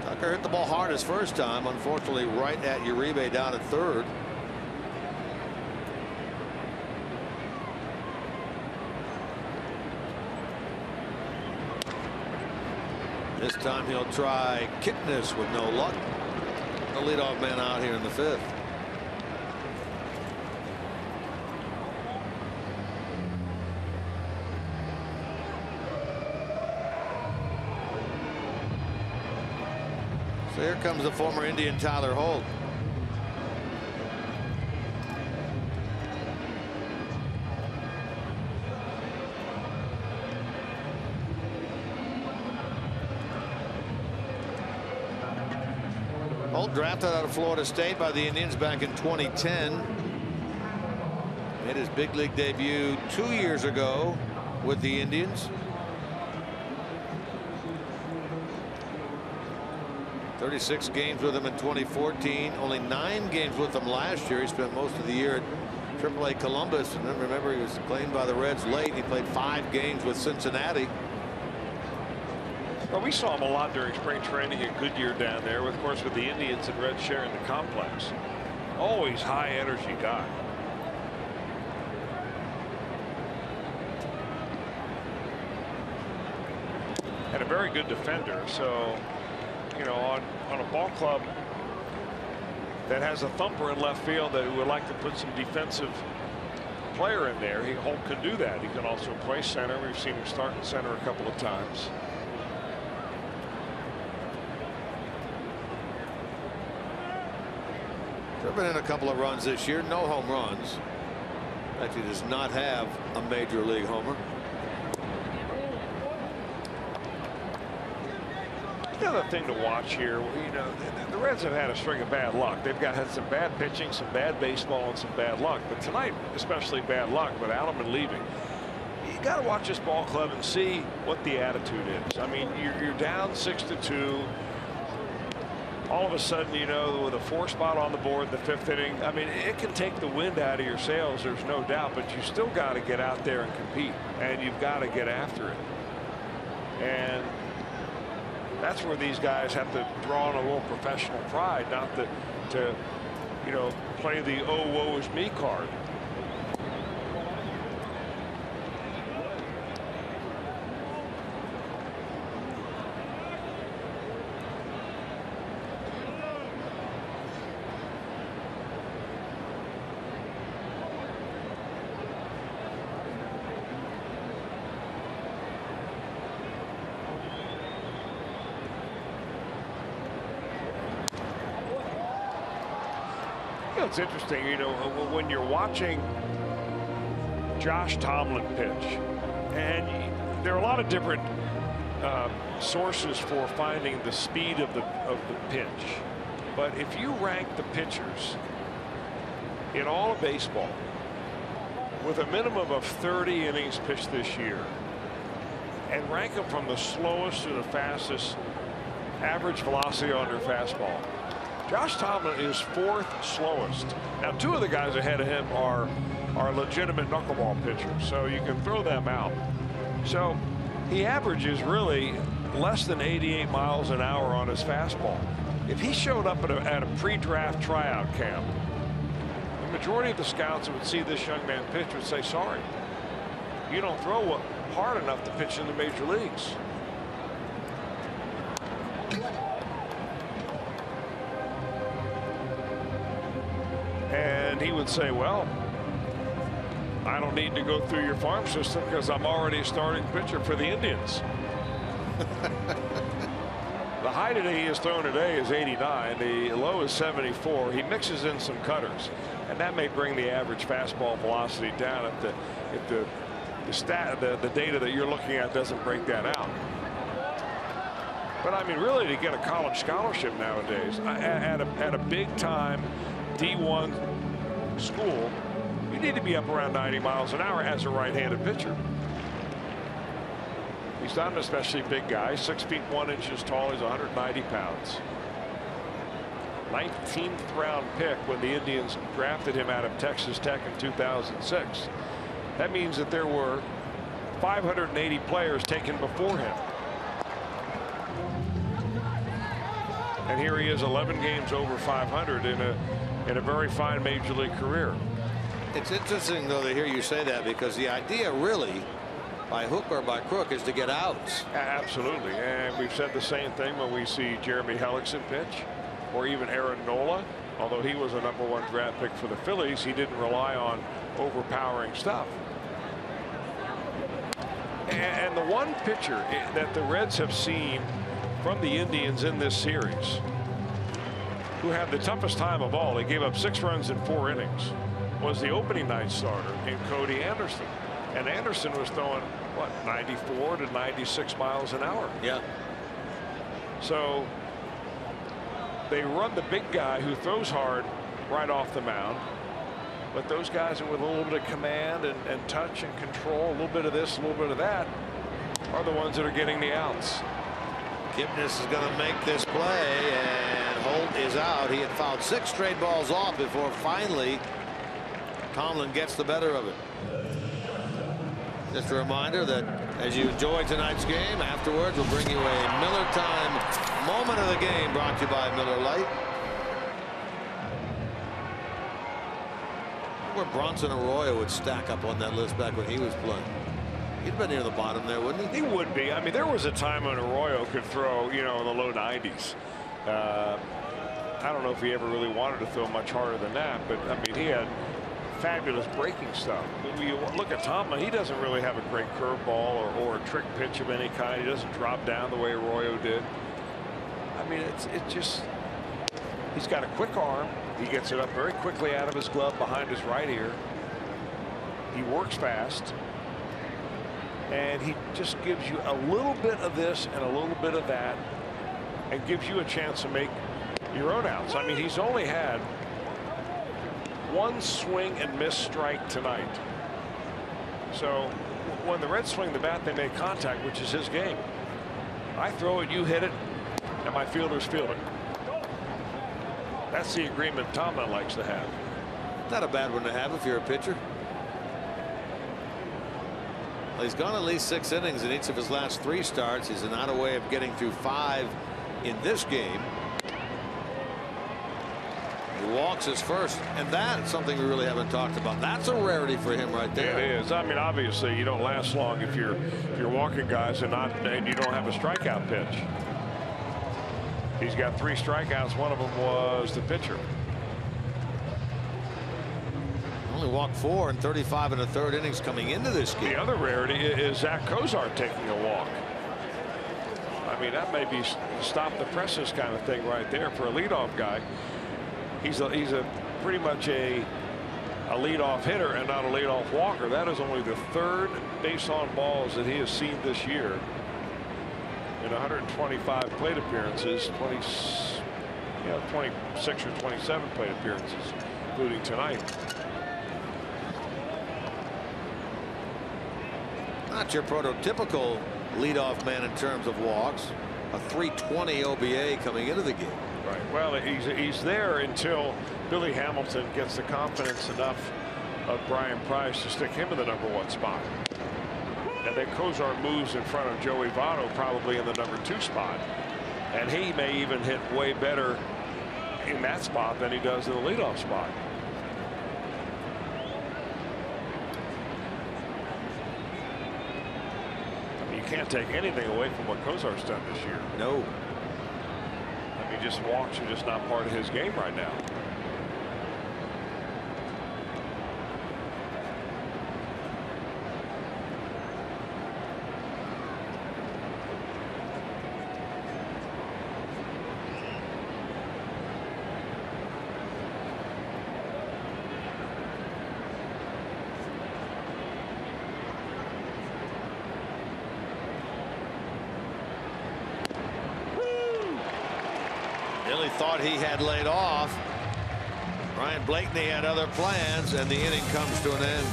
Tucker hit the ball hard his first time, unfortunately right at Uribe down at 3rd. This time he'll try Kipnis with no luck. The leadoff man out here in the 5th. So here comes the former Indian Tyler Holt. Holt drafted out of Florida State by the Indians back in 2010. Made his big league debut 2 years ago with the Indians. 36 games with him in 2014. Only 9 games with him last year. He spent most of the year at AAA Columbus. And then remember, he was claimed by the Reds late. He played 5 games with Cincinnati. Well, we saw him a lot during spring training at Goodyear down there, of course, with the Indians and Reds sharing the complex. Always high energy guy. And a very good defender. So, you know, on a ball club that has a thumper in left field that would like to put some defensive player in there, Holt can do that. He can also play center. We've seen him start in center a couple of times. Driven in a couple of runs this year, no home runs. Actually does not have a major league homer. The other thing to watch here, you know, the Reds have had a string of bad luck. They've had some bad pitching, some bad baseball, and some bad luck. But tonight, especially bad luck with Alderman leaving. You got to watch this ball club and see what the attitude is. I mean, you're down 6-2. All of a sudden, you know, with a 4 spot on the board, the 5th inning, I mean, it can take the wind out of your sails, there's no doubt, but you still got to get out there and compete, and you've got to get after it. And that's where these guys have to draw on a little professional pride, not to you know, play the "oh, woe is me" card. It's interesting, you know, when you're watching Josh Tomlin pitch, and there are a lot of different sources for finding the speed of the pitch, but if you rank the pitchers in all of baseball with a minimum of 30 innings pitched this year and rank them from the slowest to the fastest average velocity on their fastball, Josh Tomlin is 4th slowest. Now, 2 of the guys ahead of him are legitimate knuckleball pitchers, so you can throw them out. So he averages really less than 88 miles an hour on his fastball. If he showed up at a pre-draft tryout camp, the majority of the scouts that would see this young man pitch would say, sorry, you don't throw hard enough to pitch in the major leagues. And he would say, well, I don't need to go through your farm system because I'm already a starting pitcher for the Indians. The high today he has thrown today is 89. The low is 74. He mixes in some cutters, and that may bring the average fastball velocity down if the data that you're looking at doesn't break that out. But I mean, really, to get a college scholarship nowadays at a big time D1 school, you need to be up around 90 miles an hour as a right-handed pitcher. He's not an especially big guy, 6 feet 1 inches tall. He's 190 pounds. 19th round pick when the Indians drafted him out of Texas Tech in 2006. That means that there were 580 players taken before him. And here he is, 11 games over 500 in a very fine major league career. It's interesting, though, to hear you say that, because the idea really, by hook or by crook, is to get outs. Absolutely. And we've said the same thing when we see Jeremy Hellickson pitch, or even Aaron Nola. Although he was a #1 draft pick for the Phillies, he didn't rely on overpowering stuff. And the one pitcher that the Reds have seen from the Indians in this series who had the toughest time of all, they gave up 6 runs in 4 innings, was the opening night starter in Cody Anderson. And Anderson was throwing, what, 94 to 96 miles an hour. Yeah. So they run the big guy who throws hard right off the mound. But those guys with a little bit of command and touch and control, a little bit of this, a little bit of that, are the ones that are getting the outs. Kipnis is going to make this play, and Holt is out. He had fouled 6 straight balls off before finally Tomlin gets the better of it. Just a reminder that as you enjoy tonight's game, afterwards we'll bring you a Miller Time moment of the game, brought to you by Miller Lite. Where Bronson Arroyo would stack up on that list back when he was playing. He'd been near the bottom there, wouldn't he? He would be. I mean, there was a time when Arroyo could throw, you know, in the low 90s. I don't know if he ever really wanted to throw much harder than that, but I mean, he had fabulous breaking stuff. When you look at Tomlin, he doesn't really have a great curveball or a trick pitch of any kind. He doesn't drop down the way Arroyo did. I mean, it's just, he's got a quick arm. He gets it up very quickly out of his glove behind his right ear. He works fast. And he just gives you a little bit of this and a little bit of that, and gives you a chance to make your own outs. I mean, he's only had 1 swing and miss strike tonight. So when the Reds swing the bat, they make contact, which is his game. I throw it, you hit it, and my fielders field it. That's the agreement Tomlin likes to have. Not a bad one to have if you're a pitcher. Well, he's gone at least 6 innings in each of his last 3 starts. He's not a way of getting through 5 in this game. He walks his first, and that's something we really haven't talked about. That's a rarity for him right there. It is. I mean, obviously, you don't last long if you're walking guys and you don't have a strikeout pitch. He's got 3 strikeouts. One of them was the pitcher. Only walked 4 in 35 1/3 innings coming into this game. The other rarity is Zach Kozar taking a walk. I mean, that may be stop the presses kind of thing right there for a leadoff guy. He's a pretty much a leadoff hitter and not a leadoff walker. That is only the 3rd base on balls that he has seen this year in 125 plate appearances, 26 or 27 plate appearances, including tonight. Not your prototypical leadoff man in terms of walks. A .320 OBA coming into the game. Right. Well, he's there until Billy Hamilton gets the confidence enough of Brian Price to stick him in the #1 spot. And then Kozar moves in front of Joey Votto, probably in the #2 spot. And he may even hit way better in that spot than he does in the leadoff spot. Can't take anything away from what Kozar's done this year. No. I mean, just walks are just not part of his game right now. thought he had laid off. Ryan Blakeney had other plans, and the inning comes to an end.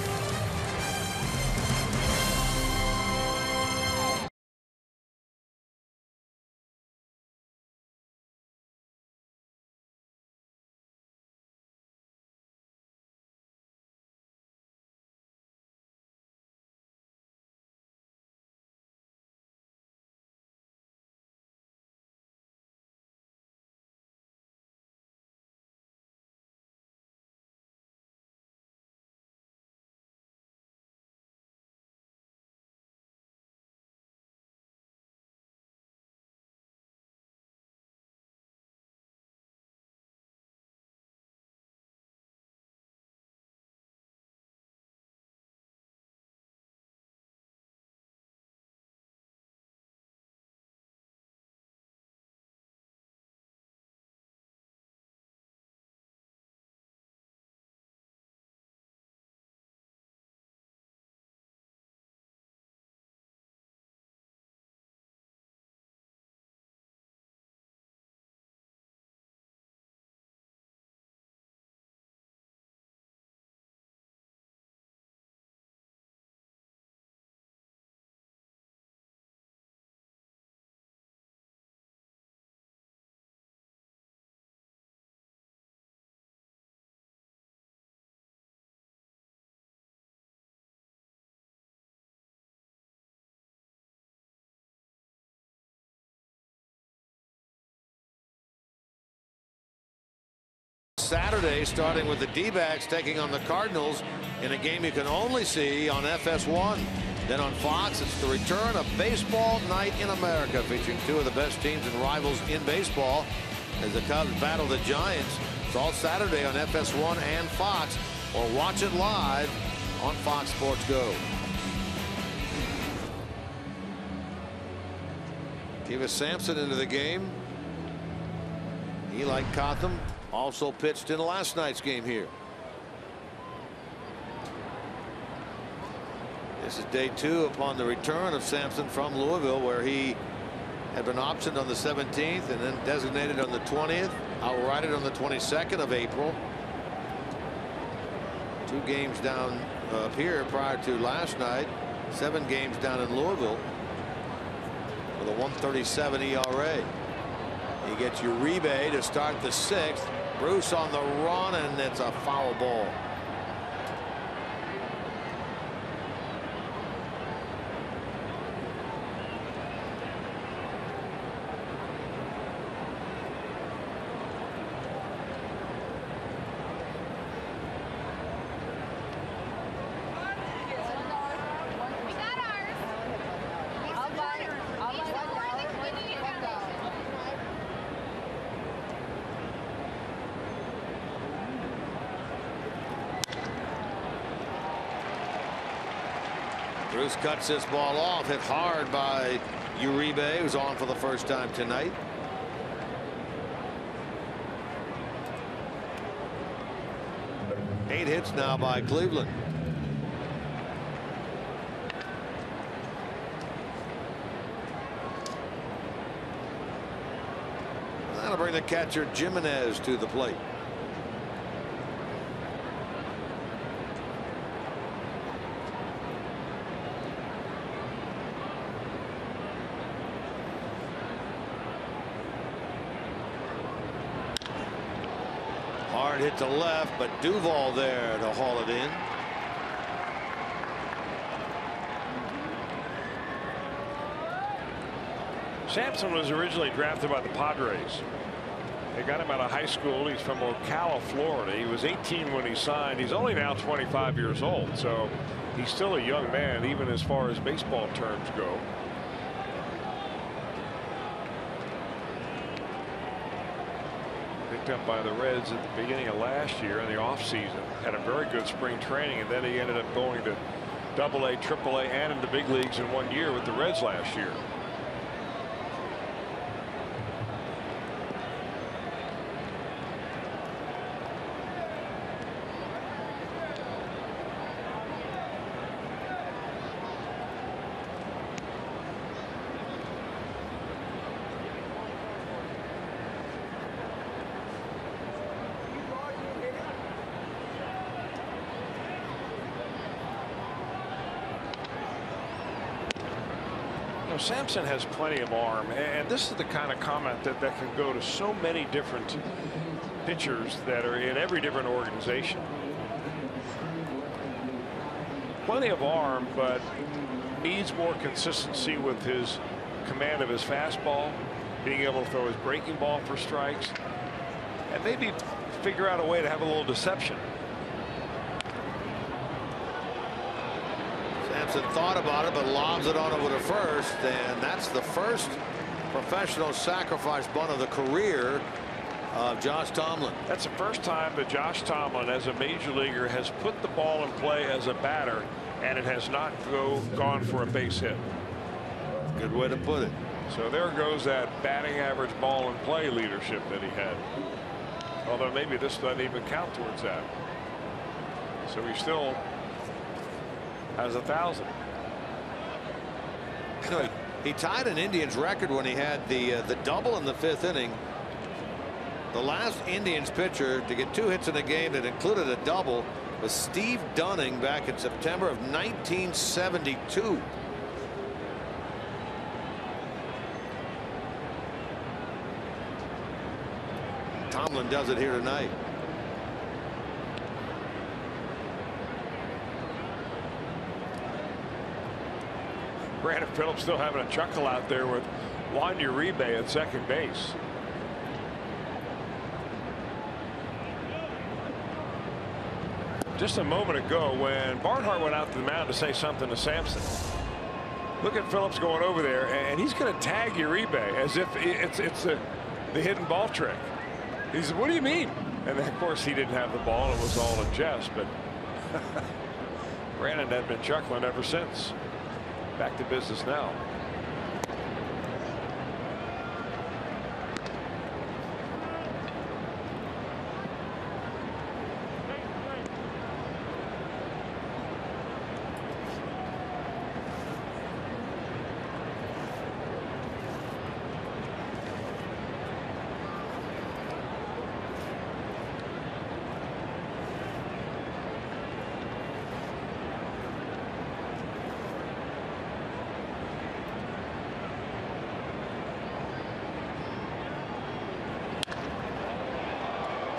Saturday, starting with the D-backs taking on the Cardinals in a game you can only see on FS1. Then on Fox, it's the return of Baseball Night in America, featuring two of the best teams and rivals in baseball as the Cubs battle the Giants. It's all Saturday on FS1 and Fox, or watch it live on Fox Sports Go. Kivas Sampson into the game. He, like Cotham, also pitched in last night's game here. This is day 2 upon the return of Sampson from Louisville, where he had been optioned on the 17th and then designated on the 20th, outrighted on the 22nd of April. 2 games down up here prior to last night, 7 games down in Louisville with a 1.37 ERA. He gets Uribe to start the 6th. Bruce on the run, and it's a foul ball. Bruce cuts this ball off, hit hard by Uribe, who's on for the first time tonight. Eight hits now by Cleveland. That'll bring the catcher Jimenez to the plate. Hard hit to left, but Duvall there to haul it in. Sampson was originally drafted by the Padres. They got him out of high school. He's from Ocala, Florida. He was 18 when he signed. He's only now 25 years old, so he's still a young man, even as far as baseball terms go. Picked up by the Reds at the beginning of last year in the offseason. Had a very good spring training, and then he ended up going to AA, AAA, and in the big leagues in 1 year with the Reds last year. know, Sampson has plenty of arm, and this is the kind of comment that can go to so many different pitchers that are in every different organization. Plenty of arm, but needs more consistency with his command of his fastball, being able to throw his breaking ball for strikes, and maybe figure out a way to have a little deception. Sampson thought about it, but lobs it on over to first, and that's the first professional sacrifice bunt of the career of Josh Tomlin. That's the first time that Josh Tomlin, as a major leaguer, has put the ball in play as a batter, and it has not gone for a base hit. Good way to put it. So there goes that batting average ball in play leadership that he had. Although maybe this doesn't even count towards that. So he still has 1,000. You know, he tied an Indians record when he had the double in the 5th inning. The last Indians pitcher to get 2 hits in a game that included a double was Steve Dunning back in September of 1972. Tomlin does it here tonight. Brandon Phillips still having a chuckle out there with Juan Uribe at second base. Just a moment ago, when Barnhart went out to the mound to say something to Sampson, look at Phillips going over there, and he's going to tag Uribe as if it's the hidden ball trick. He said, "What do you mean?" And then, of course, he didn't have the ball. It was all a jest, but Brandon had been chuckling ever since. Back to business now.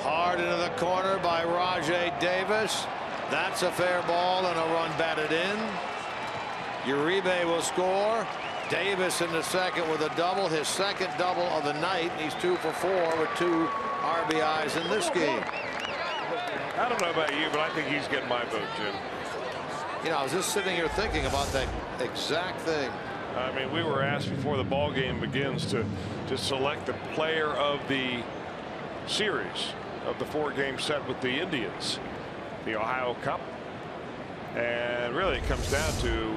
Hard into the corner by Rajay Davis. That's a fair ball and a run batted in. Uribe will score. Davis in the second with a double, his second double of the night. He's 2 for 4 with 2 RBIs in this game. I don't know about you, but I think he's getting my vote, Jim. You know, I was just sitting here thinking about that exact thing. I mean, we were asked before the ball game begins to select the player of the series of the 4-game set with the Indians, the Ohio Cup, and really it comes down to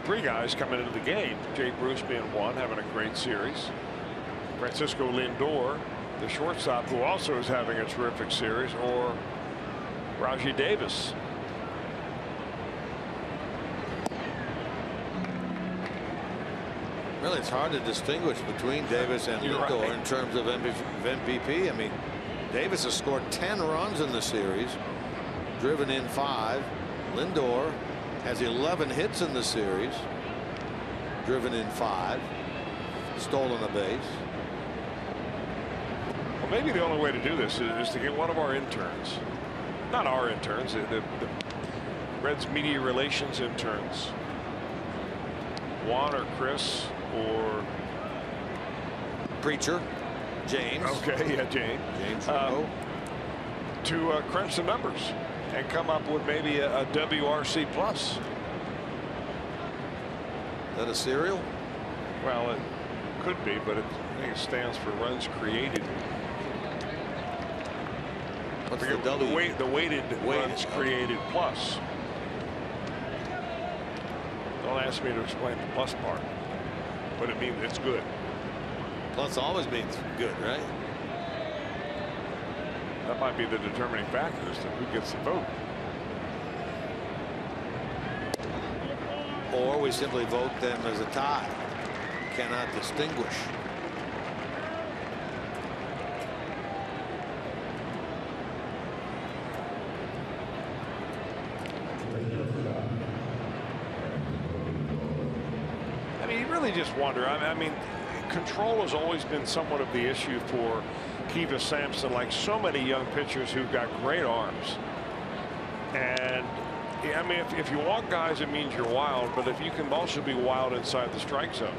3 guys coming into the game. Jay Bruce being one, having a great series. Francisco Lindor, the shortstop, who also is having a terrific series, or Rajay Davis. Really, it's hard to distinguish between Davis and Lindor in terms of MVP. I mean, Davis has scored 10 runs in the series, driven in 5. Lindor has 11 hits in the series, driven in 5, stolen a base. Well, maybe the only way to do this is to get one of our interns, not our interns, the Reds media relations interns, Juan or Chris or Preacher, James. Okay, yeah, James. To crunch the numbers and come up with maybe a WRC plus. Is that a cereal? Well, it could be, but I think it stands for runs created. What's the W? The weighted runs created plus. Don't ask me to explain the plus part, but it means it's good. Plus always means good, right? That might be the determining factor as to who gets the vote. Or we simply vote them as a tie. Cannot distinguish. really just wonder. I mean, control has always been somewhat of the issue for Kivas Sampson, like so many young pitchers who've got great arms. And I mean, if you walk guys, it means you're wild, but if you can also be wild inside the strike zone,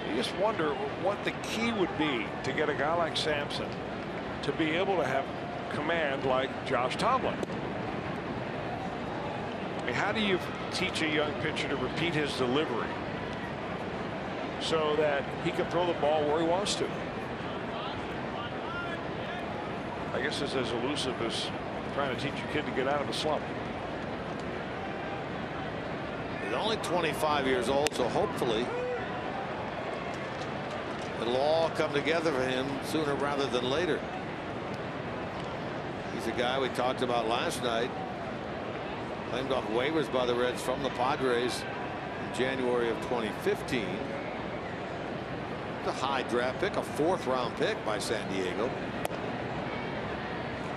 you just wonder what the key would be to get a guy like Sampson to be able to have command like Josh Tomlin. I mean, how do you teach a young pitcher to repeat his delivery so that he can throw the ball where he wants to? I guess it's as elusive as trying to teach a kid to get out of a slump. He's only 25 years old, so hopefully it'll all come together for him sooner rather than later. He's a guy we talked about last night, claimed off waivers by the Reds from the Padres in January of 2015. The high draft pick, a 4th-round pick by San Diego.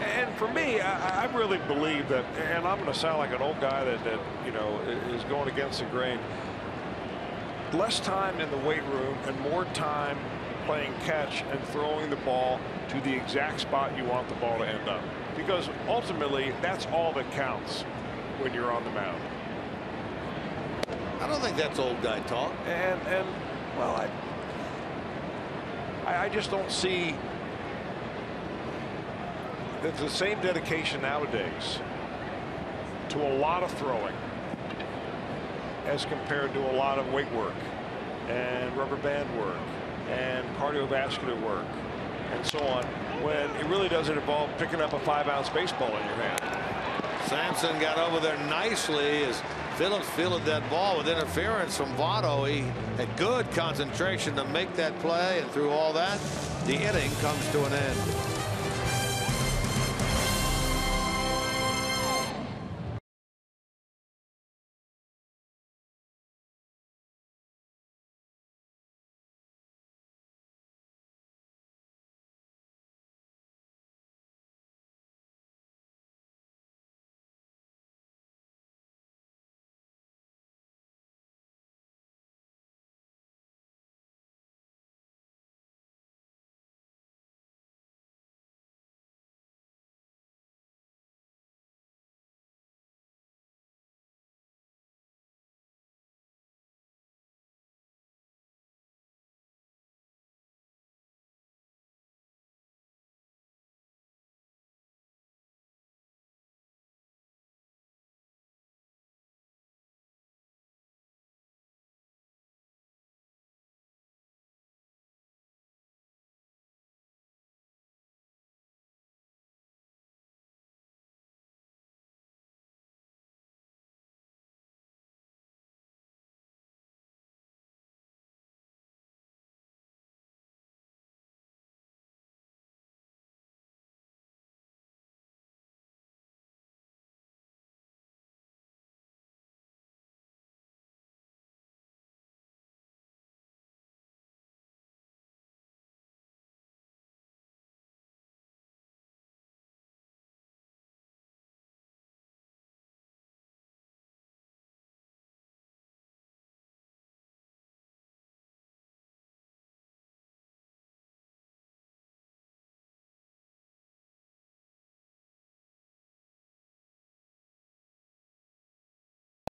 And for me, I really believe that, and I'm going to sound like an old guy that you know is going against the grain. Less time in the weight room and more time playing catch and throwing the ball to the exact spot you want the ball to end up. Because ultimately, that's all that counts when you're on the mound. I don't think that's old guy talk. And well, I just don't see. It's the same dedication nowadays to a lot of throwing as compared to a lot of weight work and rubber band work and cardiovascular work and so on, when it really doesn't involve picking up a 5-ounce baseball in your hand. Sampson got over there nicely as Phillips fielded that ball with interference from Votto. He had good concentration to make that play, and through all that, the inning comes to an end.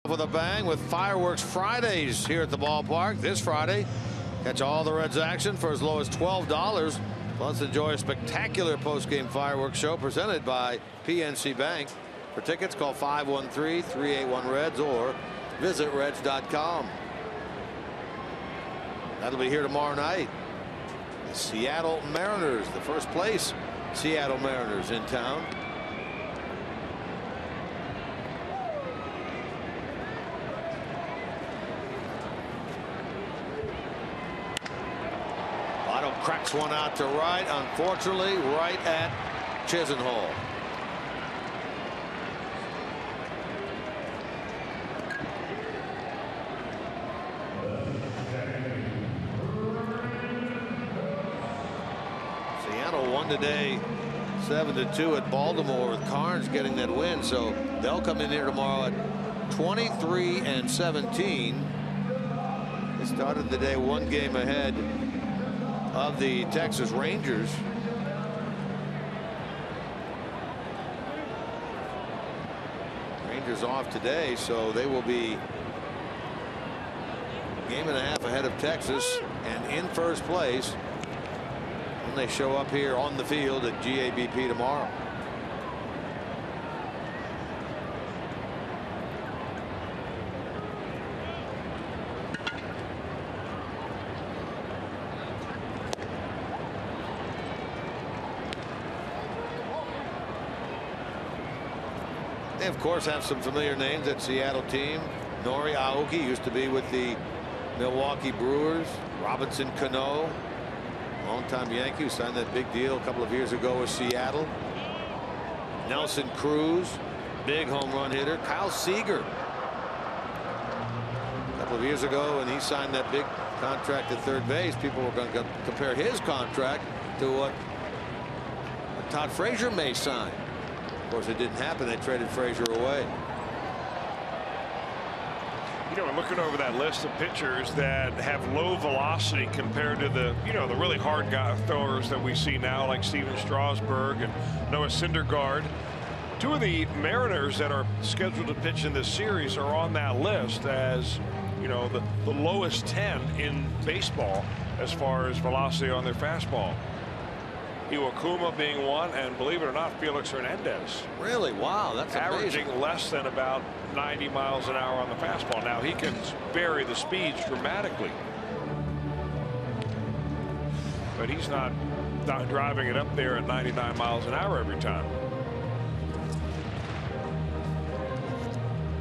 With a bang with Fireworks Fridays here at the ballpark this Friday. Catch all the Reds action for as low as $12. Plus enjoy a spectacular post-game fireworks show presented by PNC Bank. For tickets, call 513-381-REDS or visit reds.com. That'll be here tomorrow night. The Seattle Mariners, the first place Seattle Mariners in town. Cracks one out to right, unfortunately, right at Chisenhall. Seattle won today 7-2 at Baltimore, with Carnes getting that win, so they'll come in here tomorrow at 23-17. They started the day 1 game ahead of the Texas Rangers. Rangers off today, so they will be a game and a half ahead of Texas and in first place when they show up here on the field at GABP tomorrow. They, of course, have some familiar names. That Seattle team. Nori Aoki used to be with the Milwaukee Brewers. Robinson Cano, longtime Yankee, who signed that big deal a couple of years ago with Seattle. Nelson Cruz, big home run hitter. Kyle Seager, a couple of years ago, when he signed that big contract at third base, people were going to compare his contract to what Todd Frazier may sign. Of course, it didn't happen. They traded Frazier away. You know, looking over that list of pitchers that have low velocity compared to the, the really hard throwers that we see now, like Steven Strasburg and Noah Syndergaard. 2 of the Mariners that are scheduled to pitch in this series are on that list as, the lowest 10 in baseball as far as velocity on their fastball. Iwakuma being one, and believe it or not, Felix Hernandez. Really? Wow, that's averaging amazing. less than about 90 miles an hour on the fastball. Now he can vary the speeds dramatically, but he's not driving it up there at 99 miles an hour every time.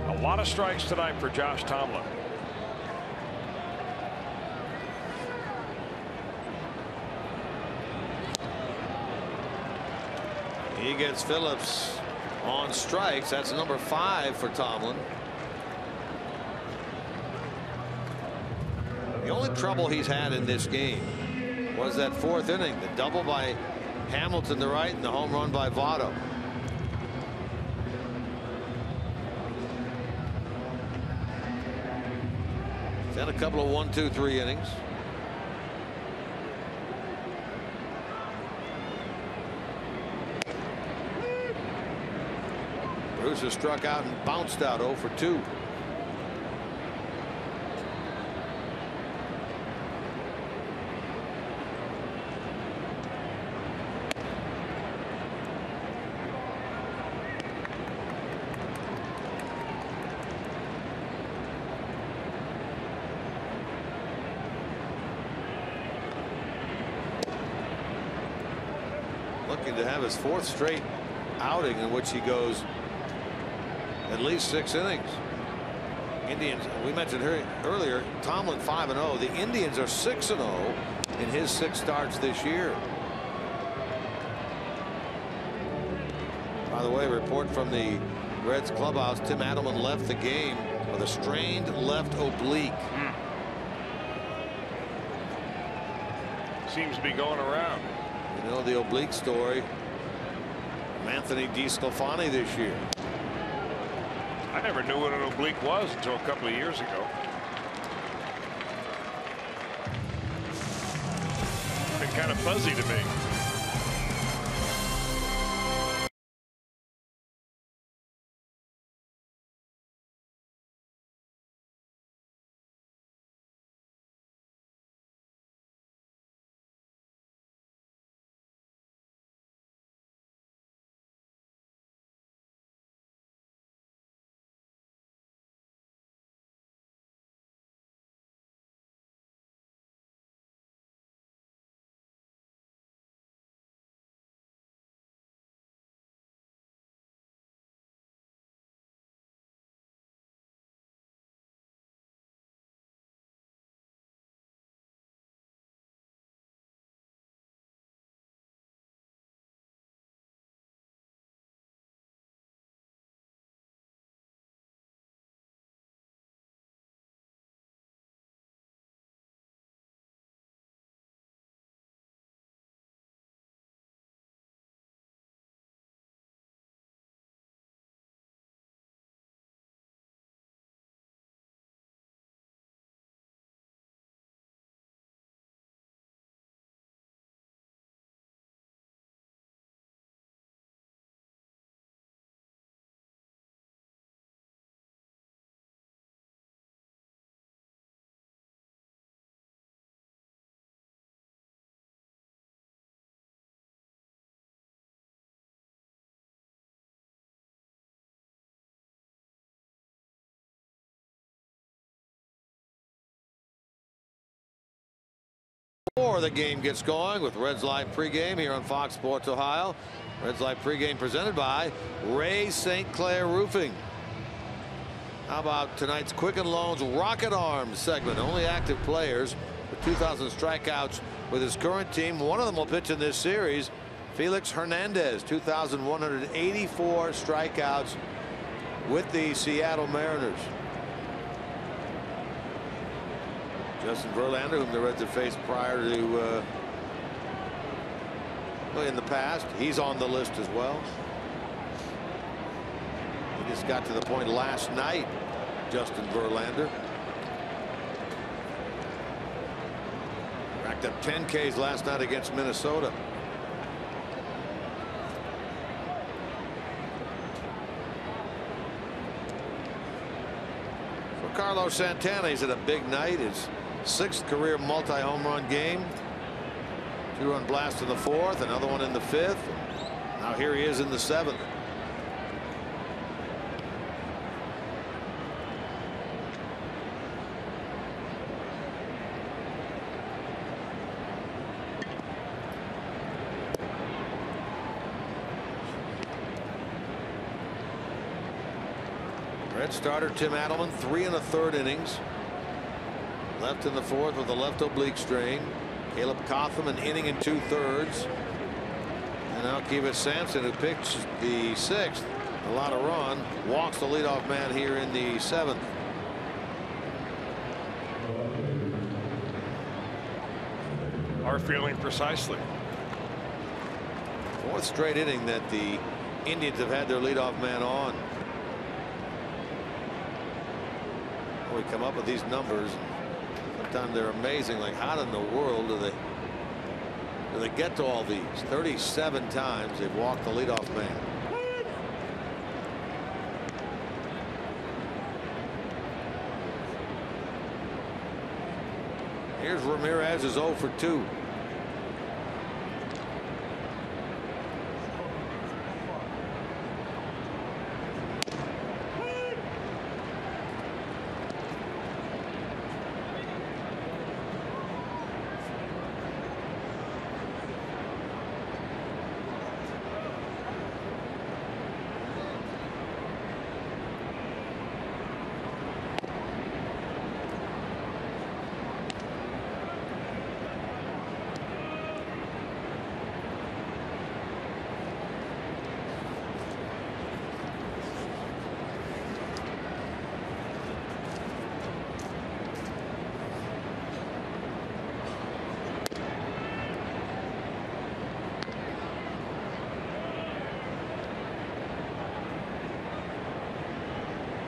A lot of strikes tonight for Josh Tomlin. He gets Phillips on strikes. That's number 5 for Tomlin. The only trouble he's had in this game was that 4th inning, the double by Hamilton to right and the home run by Votto. He's had a couple of 1, 2, 3 innings. Bruce has struck out and bounced out 0 for 2. Looking to have his 4th straight outing in which he goes at least 6 innings. Indians, we mentioned earlier, Tomlin 5-0. The Indians are 6-0 in his 6 starts this year. By the way, a report from the Reds clubhouse, Tim Adelman left the game with a strained left oblique. Seems to be going around. You know the oblique story from Anthony DeSclafani this year. I never knew what an oblique was until a couple of years ago. It's been kind of fuzzy to me. before the game gets going with Reds Live pregame here on Fox Sports Ohio. Reds Live pregame presented by Ray St. Clair Roofing. How about tonight's Quicken Loans Rocket Arms segment? Only active players with 2,000 strikeouts with his current team. One of them will pitch in this series. Felix Hernandez, 2,184 strikeouts with the Seattle Mariners. Justin Verlander, whom the Reds have faced prior to in the past, he's on the list as well. He just got to the point last night, Justin Verlander. Racked up 10 Ks last night against Minnesota. For Carlos Santana, he's had a big night. His 6th career multi-home run game. 2-run blast in the 4th, another one in the 5th. Now here he is in the 7th. Red starter Tim Adelman, 3 1/3 innings. Left in the 4th with a left oblique strain. Caleb Cotham an inning and 2/3. And now Kivas Sampson, who pitched the 6th, a lot of run, walks the leadoff man here in the 7th. Our feeling precisely. 4th straight inning that the Indians have had their leadoff man on. We come up with these numbers. Sometimes they're amazing. Like, how in the world do they get to all these? 37 times they've walked the leadoff man. Here's Ramirez, is 0 for 2.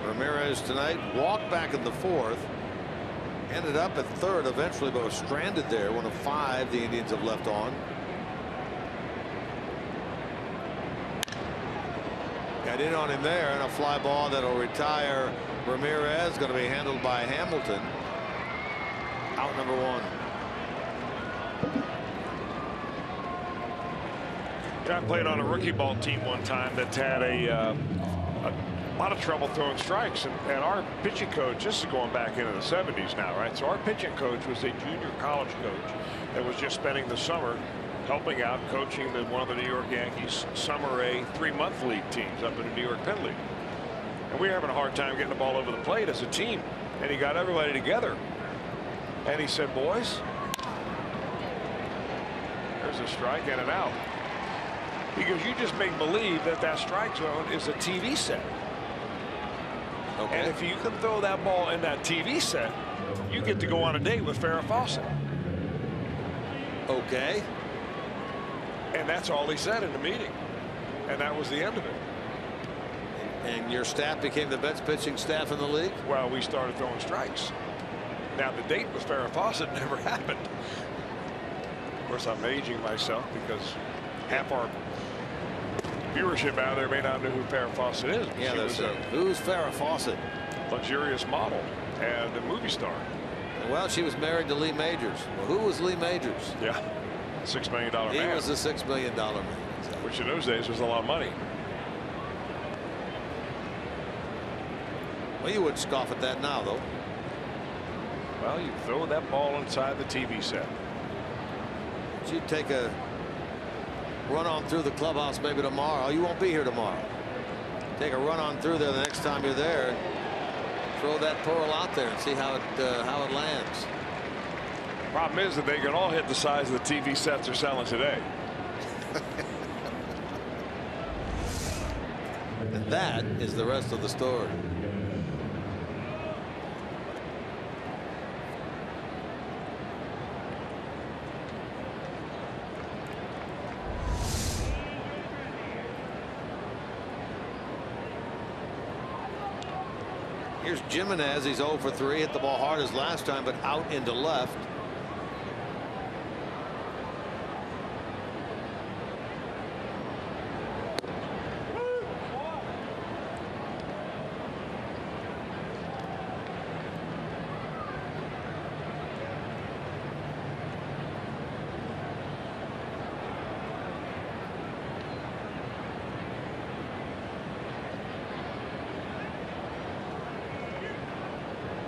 Ramirez tonight walked back in the 4th, ended up at 3rd eventually, but was stranded there. 1 of 5 the Indians have left on. Got in on him there, and a fly ball that'll retire Ramirez. Going to be handled by Hamilton. Out number 1. I played on a rookie ball team one time that had a lot of trouble throwing strikes, and our pitching coach, this is going back into the 70s now, right? So our pitching coach was a junior college coach that was just spending the summer helping out coaching one of the New York Yankees Summer A 3-month league teams up in the New York Penn League. And we were having a hard time getting the ball over the plate as a team, and he got everybody together and he said, boys, there's a strike and an out. He goes, you just make believe that that strike zone is a TV set. Okay. And if you can throw that ball in that TV set, you get to go on a date with Farrah Fawcett. Okay. And that's all he said in the meeting. And that was the end of it. And your staff became the best pitching staff in the league? Well, we started throwing strikes. Now, the date with Farrah Fawcett never happened. Of course, I'm aging myself because half our viewership out there may not know who Farrah Fawcett is. Yeah, that's who's Farrah Fawcett? Luxurious model and a movie star. Well, she was married to Lee Majors. Well, who was Lee Majors? Yeah, $6 million man. He was the $6 million man. Which in those days was a lot of money. Well, you wouldn't scoff at that now, though. Well, you throw that ball inside the TV set. don't you take a run on through the clubhouse maybe tomorrow. You won't be here tomorrow. Take a run on through there the next time you're there. And throw that pearl out there and see how it lands. Problem is that they can all hit the size of the TV sets they're selling today. And that is the rest of the story. Here's Jimenez. He's 0 for 3. Hit the ball hard as last time, but out into left.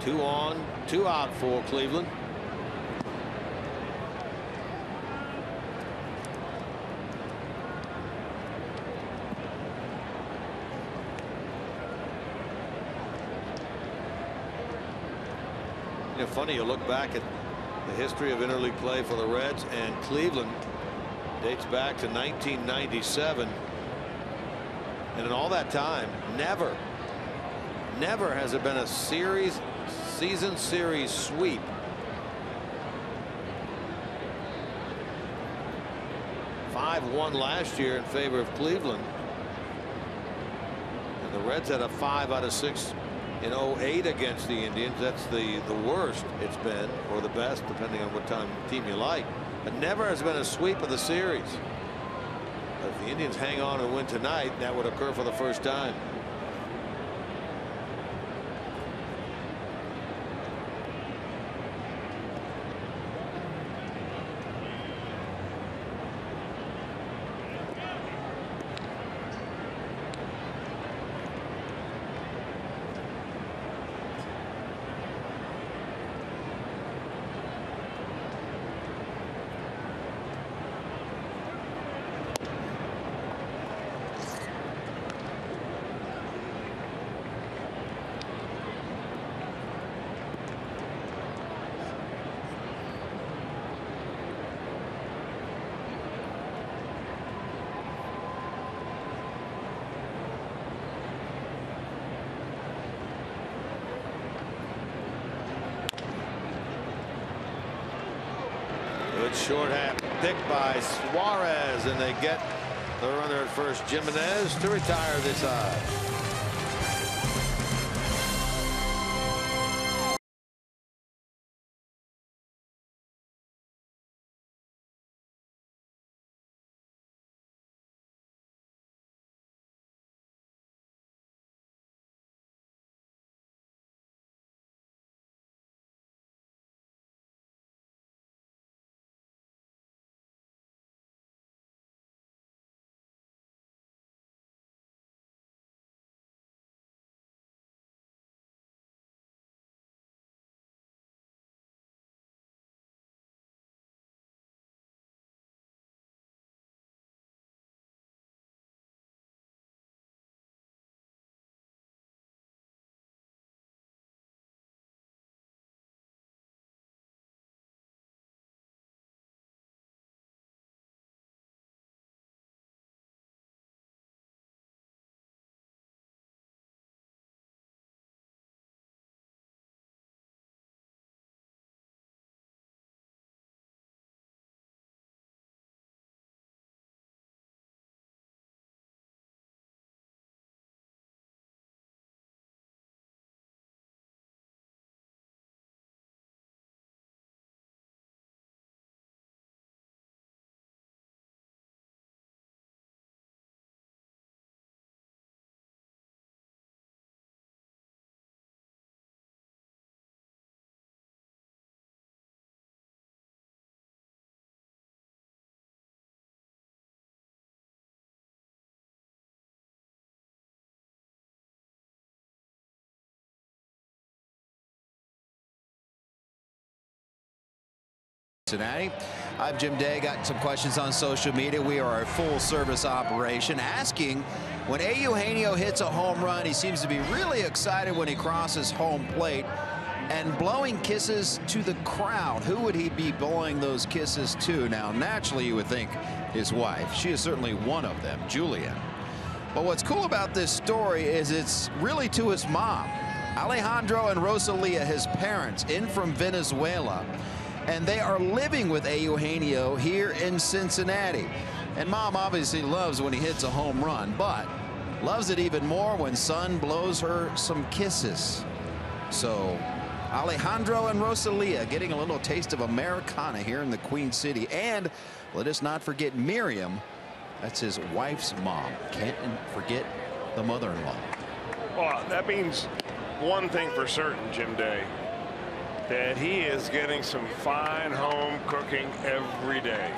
Two on, two out for Cleveland. You know, funny, you look back at the history of interleague play for the Reds, and Cleveland dates back to 1997. And in all that time, never has it been a season series sweep. (5-1) last year in favor of Cleveland. And the Reds had a 5 out of 6 in 08 against the Indians. That's the worst it's been, or the best, depending on what team you like. But never has been a sweep of the series. But if the Indians hang on and win tonight, that would occur for the first time. Good short half pick by Suarez, and they get the runner at first, Jimenez, to retire this side. Cincinnati. I'm Jim Day. Got some questions on social media. We are a full-service operation. Asking, when A. Eugenio hits a home run, he seems to be really excited when he crosses home plate and blowing kisses to the crowd. Who would he be blowing those kisses to? Now, naturally, you would think his wife. She is certainly one of them, Julia. But what's cool about this story is it's really to his mom. Alejandro and Rosalia, his parents, in from Venezuela, and they are living with A. Eugenio here in Cincinnati. And mom obviously loves when he hits a home run, but loves it even more when son blows her some kisses. So Alejandro and Rosalia getting a little taste of Americana here in the Queen City. And let us not forget Miriam. That's his wife's mom. Can't forget the mother-in-law. Well, that means one thing for certain, Jim Day, that he is getting some fine home cooking every day.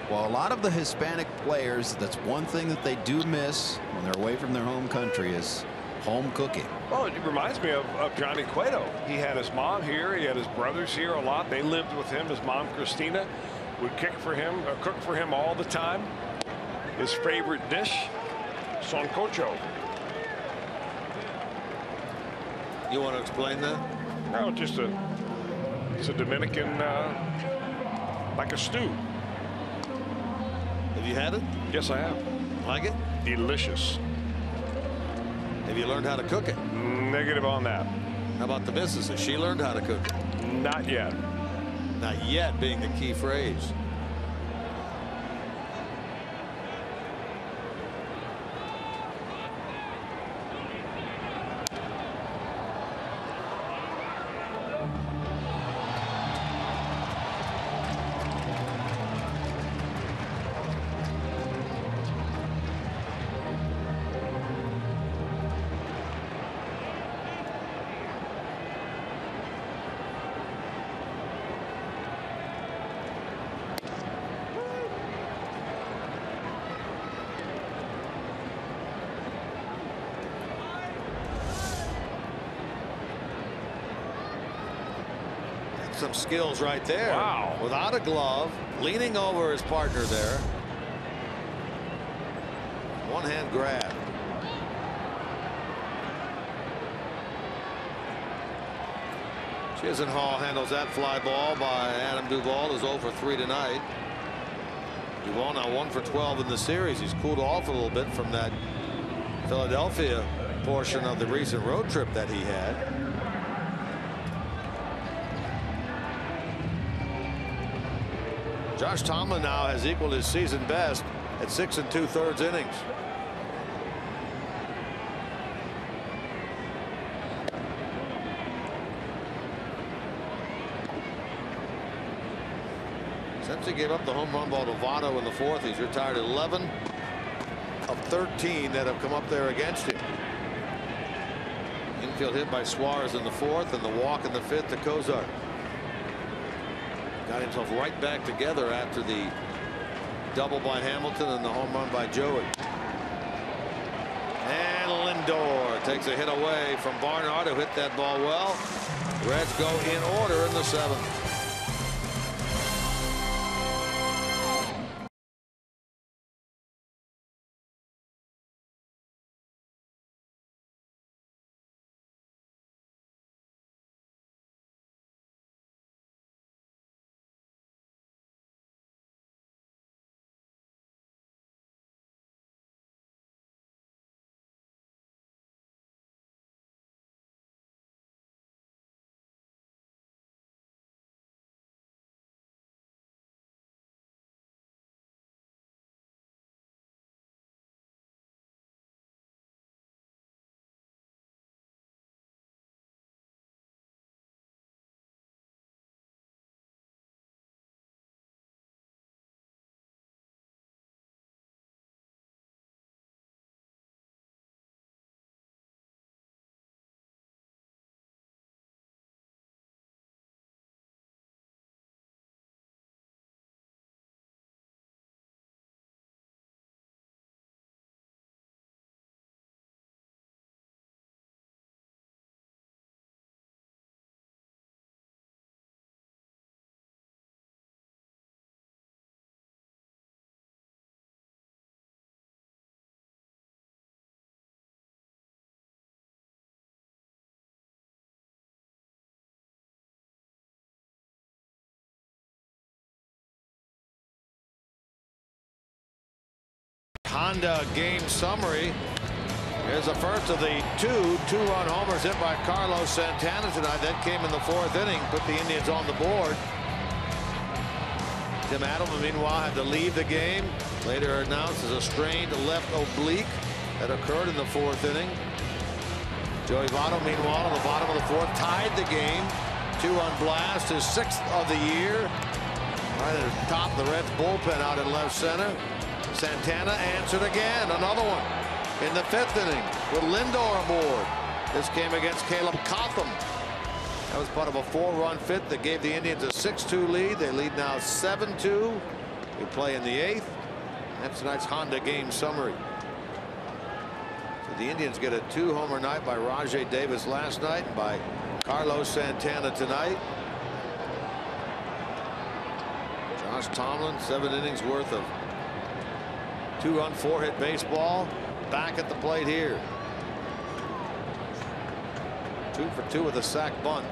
Well, a lot of the Hispanic players, that's one thing that they do miss when they're away from their home country is home cooking. Well, it reminds me of Johnny Cueto. He had his mom here. He had his brothers here a lot. They lived with him. His mom, Christina, would cook for him all the time. His favorite dish, sancocho. You want to explain that? No, it's a Dominican, like a stew. Have you had it? Yes, I have. Like it? Delicious. Have you learned how to cook it? Negative on that. How about the missus? Has she learned how to cook it? Not yet. Not yet being the key phrase. Some skills right there. Wow. Without a glove, leaning over his partner there. One hand grab. Chisenhall handles that fly ball by Adam Duvall, is 0 for 3 tonight. Duvall now 1 for 12 in the series. He's cooled off a little bit from that Philadelphia portion of the recent road trip that he had. Josh Tomlin now has equaled his season best at 6 2/3 innings. Since he gave up the home run ball to Votto in the 4th, he's retired 11 of 13 that have come up there against him. Infield hit by Suarez in the 4th, and the walk in the 5th to Kozar. Got himself right back together after the double by Hamilton and the home run by Joey. And Lindor takes a hit away from Barnhart, who hit that ball well. Reds go in order in the 7th. Honda game summary. Here's the first of the two-run homers hit by Carlos Santana tonight. That came in the 4th inning, put the Indians on the board. Tim Adelman, meanwhile, had to leave the game. Later announced as a strained left oblique that occurred in the 4th inning. Joey Votto, meanwhile, in the bottom of the 4th, tied the game. 2-run blast, his 6th of the year. Right at the top of the Reds bullpen out in left center. Santana answered again, another one in the 5th inning with Lindor aboard. This came against Caleb Cotham. That was part of a 4-run fit that gave the Indians a 6-2 lead. They lead now 7-2. We play in the 8th. That's tonight's Honda game summary. So the Indians get a 2-homer night by Rajai Davis last night and by Carlos Santana tonight. Josh Tomlin, 7 innings worth of 2-run 4-hit baseball. Back at the plate here. 2 for 2 with a sac bunt.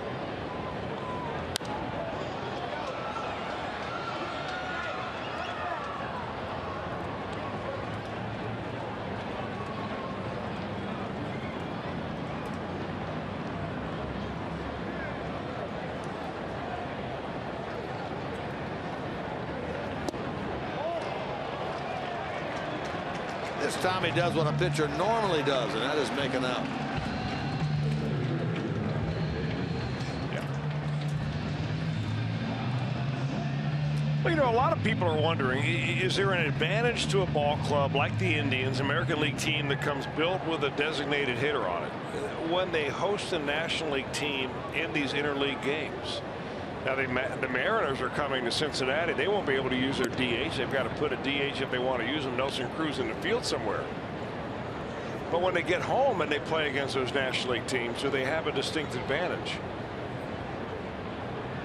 This time he does what a pitcher normally does, and that is make an out. Well, you know, a lot of people are wondering, is there an advantage to a ball club like the Indians, American League team that comes built with a designated hitter on it, when they host a National League team in these interleague games? Now, the Mariners are coming to Cincinnati. They won't be able to use their DH. They've got to put a DH if they want to use them. Nelson Cruz in the field somewhere. But when they get home and they play against those National League teams, do they have a distinct advantage?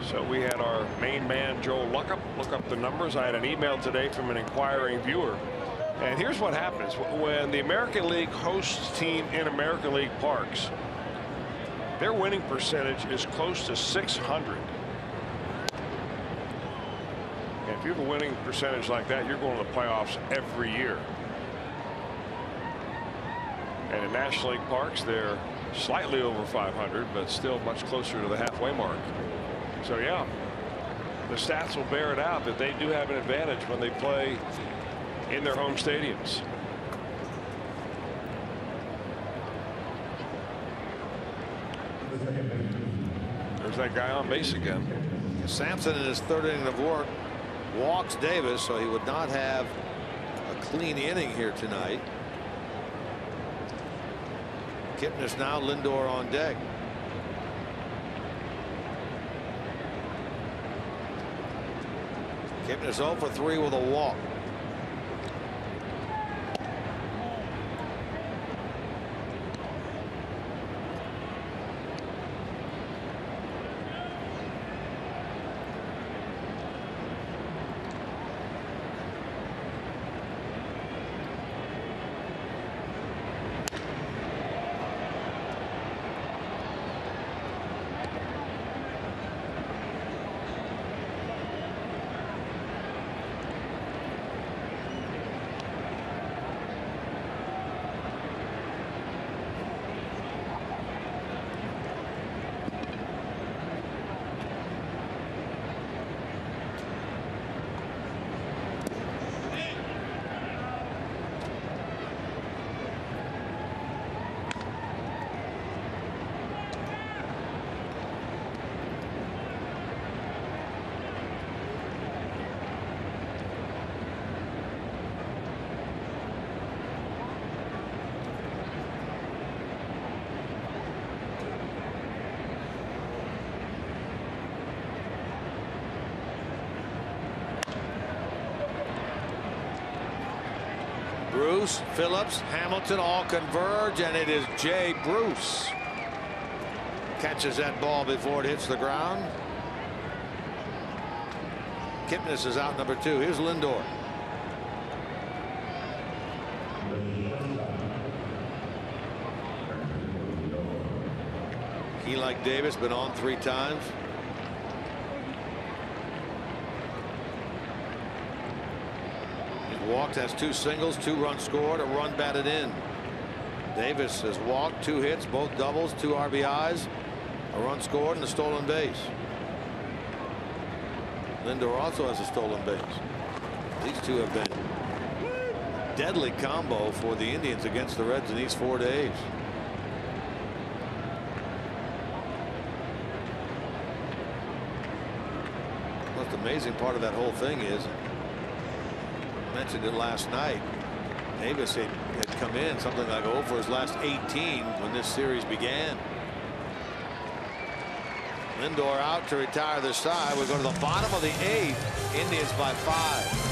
So we had our main man, Joe look up the numbers. I had an email today from an inquiring viewer. And here's what happens. When the American League hosts team in American League parks, their winning percentage is close to .600. If you have a winning percentage like that, you're going to the playoffs every year. And in National League parks, they're slightly over 500, but still much closer to the halfway mark. So, yeah, the stats will bear it out that they do have an advantage when they play in their home stadiums. There's that guy on base again. Sampson in his 3rd inning of work walks Davis, so he would not have a clean inning here tonight. Kipnis now, Lindor on deck. Kipnis 0 for 3 with a walk. Bruce, Phillips, Hamilton all converge, and it is Jay Bruce. Catches that ball before it hits the ground. Kipnis is out number 2. Here's Lindor. He, like Davis, been on 3 times. walked, has 2 singles, 2 runs scored, a run batted in. Davis has walked, 2 hits, both doubles, 2 RBIs, a run scored, and a stolen base. Lindor also has a stolen base. These two have been deadly combo for the Indians against the Reds in these 4 days. The most amazing part of that whole thing is, I mentioned it last night, Davis had come in something like 0 for his last 18 when this series began. Lindor out to retire the side. We go to the bottom of the 8th. Indians by 5.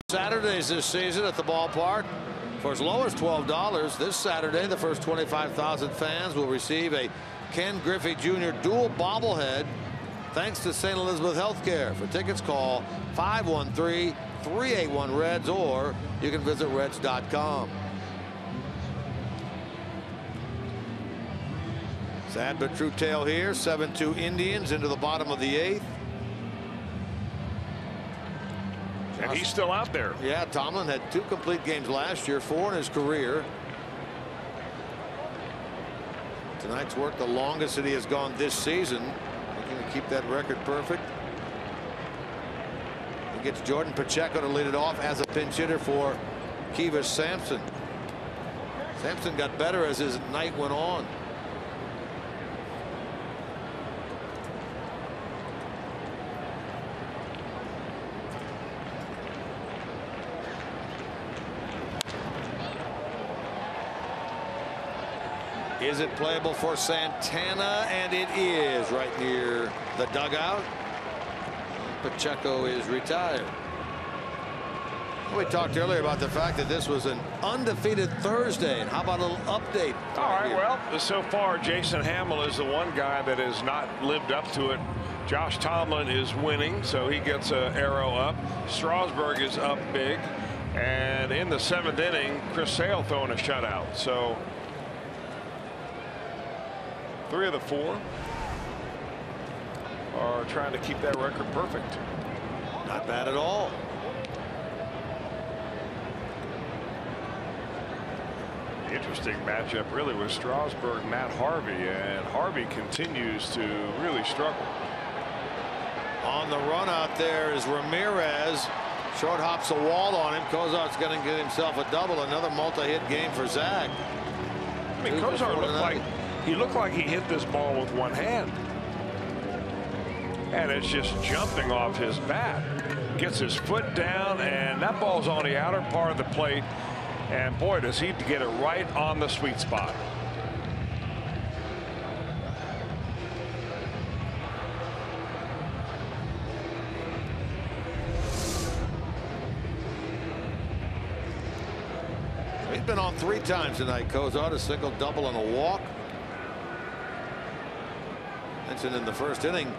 Saturdays this season at the ballpark for as low as $12. This Saturday, the first 25,000 fans will receive a Ken Griffey Jr. dual bobblehead thanks to St. Elizabeth Healthcare. For tickets, call 513-381-REDS, or you can visit reds.com. Sad but true tale here. 7-2 Indians into the bottom of the 8th. And he's still out there. Yeah, Tomlin had 2 complete games last year, 4 in his career. Tonight's work the longest that he has gone this season. Looking to keep that record perfect. He gets Jordan Pacheco to lead it off as a pinch hitter for Kivas Sampson. Sampson got better as his night went on. Is it playable for Santana? And it is right near the dugout. Pacheco is retired. We talked earlier about the fact that this was an undefeated Thursday. And how about a little update? All right, well, so far, Jason Hamill is the one guy that has not lived up to it. Josh Tomlin is winning, so he gets an arrow up. Strasburg is up big. And in the 7th inning, Chris Sale throwing a shutout. So 3 of the 4 are trying to keep that record perfect. Not bad at all. Interesting matchup really with Strasburg, Matt Harvey, and Harvey continues to really struggle. On the run out there is Ramirez. Short hops the wall on him. Cozart's going to get himself a double. Another multi-hit game for Zach. I mean, Cozart looked like he hit this ball with one hand. And it's just jumping off his bat. Gets his foot down, and that ball's on the outer part of the plate. And boy, does he get it right on the sweet spot. He's been on 3 times tonight, Cozart, a single, double, and a walk. Mentioned in the first inning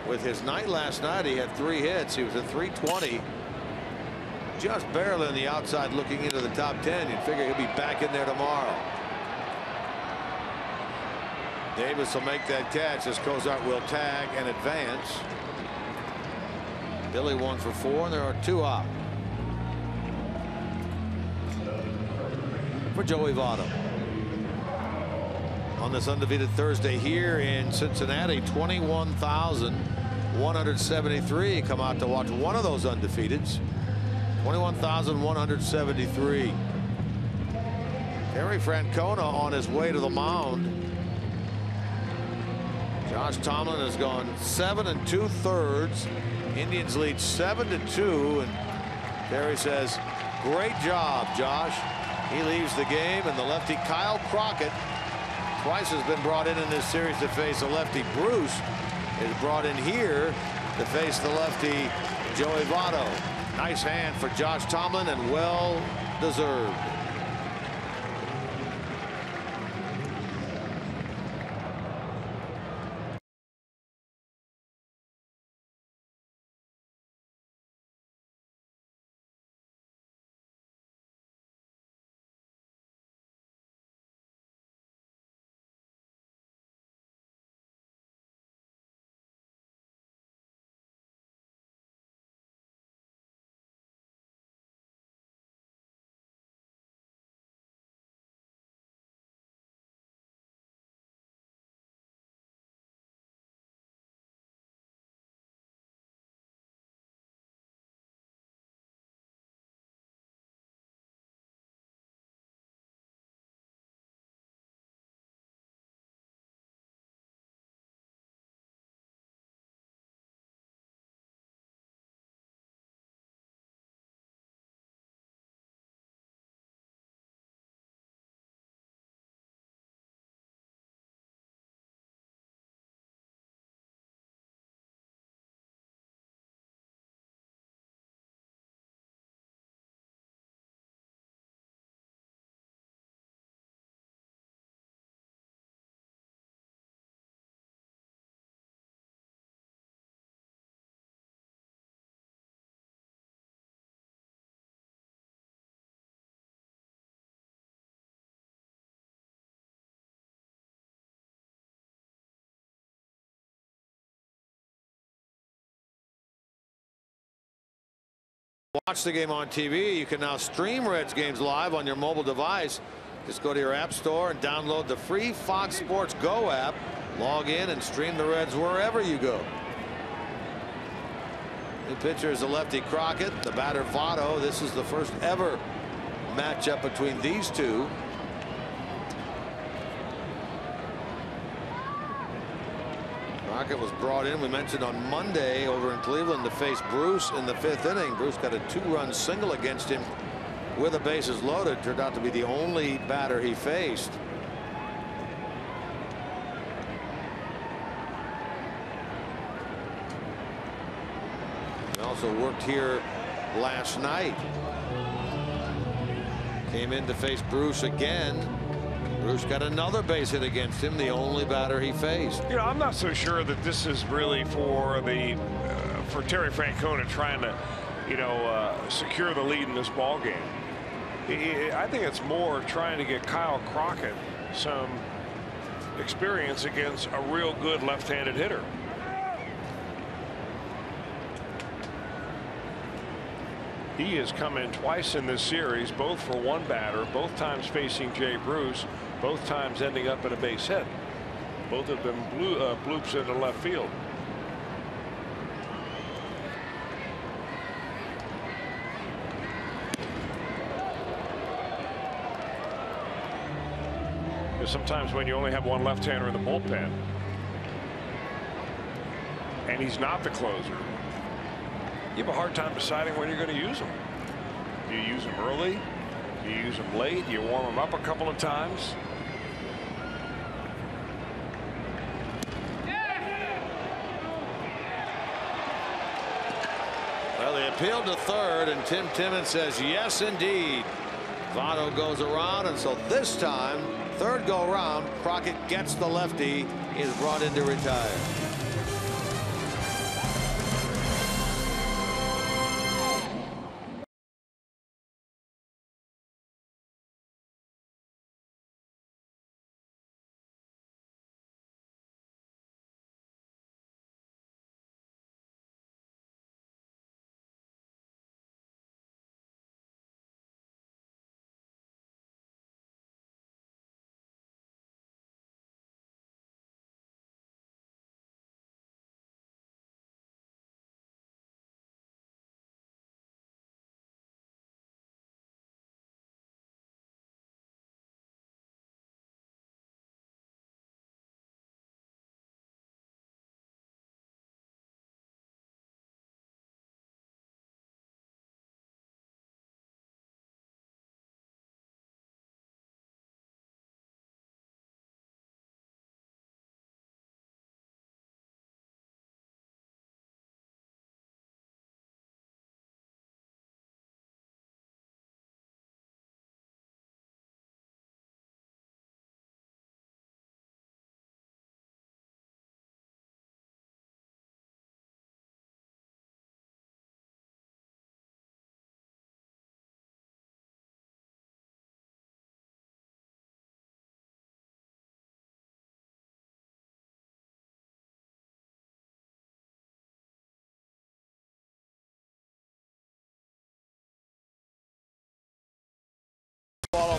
with his night last night, he had 3 hits. He was at 320. Just barely on the outside looking into the top 10. You'd figure he'll be back in there tomorrow. Davis will make that catch as Cozart will tag and advance. Billy 1 for 4, and there are 2 out. For Joey Votto. On this undefeated Thursday here in Cincinnati, 21,173 come out to watch one of those undefeateds. 21,173. Terry Francona on his way to the mound. Josh Tomlin has gone 7 2/3. Indians lead 7-2, and Terry says, "Great job, Josh." He leaves the game, and the lefty Kyle Crockett, twice has been brought in this series to face the lefty Bruce, is brought in here to face the lefty Joey Votto. Nice hand for Josh Tomlin, and well deserved. Watch the game on TV. You can now stream Reds games live on your mobile device. Just go to your app store and download the free Fox Sports Go app. Log in and stream the Reds wherever you go. The pitcher is the lefty Crockett, the batter Votto. This is the first ever matchup between these two. Crockett was brought in, we mentioned, on Monday over in Cleveland to face Bruce in the 5th inning. Bruce got a 2-run single against him with the bases loaded. Turned out to be the only batter he faced. He also worked here last night. Came in to face Bruce again. Bruce got another base hit against him, the only batter he faced. You know, I'm not so sure that this is really for the for Terry Francona trying to, you know, secure the lead in this ball game. I think it's more trying to get Kyle Crockett some experience against a real good left-handed hitter. He has come in twice in this series, both for one batter, both times facing Jay Bruce, both times ending up in a base hit. Both have been bloops into left field. Because sometimes when you only have one left-hander in the bullpen, and he's not the closer, you have a hard time deciding when you're going to use them. Do you use them early? Do you use them late? Do you warm them up a couple of times? Well, they appealed to third, and Tim Timmons says yes, indeed. Votto goes around, and so this time, third go around, Crockett gets the lefty, is brought in to retire.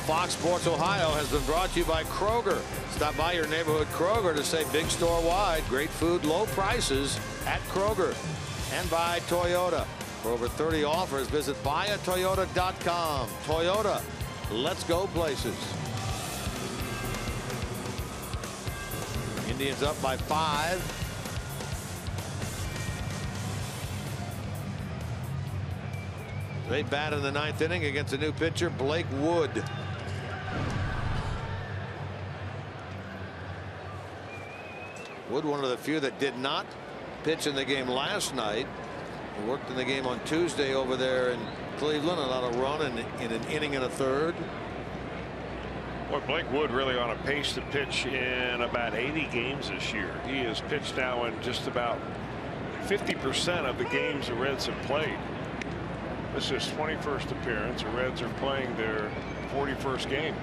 Fox Sports Ohio has been brought to you by Kroger. Stop by your neighborhood Kroger to save big store wide. Great food, low prices at Kroger. And by Toyota. For over 30 offers, visit buyatoyota.com. Toyota, let's go places. Indians up by 5. They bat in the 9th inning against a new pitcher, Blake Wood. Wood, one of the few that did not pitch in the game last night. He worked in the game on Tuesday over there in Cleveland. Allowed a run in an inning and a third. Boy, Blake Wood really on a pace to pitch in about 80 games this year. He has pitched now in just about 50% of the games the Reds have played. This is his 21st appearance. The Reds are playing their 41st game.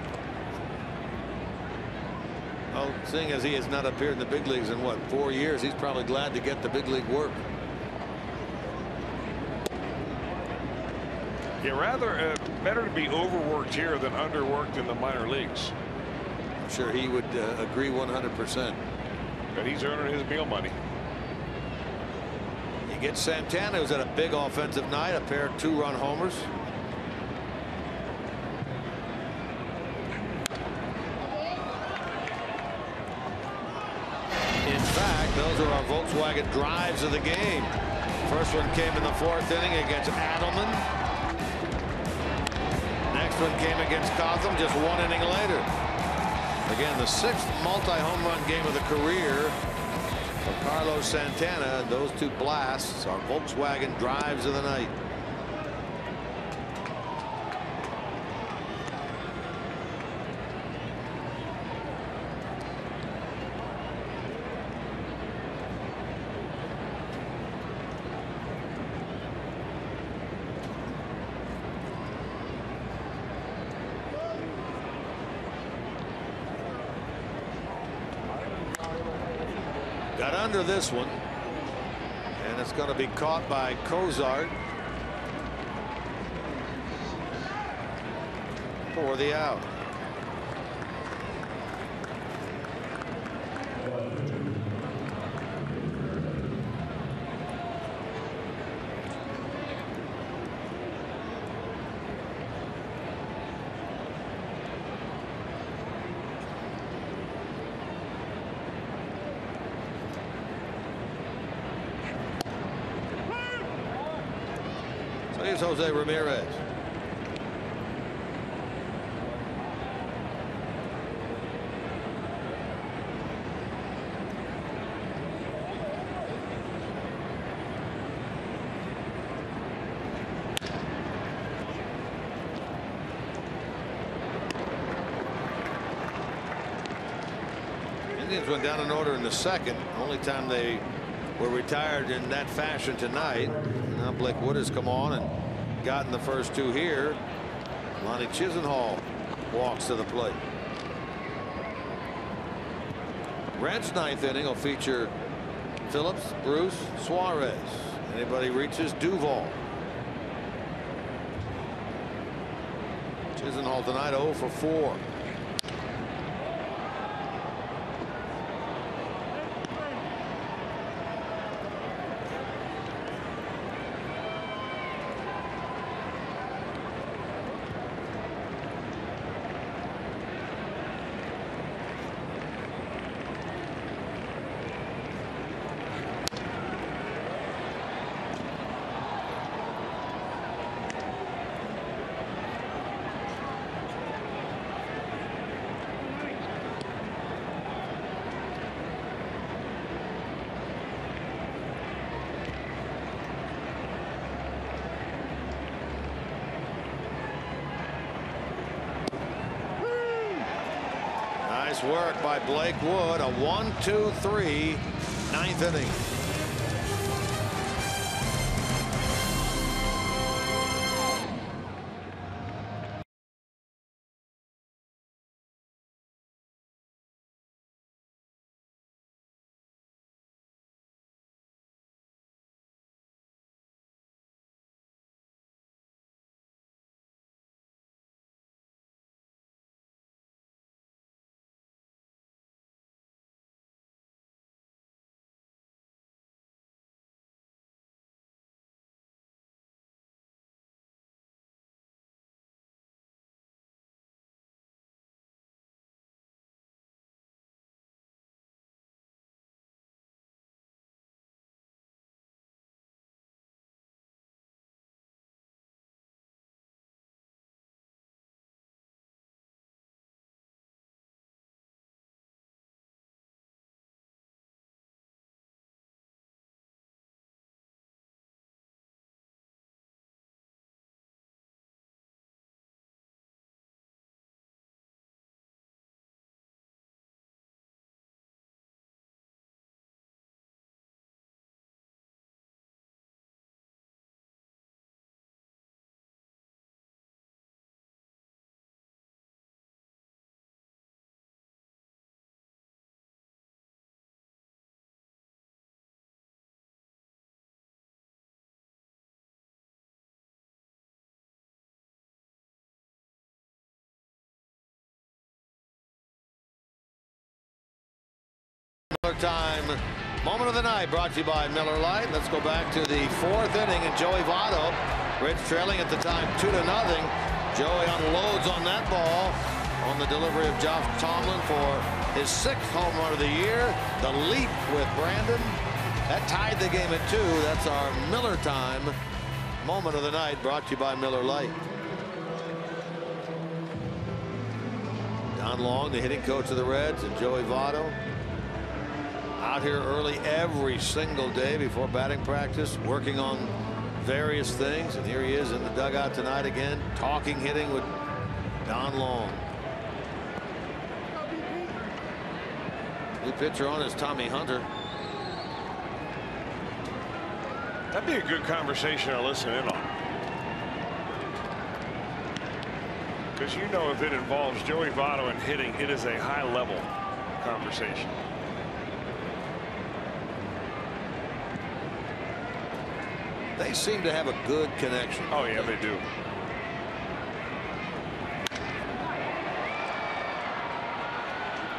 Well, seeing as he has not appeared in the big leagues in what, 4 years, he's probably glad to get the big league work. Yeah, rather better to be overworked here than underworked in the minor leagues. I'm sure he would agree 100%. But he's earning his meal money. He gets Santana, who's had a big offensive night, a pair of 2-run homers. In fact, those are our Volkswagen drives of the game. First one came in the 4th inning against Adelman. Next one came against Cotham just 1 inning later. Again, the 6th multi-home run game of the career for Carlos Santana. Those 2 blasts are Volkswagen drives of the night. Got under this one, and it's going to be caught by Cozart for the out. Here's Jose Ramirez. Indians went down in order in the second. Only time they were retired in that fashion tonight. Now Blake Wood has come on and gotten the first two here. Lonnie Chisenhall walks to the plate. Reds' ninth inning will feature Phillips, Bruce, Suarez. Anybody reaches, Duvall. Chisenhall tonight 0 for 4. Nice work by Blake Wood. A 1-2-3 ninth inning. Time moment of the night brought to you by Miller Lite. Let's go back to the fourth inning and Joey Votto. Reds trailing at the time 2-0. Joey unloads on that ball on the delivery of Josh Tomlin for his 6th home run of the year. The leap with Brandon that tied the game at 2. That's our Miller time moment of the night brought to you by Miller Lite. Don Long, the hitting coach of the Reds, and Joey Votto out here early every single day before batting practice, working on various things. And here he is in the dugout tonight again, talking hitting with Don Long. New pitcher on is Tommy Hunter. That'd be a good conversation to listen in on. Because you know if it involves Joey Votto and hitting, it is a high-level conversation. They seem to have a good connection. Oh, yeah, they do.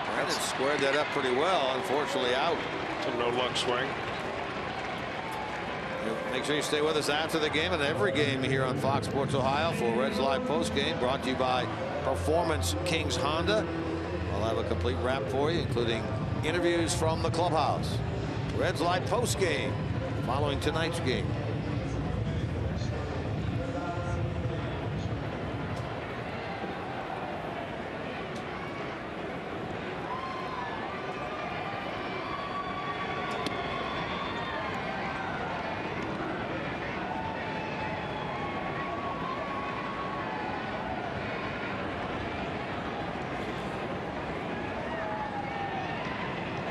Brandon squared that up pretty well. Unfortunately, out. It's a no-luck swing. Make sure you stay with us after the game and every game here on Fox Sports Ohio for Reds Live Postgame, brought to you by Performance Kings Honda. I'll have a complete wrap for you, including interviews from the clubhouse. Reds Live Postgame following tonight's game.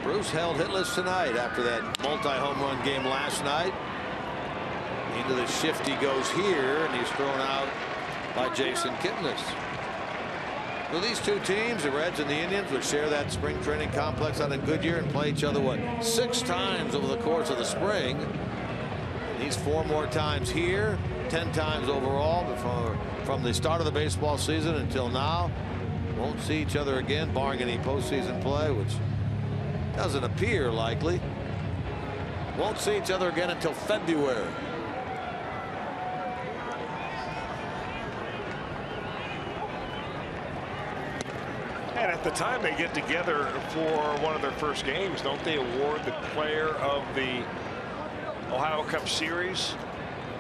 Bruce held hitless tonight after that multi-home run game last night. Into the shift he goes here, and he's thrown out by Jason Kipnis. So these two teams, the Reds and the Indians, would share that spring training complex out in Goodyear and play each other, what, 6 times over the course of the spring. And he's 4 more times here, 10 times overall from the start of the baseball season until now. Won't see each other again, barring any postseason play, which doesn't appear likely. Won't see each other again until February. And at the time they get together for one of their first games, don't they award the player of the Ohio Cup Series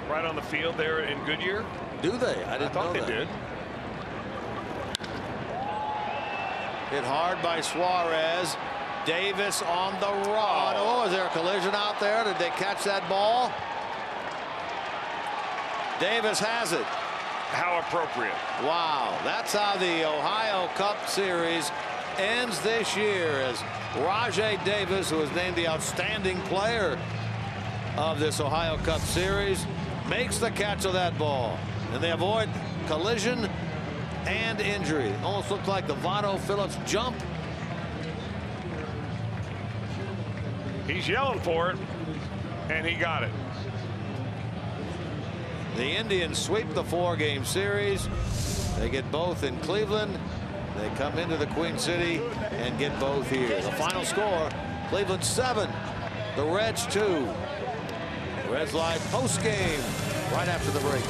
right on the field there in Goodyear? Do they? I thought they did. Hit hard by Suarez. Davis on the run. Oh, is there a collision out there? Did they catch that ball? Davis has it. How appropriate. Wow, that's how the Ohio Cup Series ends this year, as Rajai Davis, who was named the outstanding player of this Ohio Cup Series, makes the catch of that ball. And they avoid collision and injury. Almost looked like the Votto Phillips jump. He's yelling for it, and he got it. The Indians sweep the 4-game series. They get both in Cleveland. They come into the Queen City and get both here. The final score, Cleveland 7, the Reds 2. Reds Live post game right after the break.